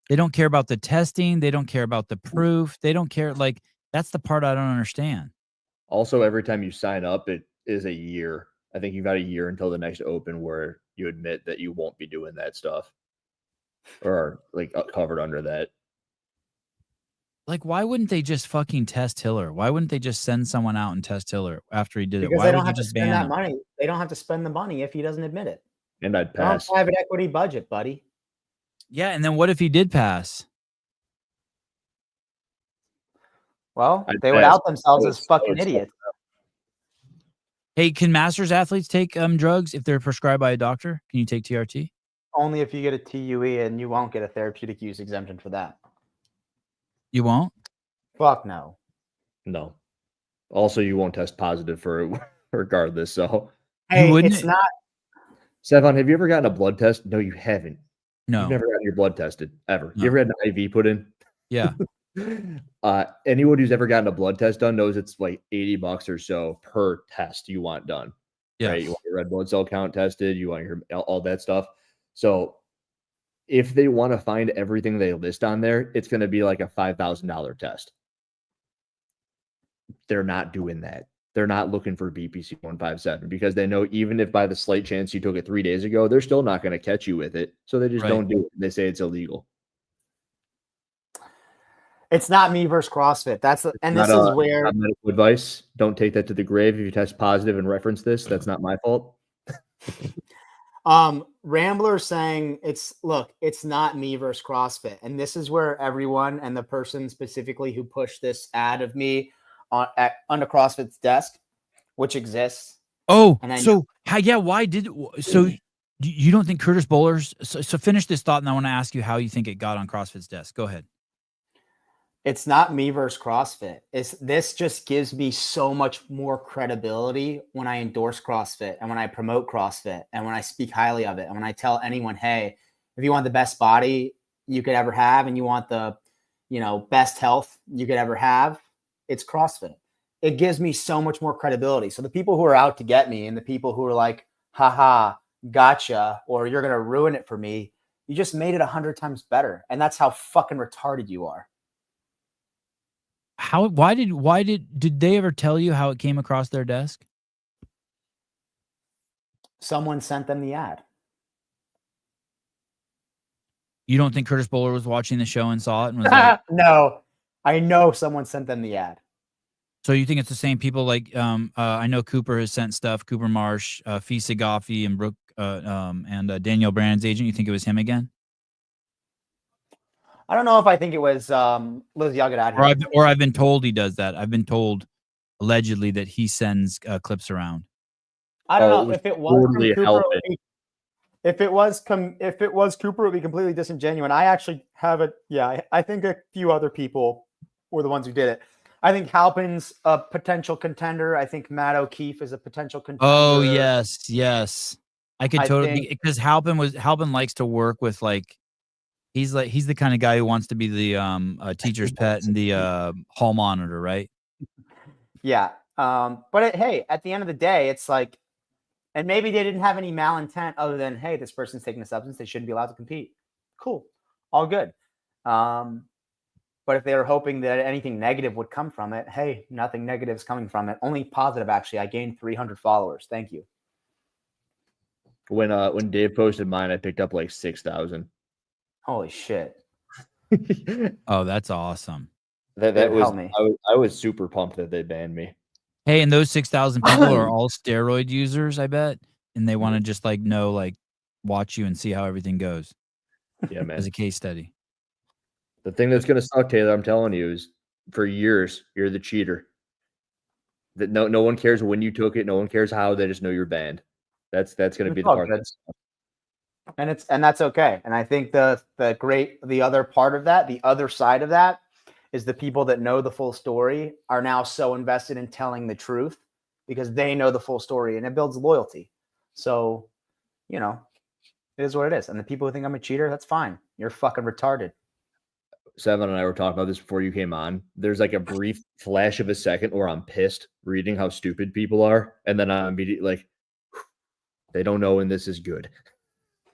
They don't care about the testing. They don't care about the proof. They don't care. Like, that's the part I don't understand. Also, every time you sign up, it is a year. I think you've got a year until the next Open where you admit that you won't be doing that stuff, or like covered under that. Like, why wouldn't they just fucking test Hiller? Why wouldn't they just send someone out and test Hiller after he did it? Because Why they don't would have you to just spend ban that him? money. They don't have to spend the money if he doesn't admit it. And I'd They're on pass. private equity budget, buddy. Yeah, and then what if he did pass? Well, I'd they would pass. out themselves I as would- fucking I would- idiots. Hey, can masters athletes take drugs if they're prescribed by a doctor? Can you take TRT? Only if you get a TUE, and you won't get a therapeutic use exemption for that. You won't? Fuck no. No. Also, you won't test positive for it regardless. So, Hey, wouldn't it's it- not. Sevon, have you ever gotten a blood test? No, you haven't. No. You've never gotten your blood tested ever. No. You ever had an IV put in? Yeah. Anyone who's ever gotten a blood test done knows it's like $80 or so per test you want done. Yeah. Right? You want your red blood cell count tested, you want your all that stuff. So if they want to find everything they list on there, it's going to be like a $5,000 test. They're not doing that. They're not looking for BPC 157 because they know even if by the slight chance you took it 3 days ago, they're still not going to catch you with it. So they just Right. don't do it. They say it's illegal. It's not me versus CrossFit. And this Not, is where not medical advice. Don't take that to the grave. If you test positive and reference this, that's not my fault. Rambler saying it's not me versus CrossFit. And this is where everyone, and the person specifically who pushed this ad of me under CrossFit's desk, which exists. Oh, And I so why did so you don't think Curtis Bowler's so finish this thought, and I want to ask you how you think it got on CrossFit's desk. Go ahead. It's not me versus CrossFit. This just gives me so much more credibility when I endorse CrossFit and when I promote CrossFit and when I speak highly of it and when I tell anyone, hey, if you want the best body you could ever have and you want the, best health you could ever have, it's CrossFit. It gives me so much more credibility. So the people who are out to get me and the people who are like, haha, gotcha, or you're going to ruin it for me, you just made it 100 times better. And that's how fucking retarded you are. Why did they ever tell you how it came across their desk? Someone sent them the ad. You don't think Curtis Bowler was watching the show and saw it and was like, no, I know someone sent them the ad. so you think it's the same people? Like, I know Cooper has sent stuff. Cooper Marsh, Fisa Goffey, and Brooke, and Danielle Brand's agent. You think it was him again? I don't know if I think it was Liz Yagad. Or I've been told he does that. I've been told allegedly that he sends clips around. I don't know if it was totally Cooper. If it was Cooper, it would be completely disingenuous. I actually have it. Yeah, I think a few other people were the ones who did it. I think Halpin's a potential contender. I think Matt O'Keefe is a potential contender. Oh yes. I could totally, because Halpin likes to work with he's the kind of guy who wants to be the teacher's pet and the hall monitor, right? Yeah. But hey, at the end of the day, it's like, and maybe they didn't have any malintent other than, hey, this person's taking a substance, they shouldn't be allowed to compete. Cool. All good. But if they were hoping that anything negative would come from it, hey, nothing negative is coming from it. Only positive, actually. I gained 300 followers. Thank you. When Dave posted mine, I picked up like 6,000. Holy shit. Oh, that's awesome. That was help me. I was super pumped that they banned me. Hey, and those 6,000 people are all steroid users, I bet, and they want to just watch you and see how everything goes. Yeah, man. As a case study. The thing that's gonna suck, Taylor, I'm telling you, is for years you're the cheater. That no one cares when you took it, no one cares how. They just know you're banned. That's gonna be the part. And that's okay. And I think the other part of that, the other side of that, is the people that know the full story are now so invested in telling the truth because they know the full story and it builds loyalty. So, it is what it is. And the people who think I'm a cheater, that's fine. You're fucking retarded. Seven and I were talking about this before you came on. There's like a brief flash of a second where I'm pissed reading how stupid people are. And then I'm immediately like, they don't know when this is good.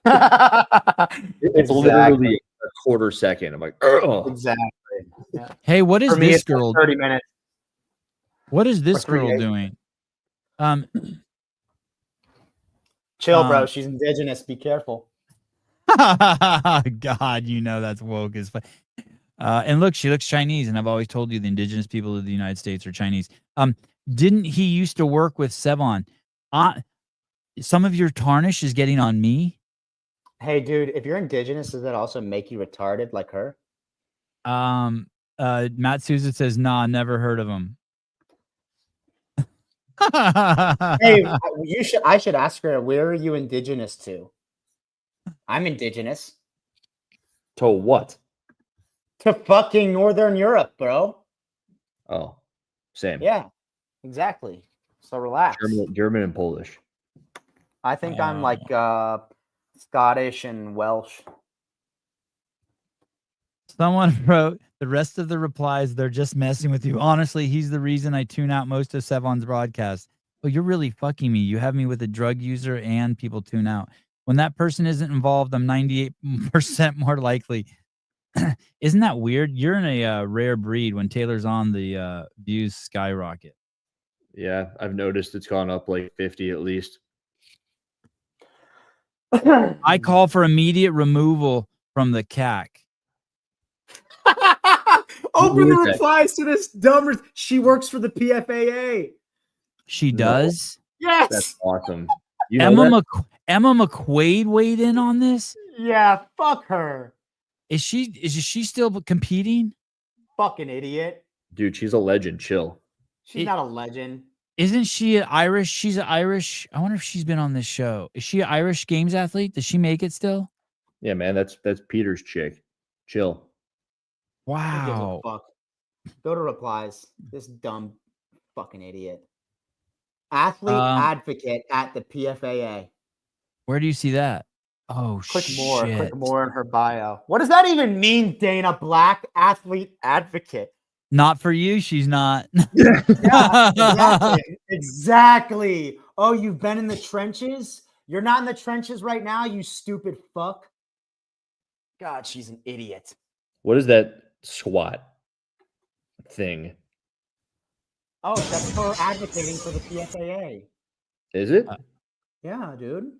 It's literally a quarter second. I'm like, oh. Exactly. Yeah. Hey, what is this girl? 30 minutes. What is this girl doing? Chill, bro. She's indigenous. Be careful. God, that's woke as fuck. And look, she looks Chinese, and I've always told you the indigenous people of the United States are Chinese. Didn't he used to work with Sevon? Some of your tarnish is getting on me. Hey, dude, if you're indigenous, does that also make you retarded like her? Matt Souza says, nah, never heard of him. Hey, I should ask her, where are you indigenous to? I'm indigenous. To what? To fucking Northern Europe, bro. Oh, same. Yeah, exactly. So relax. German and Polish. I think I'm like Scottish and Welsh. Someone wrote, the rest of the replies, they're just messing with you. Honestly, he's the reason I tune out most of Sevon's broadcasts. Well, you're really fucking me. You have me with a drug user and people tune out. When that person isn't involved, I'm 98% more likely. Isn't that weird? You're in a rare breed. When Taylor's on, the views skyrocket. Yeah, I've noticed it's gone up like 50 at least. I call for immediate removal from the CAC. Open the replies to this dumber. She works for the PFAA. She does? Yes. That's awesome. Emma McQuaid weighed in on this? Yeah, fuck her. Is she still competing? Fucking idiot. Dude, she's a legend. Chill. She's not a legend. Isn't she an Irish? She's an Irish. I wonder if she's been on this show. Is she an Irish Games athlete? Does she make it still? Yeah, man. That's Peter's chick. Chill. Wow. Go to replies. This dumb fucking idiot. Athlete Um, advocate at the PFAA. Where do you see that? Oh, Click more. shit. Click more in her bio. What does that even mean, Dana Black? Athlete advocate. Not for you, she's not. Yeah, exactly. Exactly. Oh, you've been in the trenches? You're not in the trenches right now, you stupid fuck. God, she's an idiot. What is that squat thing? Oh, that's her advocating for the PFAA. Is it? Yeah, dude.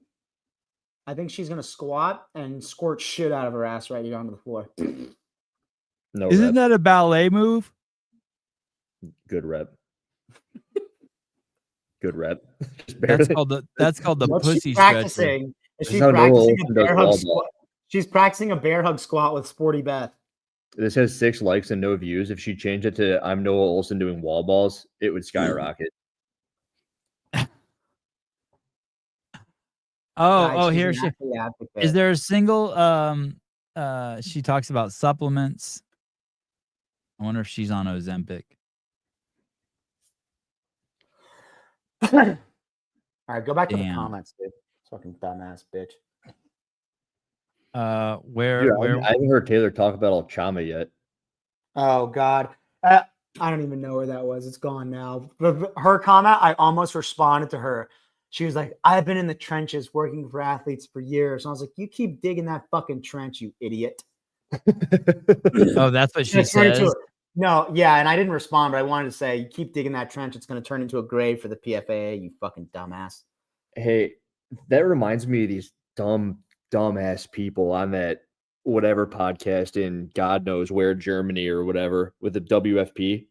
I think she's gonna squat and squirt shit out of her ass right here onto the floor. No. Isn't rep. that a ballet move? Good rep? Good rep. Just That's barely. called the What's pussy she stretcher. practicing? Is This she is how Noah practicing a Olsen does bear wall hug ball. squat? She's practicing a bear hug squat with Sporty Beth. This has 6 likes and no views. If she changed it to "I'm Noah Olsen doing wall balls," it would skyrocket. Oh, She's here an she athlete advocate. is. There a single she talks about supplements. I wonder if she's on Ozempic. All right, go back to the Damn. comments, dude. Fucking dumbass bitch. Where Dude, I haven't heard Taylor talk about Alchama yet. Oh God, I don't even know where that was. It's gone now. But her comment, I almost responded to her. She was like, "I've been in the trenches working for athletes for years." And I was like, "You keep digging that fucking trench, you idiot." Oh, that's what she It's turned into says. no, yeah, and I didn't respond, but I wanted to say, "You keep digging that trench, it's going to turn into a grave for the PFAA, you fucking dumbass." Hey, that reminds me of these dumbass people on that whatever podcast in God knows where, Germany or whatever, with the WFP.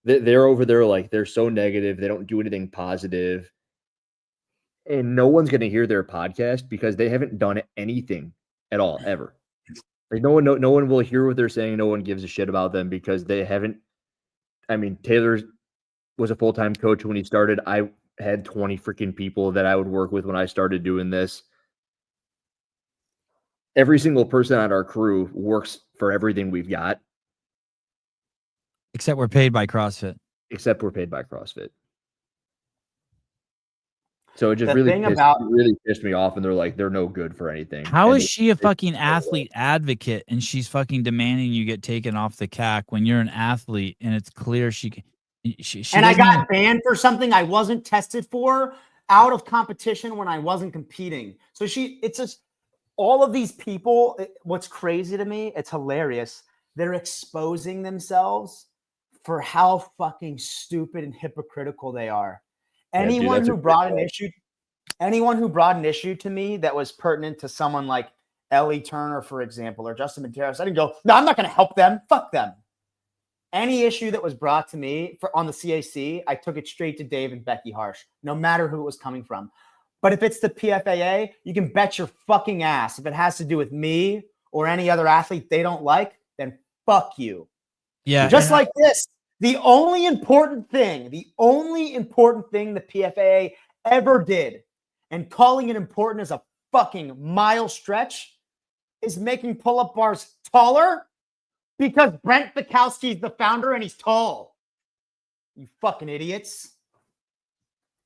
They're over there like they're so negative. They don't do anything positive. And no one's going to hear their podcast because they haven't done anything at all, ever. Like no one will hear what they're saying. No one gives a shit about them because they haven't. I mean, Taylor was a full-time coach when he started. I had 20 freaking people that I would work with when I started doing this. Every single person on our crew works for everything we've got. Except we're paid by CrossFit. Except we're paid by CrossFit. So it just The really thing about pissed me off, and they're like, they're no good for anything. How And is she a fucking athlete advocate and she's fucking demanding you get taken off the CAC when you're an athlete and it's clear she and I doesn't got even- banned for something I wasn't tested for out of competition when I wasn't competing. So it's just all of these people. What's crazy to me, it's hilarious. They're exposing themselves for how fucking stupid and hypocritical they are. Anyone who brought an issue to me that was pertinent to someone like Ellie Turner, for example, or Justin Monteros, I didn't go, no, I'm not going to help them. Fuck them. Any issue that was brought to me on the CAC, I took it straight to Dave and Becky Harsh, no matter who it was coming from. But if it's the PFAA, you can bet your fucking ass. If it has to do with me or any other athlete they don't like, then fuck you. Yeah. Just like this. The only important thing the PFAA ever did, and calling it important as a fucking mile stretch, is making pull-up bars taller because Brent Fikowski's the founder and he's tall. You fucking idiots.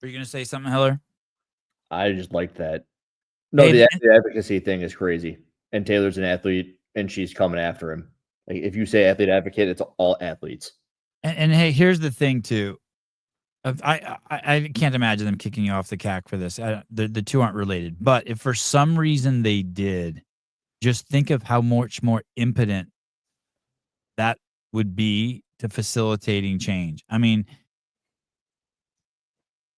Are you going to say something, Heller? I just like that. No, Hey, the man. athlete advocacy thing is crazy. And Taylor's an athlete, and she's coming after him. Like if you say athlete advocate, it's all athletes. And hey, here's the thing too. I can't imagine them kicking you off the CAC for this. The two aren't related. But if for some reason they did, just think of how much more impotent that would be to facilitating change. I mean,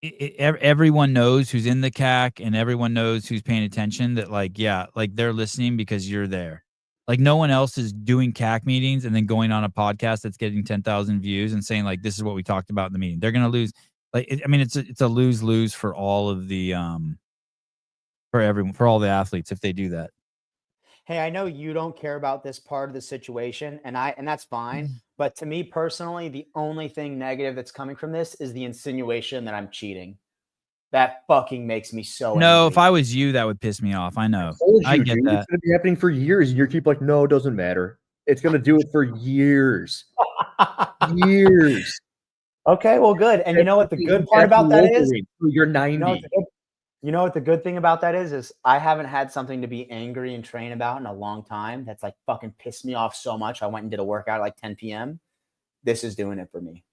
everyone knows who's in the CAC and everyone knows who's paying attention that like they're listening because you're there. Like no one else is doing CAC meetings and then going on a podcast that's getting 10,000 views and saying like this is what we talked about in the meeting. They're going to lose. It's a lose-lose for all of the for all the athletes if they do that. Hey, I know you don't care about this part of the situation, and that's fine. But to me personally, the only thing negative that's coming from this is the insinuation that I'm cheating. That fucking makes me so No, angry. if I was you, that would piss me off. I know. I get Dude, that. it's going to be happening for years, and you keep like, no, it doesn't matter. It's going to do it for years. Years. Okay, well, good. And you know what the good part about that is? You're You 90. know what the good thing about that is I haven't had something to be angry and train about in a long time. That's like fucking pissed me off so much. I went and did a workout at like 10 p.m. This is doing it for me.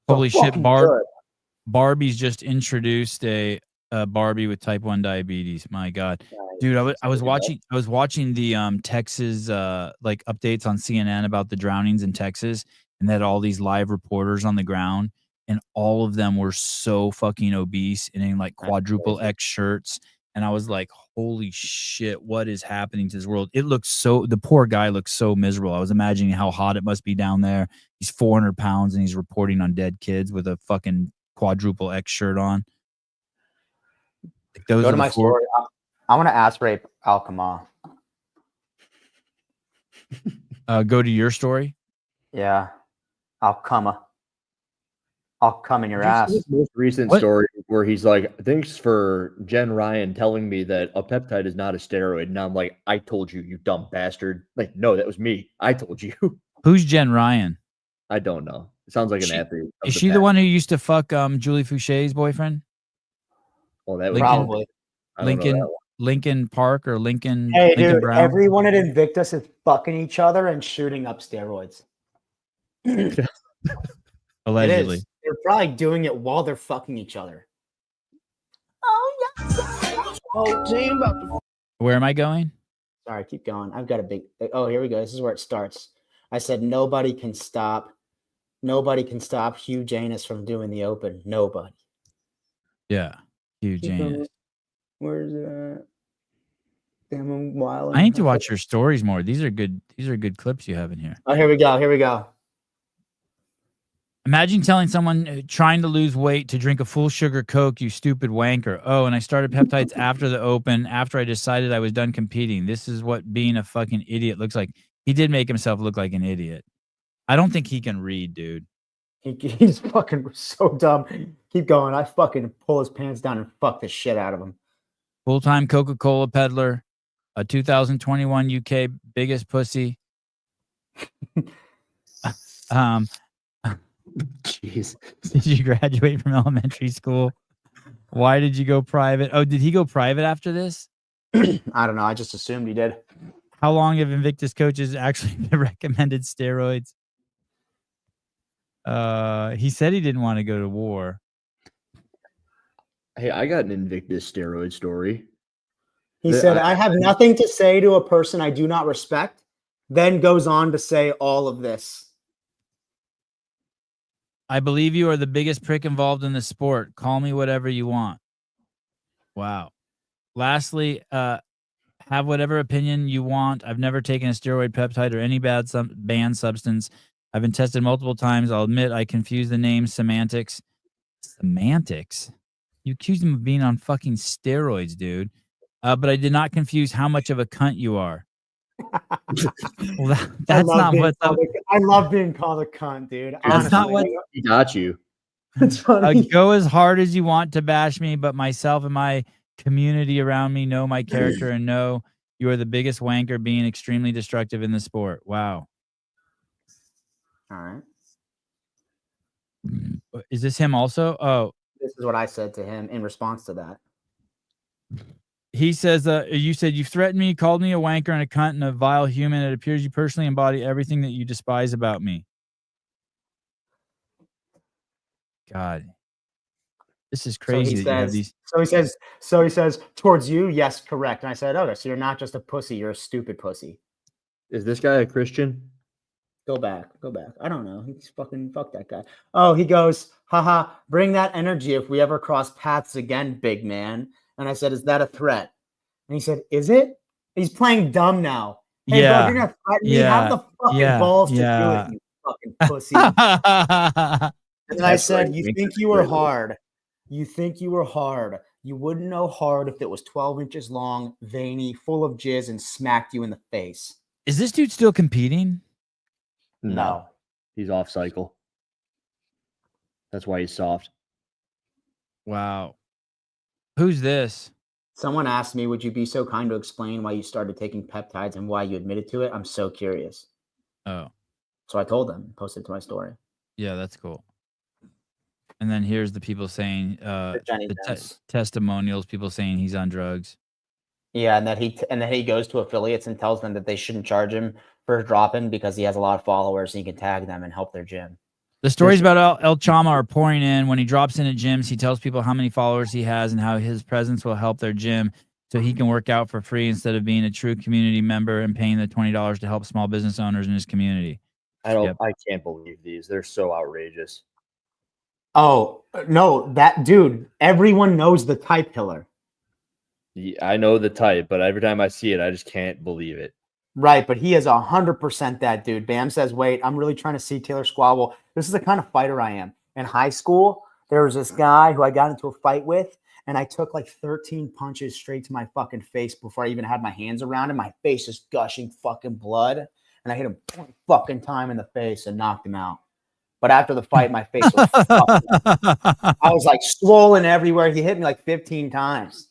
Holy So shit, fucking good. Barbie's just introduced a Barbie with type 1 diabetes. My God. Nice. Dude, I was watching the Texas like updates on CNN about the drownings in Texas, and they had all these live reporters on the ground, and all of them were so fucking obese and in like quadruple X shirts. And I was like, holy shit, what is happening to this world? It looks so, the poor guy looks so miserable. I was imagining how hot it must be down there. He's 400 pounds and he's reporting on dead kids with a fucking quadruple X shirt on. Like those Go are to the my story. I want to ask rape Alkama. Go to your story. Yeah. Alkama. I'll come in your ass. His most recent story where he's like, thanks for Jen Ryan telling me that a peptide is not a steroid. And I'm like, I told you, you dumb bastard. Like, no, that was me. I told you. Who's Jen Ryan? I don't know. It sounds like an athlete. Is she the one who used to fuck Julie Foucher's boyfriend? Well, that was probably Lincoln Park or Lincoln. Hey, Lincoln dude, Brown? everyone at Invictus is fucking each other and shooting up steroids. Allegedly. It is. They're probably doing it while they're fucking each other. Oh, team about to... Where am I going? Sorry, keep going. I've got a big... Oh, here we go. This is where it starts. I said nobody can stop Hugh Janus from doing the Open. Nobody. Yeah, Hugh Janus. Where's it? Damn, I'm wild. I need to watch your stories more. These are good clips you have in here. Oh, here we go. Imagine telling someone trying to lose weight to drink a full sugar Coke, you stupid wanker. Oh, and I started peptides after the Open, after I decided I was done competing. This is what being a fucking idiot looks like. He did make himself look like an idiot. I don't think he can read, dude. He's fucking so dumb. Keep going. I fucking pull his pants down and fuck the shit out of him. Full-time Coca-Cola peddler, a 2021 UK biggest pussy. Jeez. Did you graduate from elementary school? Why did you go private? Oh, did he go private after this? I don't know. I just assumed he did. How long have Invictus coaches actually recommended steroids? He said he didn't want to go to war. Hey, I got an Invictus steroid story. He said, I have nothing to say to a person I do not respect, then goes on to say all of this. I believe you are the biggest prick involved in the sport. Call me whatever you want. Wow. Lastly, have whatever opinion you want. I've never taken a steroid, peptide, or any banned substance. I've been tested multiple times. I'll admit I confuse the name semantics. Semantics? You accused him of being on fucking steroids, dude. But I did not confuse how much of a cunt you are. Well, that's not what. I love being called a cunt, dude. That's Honestly. not what. He got you. It's funny. Go as hard as you want to bash me, but myself and my community around me know my character and know you are the biggest wanker, being extremely destructive in the sport. Wow. All right. Is this him also? Oh, this is what I said to him in response to that. He says, you said you threatened me, called me a wanker and a cunt and a vile human. It appears you personally embody everything that you despise about me. God. This is crazy that you have these. So he says, towards you, yes, correct. And I said, okay, so you're not just a pussy, you're a stupid pussy. Is this guy a Christian? Go back. I don't know. He's fucking fuck that guy. Oh, he goes, haha, bring that energy if we ever cross paths again, big man. And I said, is that a threat? And he said, is it? He's playing dumb now. Hey, yeah. bro, you're gonna threaten me. Have the fucking balls to do it, you fucking pussy. And I said, you think you were hard. You think you were hard. You wouldn't know hard if it was 12 inches long, veiny, full of jizz, and smacked you in the face. Is this dude still competing? No. He's off cycle. That's why he's soft. Wow. Who's this? Someone asked me, would you be so kind to explain why you started taking peptides and why you admitted to it? I'm so curious. Oh. So I told them, posted to my story. Yeah, that's cool. And then here's the people saying Jenny the Dents. testimonials, people saying he's on drugs. Yeah, and that he goes to affiliates and tells them that they shouldn't charge him for dropping because he has a lot of followers and he can tag them and help their gym. The stories about El Chama are pouring in. When he drops in at gyms, he tells people how many followers he has and how his presence will help their gym so he can work out for free instead of being a true community member and paying the $20 to help small business owners in his community. I can't believe these. They're so outrageous. Oh, no, that dude, everyone knows the type killer. Yeah, I know the type, but every time I see it, I just can't believe it. Right, but he is 100% that dude. Bam says, wait, I'm really trying to see Taylor squabble. This is the kind of fighter I am. In high school, there was this guy who I got into a fight with, and I took like 13 punches straight to my fucking face before I even had my hands around him. My face is gushing fucking blood, and I hit him fucking time in the face and knocked him out. But after the fight, my face was fucking, I was like swollen everywhere. He hit me like 15 times.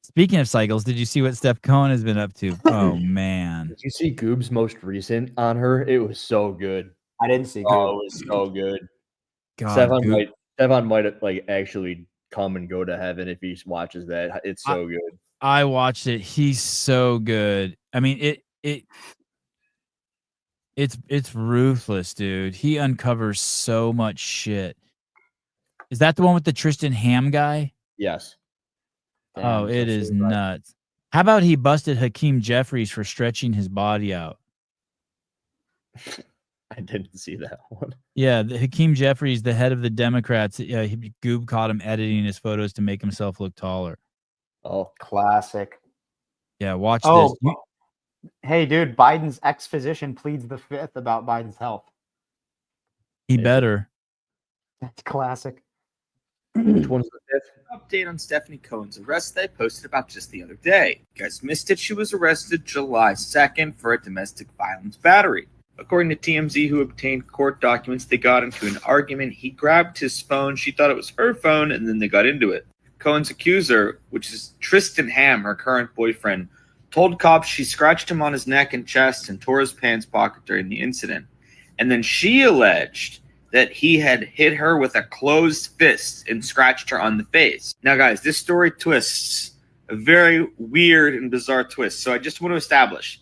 Speaking of cycles, did you see what Steph Cohen has been up to? Oh man. Did you see Goob's most recent on her? It was so good. I didn't see Oh, Goob. it was so good. God, Stefan might like actually come and go to heaven if he watches that. It's so good. I watched it. He's so good. I mean, it's ruthless, dude. He uncovers so much shit. Is that the one with the Tristan Ham guy? Yes. Oh, it is nuts. How about he busted Hakeem Jeffries for stretching his body out? I didn't see that one. Yeah, Hakeem Jeffries, the head of the Democrats, Goob caught him editing his photos to make himself look taller. Oh, classic. Yeah, watch this. Hey, dude, Biden's ex-physician pleads the fifth about Biden's health. He better. That's classic. Which one's the fifth? Update on Stephanie Cohen's arrest that I posted about just the other day. You guys missed it. She was arrested July 2nd for a domestic violence battery. According to TMZ, who obtained court documents, they got into an argument. He grabbed his phone. She thought it was her phone, and then they got into it. Cohen's accuser, which is Tristan Ham, her current boyfriend, told cops she scratched him on his neck and chest and tore his pants pocket during the incident. And then she alleged that he had hit her with a closed fist and scratched her on the face. Now, guys, this story twists a very weird and bizarre twist. So I just want to establish,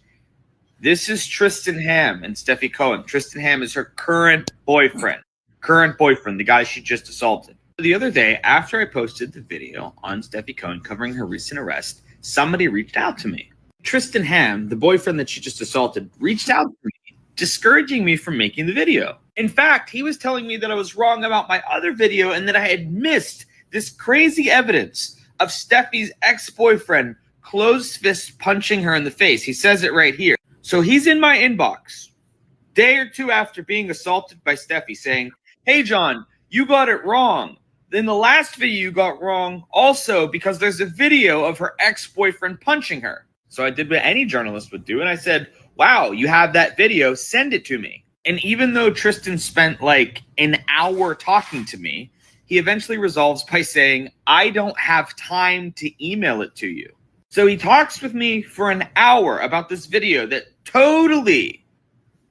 this is Tristan Ham and Steffi Cohen. Tristan Ham is her current boyfriend, the guy she just assaulted. The other day, after I posted the video on Steffi Cohen covering her recent arrest, somebody reached out to me. Tristan Ham, the boyfriend that she just assaulted, reached out to me, discouraging me from making the video. In fact, he was telling me that I was wrong about my other video and that I had missed this crazy evidence of Steffi's ex-boyfriend closed fist punching her in the face. He says it right here. So he's in my inbox, day or two after being assaulted by Steffi, saying, "Hey, John, you got it wrong. Then the last video you got wrong also because there's a video of her ex-boyfriend punching her." So I did what any journalist would do, and I said, "Wow, you have that video, send it to me." And even though Tristan spent like an hour talking to me, he eventually resolves by saying, "I don't have time to email it to you." So he talks with me for an hour about this video that totally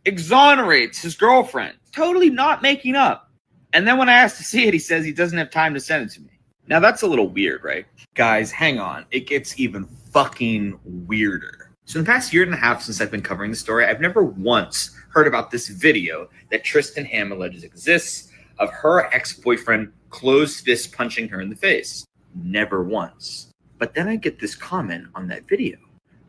exonerates his girlfriend, totally not making up. And then when I asked to see it, he says he doesn't have time to send it to me. Now that's a little weird, right? Guys, hang on. It gets even fucking weirder. So in the past year and a half since I've been covering the story, I've never once heard about this video that Tristan Ham alleges exists of her ex-boyfriend closed fist punching her in the face. Never once. But then I get this comment on that video.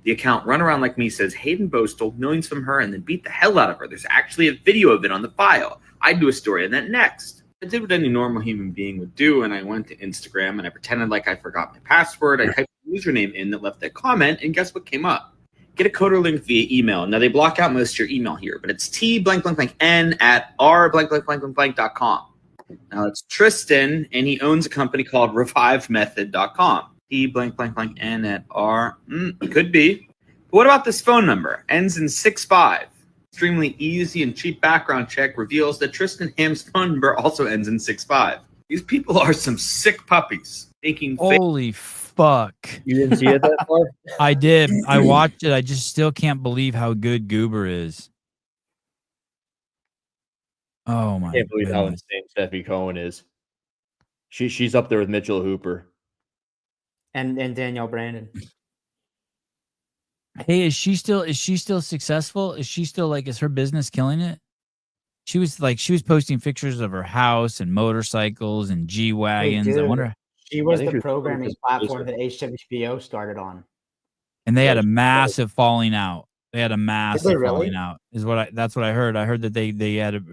The account Run Around Like Me says Hayden Bowe stole millions from her and then beat the hell out of her. There's actually a video of it on the file. I'd do a story on that next. I did what any normal human being would do, and I went to Instagram and I pretended like I forgot my password. I typed the username in that left that comment, and guess what came up? Get a coder link via email. Now, they block out most of your email here, but it's t_n@r___.com. Now, it's Tristan, and he owns a company called revivemethod.com. t__n@r. It could be. But what about this phone number? Ends in 65. Extremely easy and cheap background check reveals that Tristan Ham's phone number also ends in 65. These people are some sick puppies. Making Holy fuck. You didn't see it that far? I did. I watched it. I just still can't believe how good Goober is. Oh my! I can't believe how goodness. insane Steffi Cohen is. She's up there with Mitchell Hooper and Danielle Brandon. Hey, is she still successful? Is she still is her business killing it? She was posting pictures of her house and motorcycles and G wagons. I wonder. She was the programming platform that HWPO started on. And they had a massive falling out. They had a massive really? falling out. That's what I heard. I heard that they had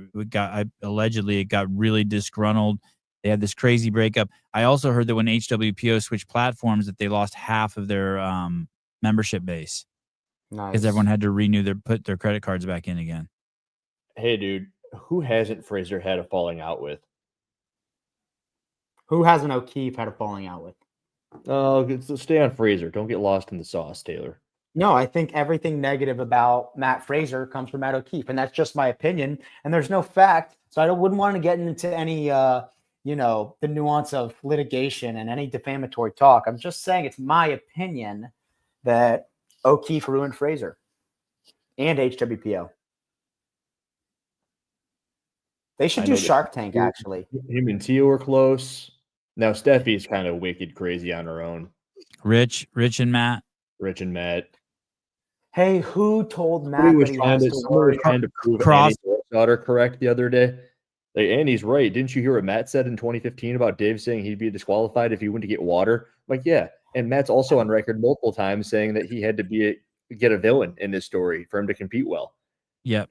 allegedly it got really disgruntled. They had this crazy breakup. I also heard that when HWPO switched platforms, that they lost half of their membership base. Nice. Because everyone had to put their credit cards back in again. Hey, dude, who hasn't Fraser had a falling out with? Who hasn't O'Keefe had a falling out with? Oh, stay on Fraser. Don't get lost in the sauce, Taylor. No, I think everything negative about Matt Fraser comes from Matt O'Keefe, and that's just my opinion. And there's no fact, so I wouldn't want to get into any, the nuance of litigation and any defamatory talk. I'm just saying it's my opinion that O'Keefe ruined Fraser and HWPO. They should do Shark Tank, actually. Him and Tio were close. Now Steffi's kind of wicked crazy on her own. Rich and Matt. Rich and Matt. Hey, who told Matt that he has to worry? Trying to prove Annie's daughter correct the other day. Like, Annie's right. Didn't you hear what Matt said in 2015 about Dave saying he'd be disqualified if he went to get water? Like, yeah. And Matt's also on record multiple times saying that he had to get a villain in this story for him to compete well. Yep.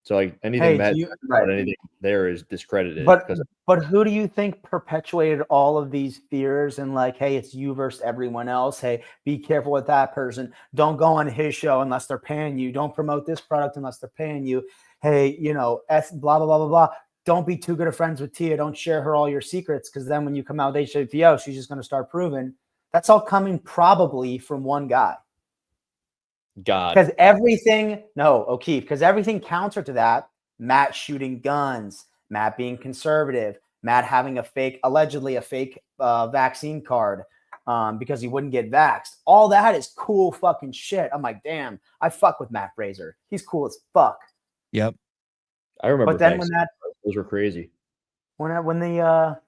So anything Matt said about anything there is discredited. But who do you think perpetuated all of these fears and hey, it's you versus everyone else. Hey, be careful with that person. Don't go on his show unless they're paying you. Don't promote this product unless they're paying you. Hey, blah, blah, blah, blah, blah. Don't be too good of friends with Tia. Don't share her all your secrets because then when you come out with HWPO, she's just going to start proving. That's all coming probably from one guy. God. Because O'Keefe, because everything counter to that, Matt shooting guns, Matt being conservative, Matt having allegedly a fake vaccine card because he wouldn't get vaxxed. All that is cool fucking shit. I'm like, damn, I fuck with Matt Fraser. He's cool as fuck. Yep. I remember. But then those were crazy. When the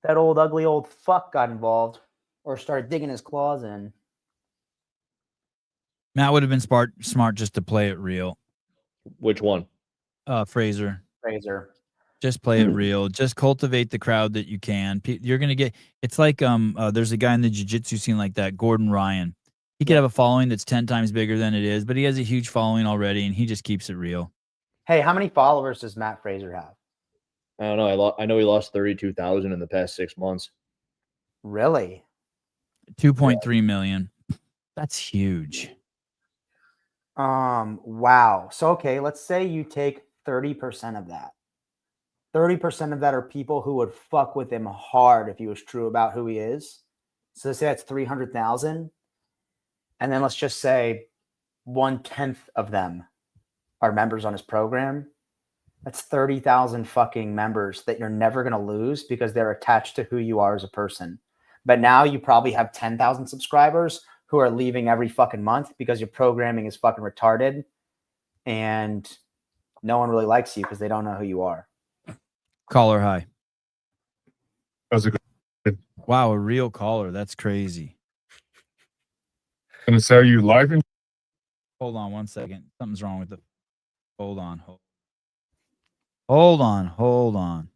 that ugly old fuck got involved or started digging his claws in. Matt would have been smart just to play it real. Which one? Fraser. Just play it real. Just cultivate the crowd that you can. You're gonna get. It's like there's a guy in the jiu-jitsu scene like that, Gordon Ryan. He could have a following that's 10 times bigger than it is, but he has a huge following already, and he just keeps it real. Hey, how many followers does Matt Fraser have? I don't know. I know he lost 32,000 in the past 6 months. Really? 2.3 million. That's huge. Wow. So, okay, let's say you take 30% of that. 30% of that are people who would fuck with him hard if he was true about who he is. So let's say that's 300,000. And then let's just say 1/10 of them are members on his program. That's 30,000 fucking members that you're never going to lose because they're attached to who you are as a person. But now you probably have 10,000 subscribers who are leaving every fucking month because your programming is fucking retarded and no one really likes you because they don't know who you are. Caller high. How's it going? Wow, a real caller. That's crazy. Gonna say you live? Hold on 1 second. Something's wrong with the. Hold on. Hold on.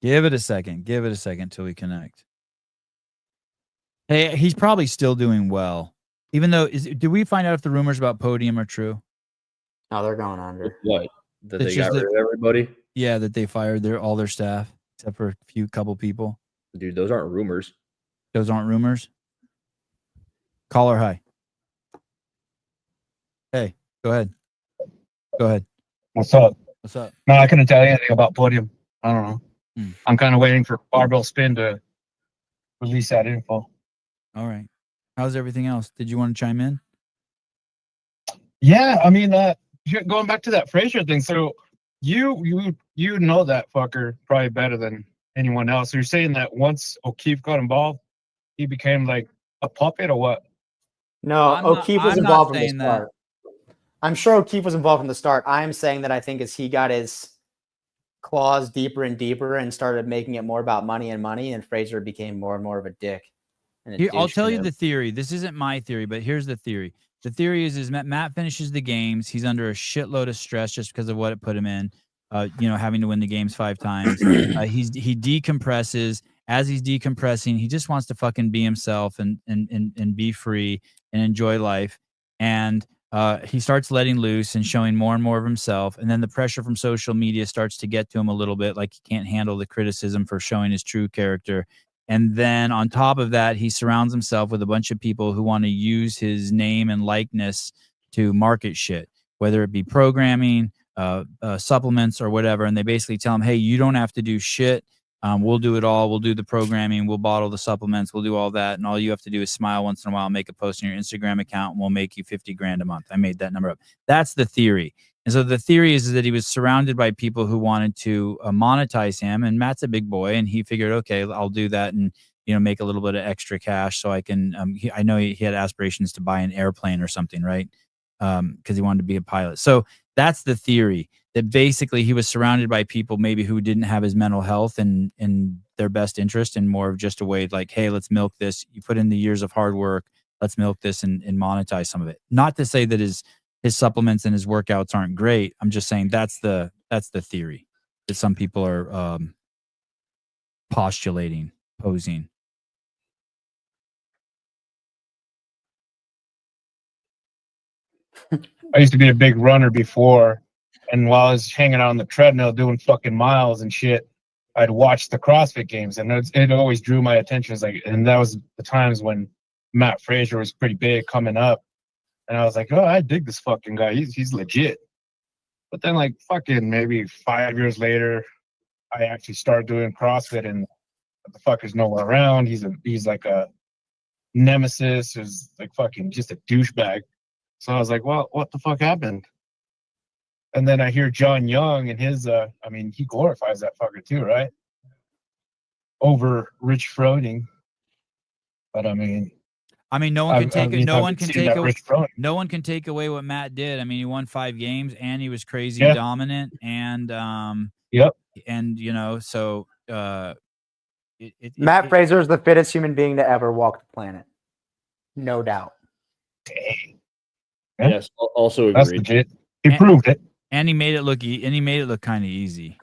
Give it a second till we connect. Hey, he's probably still doing well. Even though, did we find out if the rumors about Podium are true? No, they're going under. What? That they got rid of everybody? Yeah, that they fired all their staff except for a couple people. Dude, those aren't rumors. Those aren't rumors? Caller high. Hey, go ahead. What's up? No, I couldn't tell you anything about Podium. I don't know. I'm kind of waiting for Barbell Spin to release that info. All right. How's everything else? Did you want to chime in? Yeah, I mean, going back to that Frazier thing. So you know that fucker probably better than anyone else. So you're saying that once O'Keefe got involved, he became like a puppet or what? No, O'Keefe was involved from the saying that. start. I'm sure O'Keefe was involved from the start. I'm saying that I think as he got his claws deeper and deeper and started making it more about money and money, and Fraser became more and more of a dick. And a Here, I'll douche tell to you him. the theory. This isn't my theory, but here's the theory. The theory is Matt finishes the games. He's under a shitload of stress just because of what it put him in. Having to win the games 5 times. He decompresses. As he's decompressing, he just wants to fucking be himself and be free and enjoy life. And he starts letting loose and showing more and more of himself. And then the pressure from social media starts to get to him a little bit, like he can't handle the criticism for showing his true character. And then on top of that, he surrounds himself with a bunch of people who want to use his name and likeness to market shit, whether it be programming, supplements, or whatever. And they basically tell him, hey, you don't have to do shit. We'll do it all. We'll do the programming. We'll bottle the supplements. We'll do all that. And all you have to do is smile once in a while, make a post on your Instagram account, and we'll make you $50,000 a month. I made that number up. That's the theory. And so the theory is that he was surrounded by people who wanted to monetize him. And Matt's a big boy, and he figured, okay, I'll do that and make a little bit of extra cash so I can. I know he had aspirations to buy an airplane or something, right? Because he wanted to be a pilot. So that's the theory, that basically he was surrounded by people maybe who didn't have his mental health and their best interest, and more of just a way like, hey, let's milk this. You put in the years of hard work. Let's milk this and monetize some of it. Not to say that his supplements and his workouts aren't great. I'm just saying that's the theory that some people are posing. I used to be a big runner before, and while I was hanging out on the treadmill doing fucking miles and shit, I'd watch the CrossFit games, and it always drew my attention. And that was the times when Matt Fraser was pretty big coming up, and I was like, oh, I dig this fucking guy. He's legit. But then, like, fucking maybe 5 years later, I actually started doing CrossFit, and the fucker's nowhere around. He's like a nemesis. Is like fucking just a douchebag. So I was like, well, what the fuck happened? And then I hear John Young and his, he glorifies that fucker too, right? Over Rich Froning. But no one can take away what Matt did. I mean, he won 5 games and he was crazy dominant, and so Matt Fraser is the fittest human being to ever walk the planet, no doubt. Dang. Yes, also agreed. That's legit. He proved it, and he made it look kind of easy.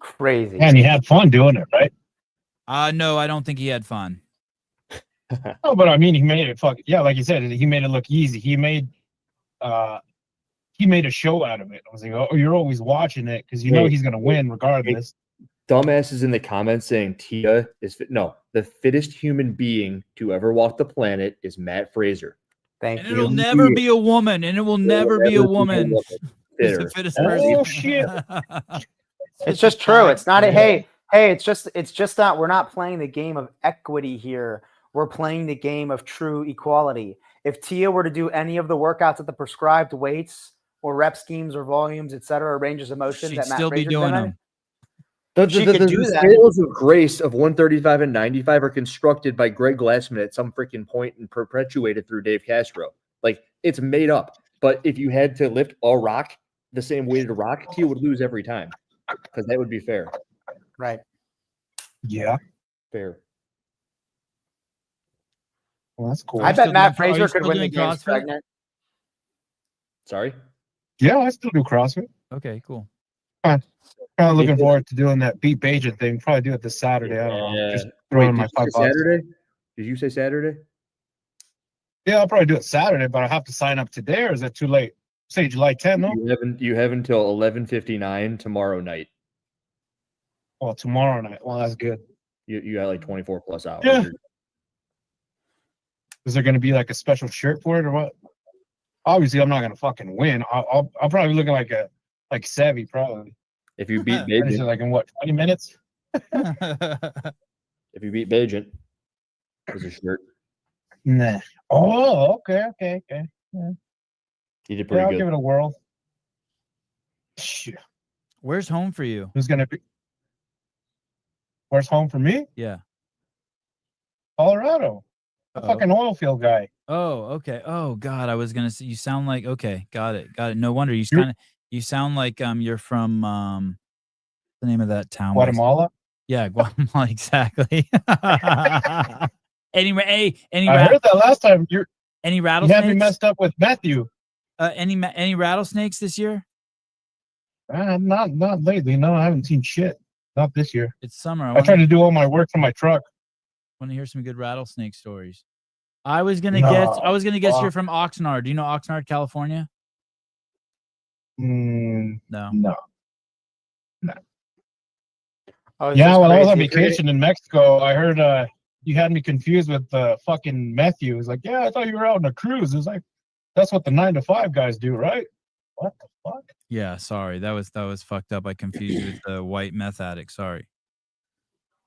Crazy. And he had fun doing it, right? No, I don't think he had fun. Oh, but I mean, he made it like you said, he made it look easy. He made a show out of it. I was like, oh, you're always watching it because he's gonna win regardless. Dumbasses in the comments saying Tia is fit. No, the fittest human being to ever walk the planet is Matt Fraser. Thank you. It'll never be a woman, and it will never be a woman. Who's the fittest person. Oh shit! It's just true. It's not a hey. It's just not. We're not playing the game of equity here. We're playing the game of true equality. If Tia were to do any of the workouts at the prescribed weights or rep schemes or volumes, etc., ranges of motion, she'd that Matt still be Fraser's doing been them. The scales of grace of 135 and 95 are constructed by Greg Glassman at some freaking point and perpetuated through Dave Castro. Like, it's made up. But if you had to lift a rock the same weighted rock, Tia would lose every time, because that would be fair. Right. Yeah. Fair. Well, that's cool. I bet Matt Fraser could win the games pregnant. Sorry? Yeah, I still do CrossFit. Okay, cool. Kind of looking forward to doing that Beat Agent thing. Probably do it this Saturday. I don't know. Just throwing my $5. Saturday? Did you say Saturday? Yeah, I'll probably do it Saturday, but I have to sign up today, or is that too late? Say July 10th, no? You have until 11:59 tomorrow night. Well, tomorrow night. Well, that's good. You got like 24 plus hours. Yeah. Is there going to be like a special shirt for it or what? Obviously, I'm not going to fucking win. I'll probably be looking like Savvy, probably. If you beat Is it Bajent. like in what, 20 minutes? If you beat Bajent, there's a shirt. Nah. Oh, okay. Yeah. You did Yeah, pretty I'll good. give it a whirl. Shit. Where's home for you? Who's going to be? Where's home for me? Yeah. Colorado. A fucking oil field guy. Oh, okay. Oh God, I was gonna say you sound like okay. Got it. No wonder you sound like you're from the name of that town. Guatemala. Yeah, Guatemala, exactly. Anyway, I heard that last time. Any You rattlesnakes? had me messed up with Matthew. Any rattlesnakes this year? Not lately. No, I haven't seen shit. Not this year. It's summer. I tried to do all my work from my truck. Want to hear some good rattlesnake stories? I was gonna guess you're from Oxnard. Do you know Oxnard, California? No. No. Yeah, when I was on vacation in Mexico, I heard you had me confused with fucking Matthew. It was like, yeah, I thought you were out on a cruise. It was like, that's what the 9 to 5 guys do, right? What the fuck? Yeah, sorry. That was fucked up. I confused you with the white meth addict. Sorry.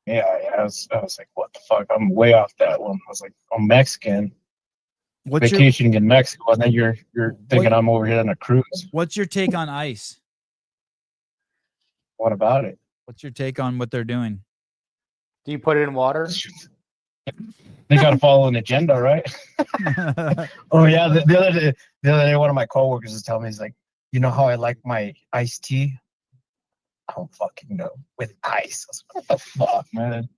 Yeah, I was like, what the fuck? I'm way off that one. I was like, I'm Mexican. Vacationing in Mexico, and then you're thinking I'm over here on a cruise. What's your take on ICE? What about it? What's your take on what they're doing? Do you put it in water? They got to follow an agenda, right? Oh yeah, the other day, one of my coworkers was telling me, he's like, you know how I like my iced tea? I don't fucking know, with ice. I was like, what the fuck, man?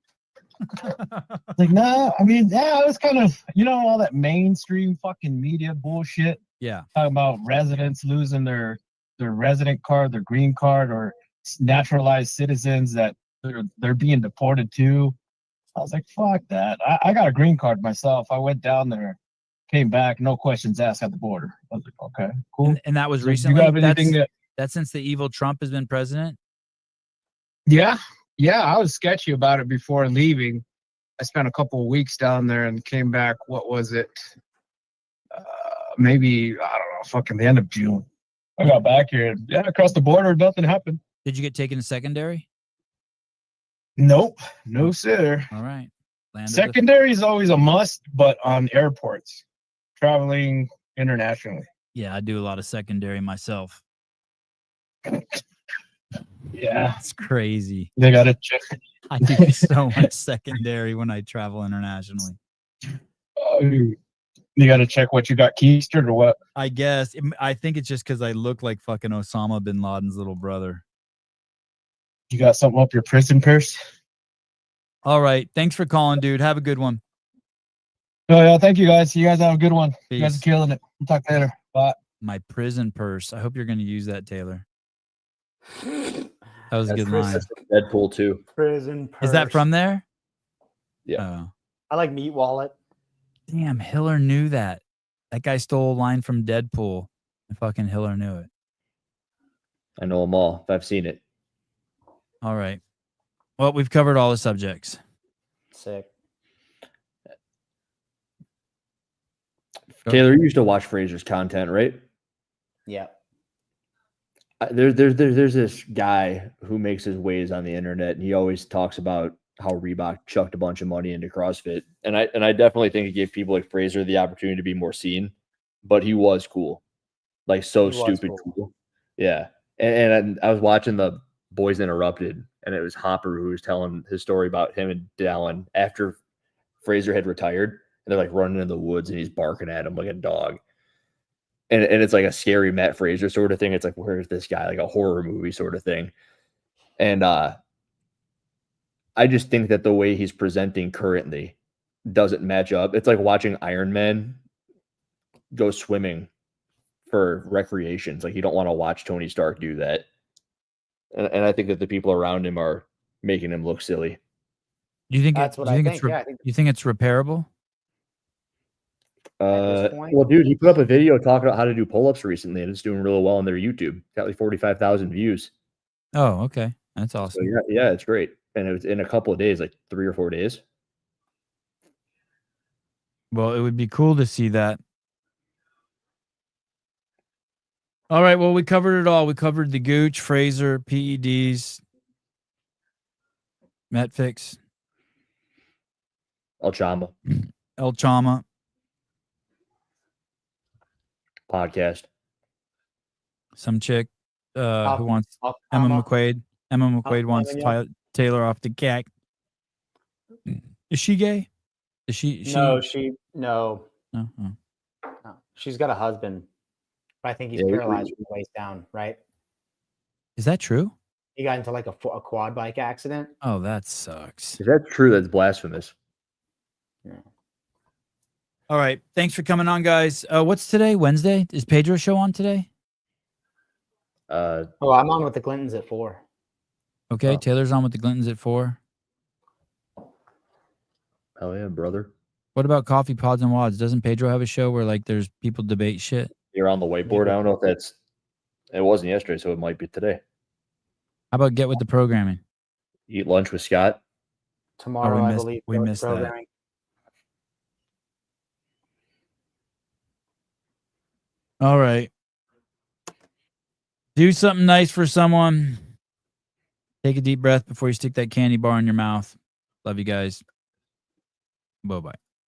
Like, no, I mean, yeah, it was kind of, all that mainstream fucking media bullshit. Yeah. Talking about residents losing their resident card, their green card, or naturalized citizens that they're being deported to. I was like, fuck that. I got a green card myself. I went down there, came back, no questions asked at the border. I was like, okay, cool. And that was So recently. you have anything that's since the evil Trump has been president. Yeah, I was sketchy about it before leaving. I spent a couple of weeks down there and came back. What was it? Maybe, I don't know, fucking the end of June. I got back here. Yeah, across the border, nothing happened. Did you get taken to secondary? Nope, no sir. All right. Secondary is always a must, but on airports, traveling internationally. Yeah, I do a lot of secondary myself. Yeah, it's crazy. They gotta check. I do so much secondary when I travel internationally. You gotta check what you got keistered or what? I guess. I think it's just because I look like fucking Osama bin Laden's little brother. You got something up your prison purse? All right. Thanks for calling, dude. Have a good one. Oh yeah, thank you guys. You guys have a good one. Peace. You guys are killing it. We'll talk later. Bye. My prison purse. I hope you're going to use that, Taylor. That was a good line. Deadpool 2. Prison purse. Is that from there? Yeah. I like Meat Wallet. Damn, Hiller knew that. That guy stole a line from Deadpool, and fucking Hiller knew it. I know them all. If I've seen it. All right. Well, we've covered all the subjects. Sick. Taylor, you used to watch Fraser's content, right? Yeah. There's this guy who makes his ways on the internet, and he always talks about how Reebok chucked a bunch of money into CrossFit, and I definitely think it gave people like Fraser the opportunity to be more seen. But he was cool, like so stupid cool. Yeah, and I was watching the Boys Interrupted, and it was Hopper who was telling his story about him and Dallin after Fraser had retired, and they're like running in the woods, and he's barking at him like a dog. And it's like a scary Matt Fraser sort of thing. It's like, where's this guy? Like a horror movie sort of thing. And I just think that the way he's presenting currently doesn't match up. It's like watching Iron Man go swimming for recreation. It's like you don't want to watch Tony Stark do that. And I think that the people around him are making him look silly. Do you think That's what I think. Yeah, I think you think it's repairable? Well, dude, he put up a video talking about how to do pull-ups recently, and it's doing really well on their YouTube. Got like 45,000 views. Oh, okay, that's awesome. So yeah, it's great, and it was in a couple of days, like 3 or 4 days. Well, it would be cool to see that. All right, well, we covered it all. We covered the Gooch, Fraser, PEDs, Metfix, El Chama podcast. Some chick who wants Emma McQuaid. Emma McQuaid wants Taylor off the cack. Is she gay? Is she? No, No. Oh. no. She's got a husband. But I think he's Yeah, paralyzed from the waist down, right? Is that true? He got into like a quad bike accident. Oh, that sucks. If that's true, that's blasphemous. Yeah. All right. Thanks for coming on, guys. What's today? Wednesday? Is Pedro's show on today? Oh, I'm on with the Clintons at 4. Okay. Taylor's on with the Clintons at 4. Hell yeah, brother. What about Coffee Pods and Wads? Doesn't Pedro have a show where like there's people debate shit? You're on the whiteboard. I don't know if that's. It wasn't yesterday, so it might be today. How about Get With the Programming? Eat lunch with Scott. Tomorrow, I believe. We missed that. programming. All right. Do something nice for someone. Take a deep breath before you stick that candy bar in your mouth. Love you guys. Bye-bye.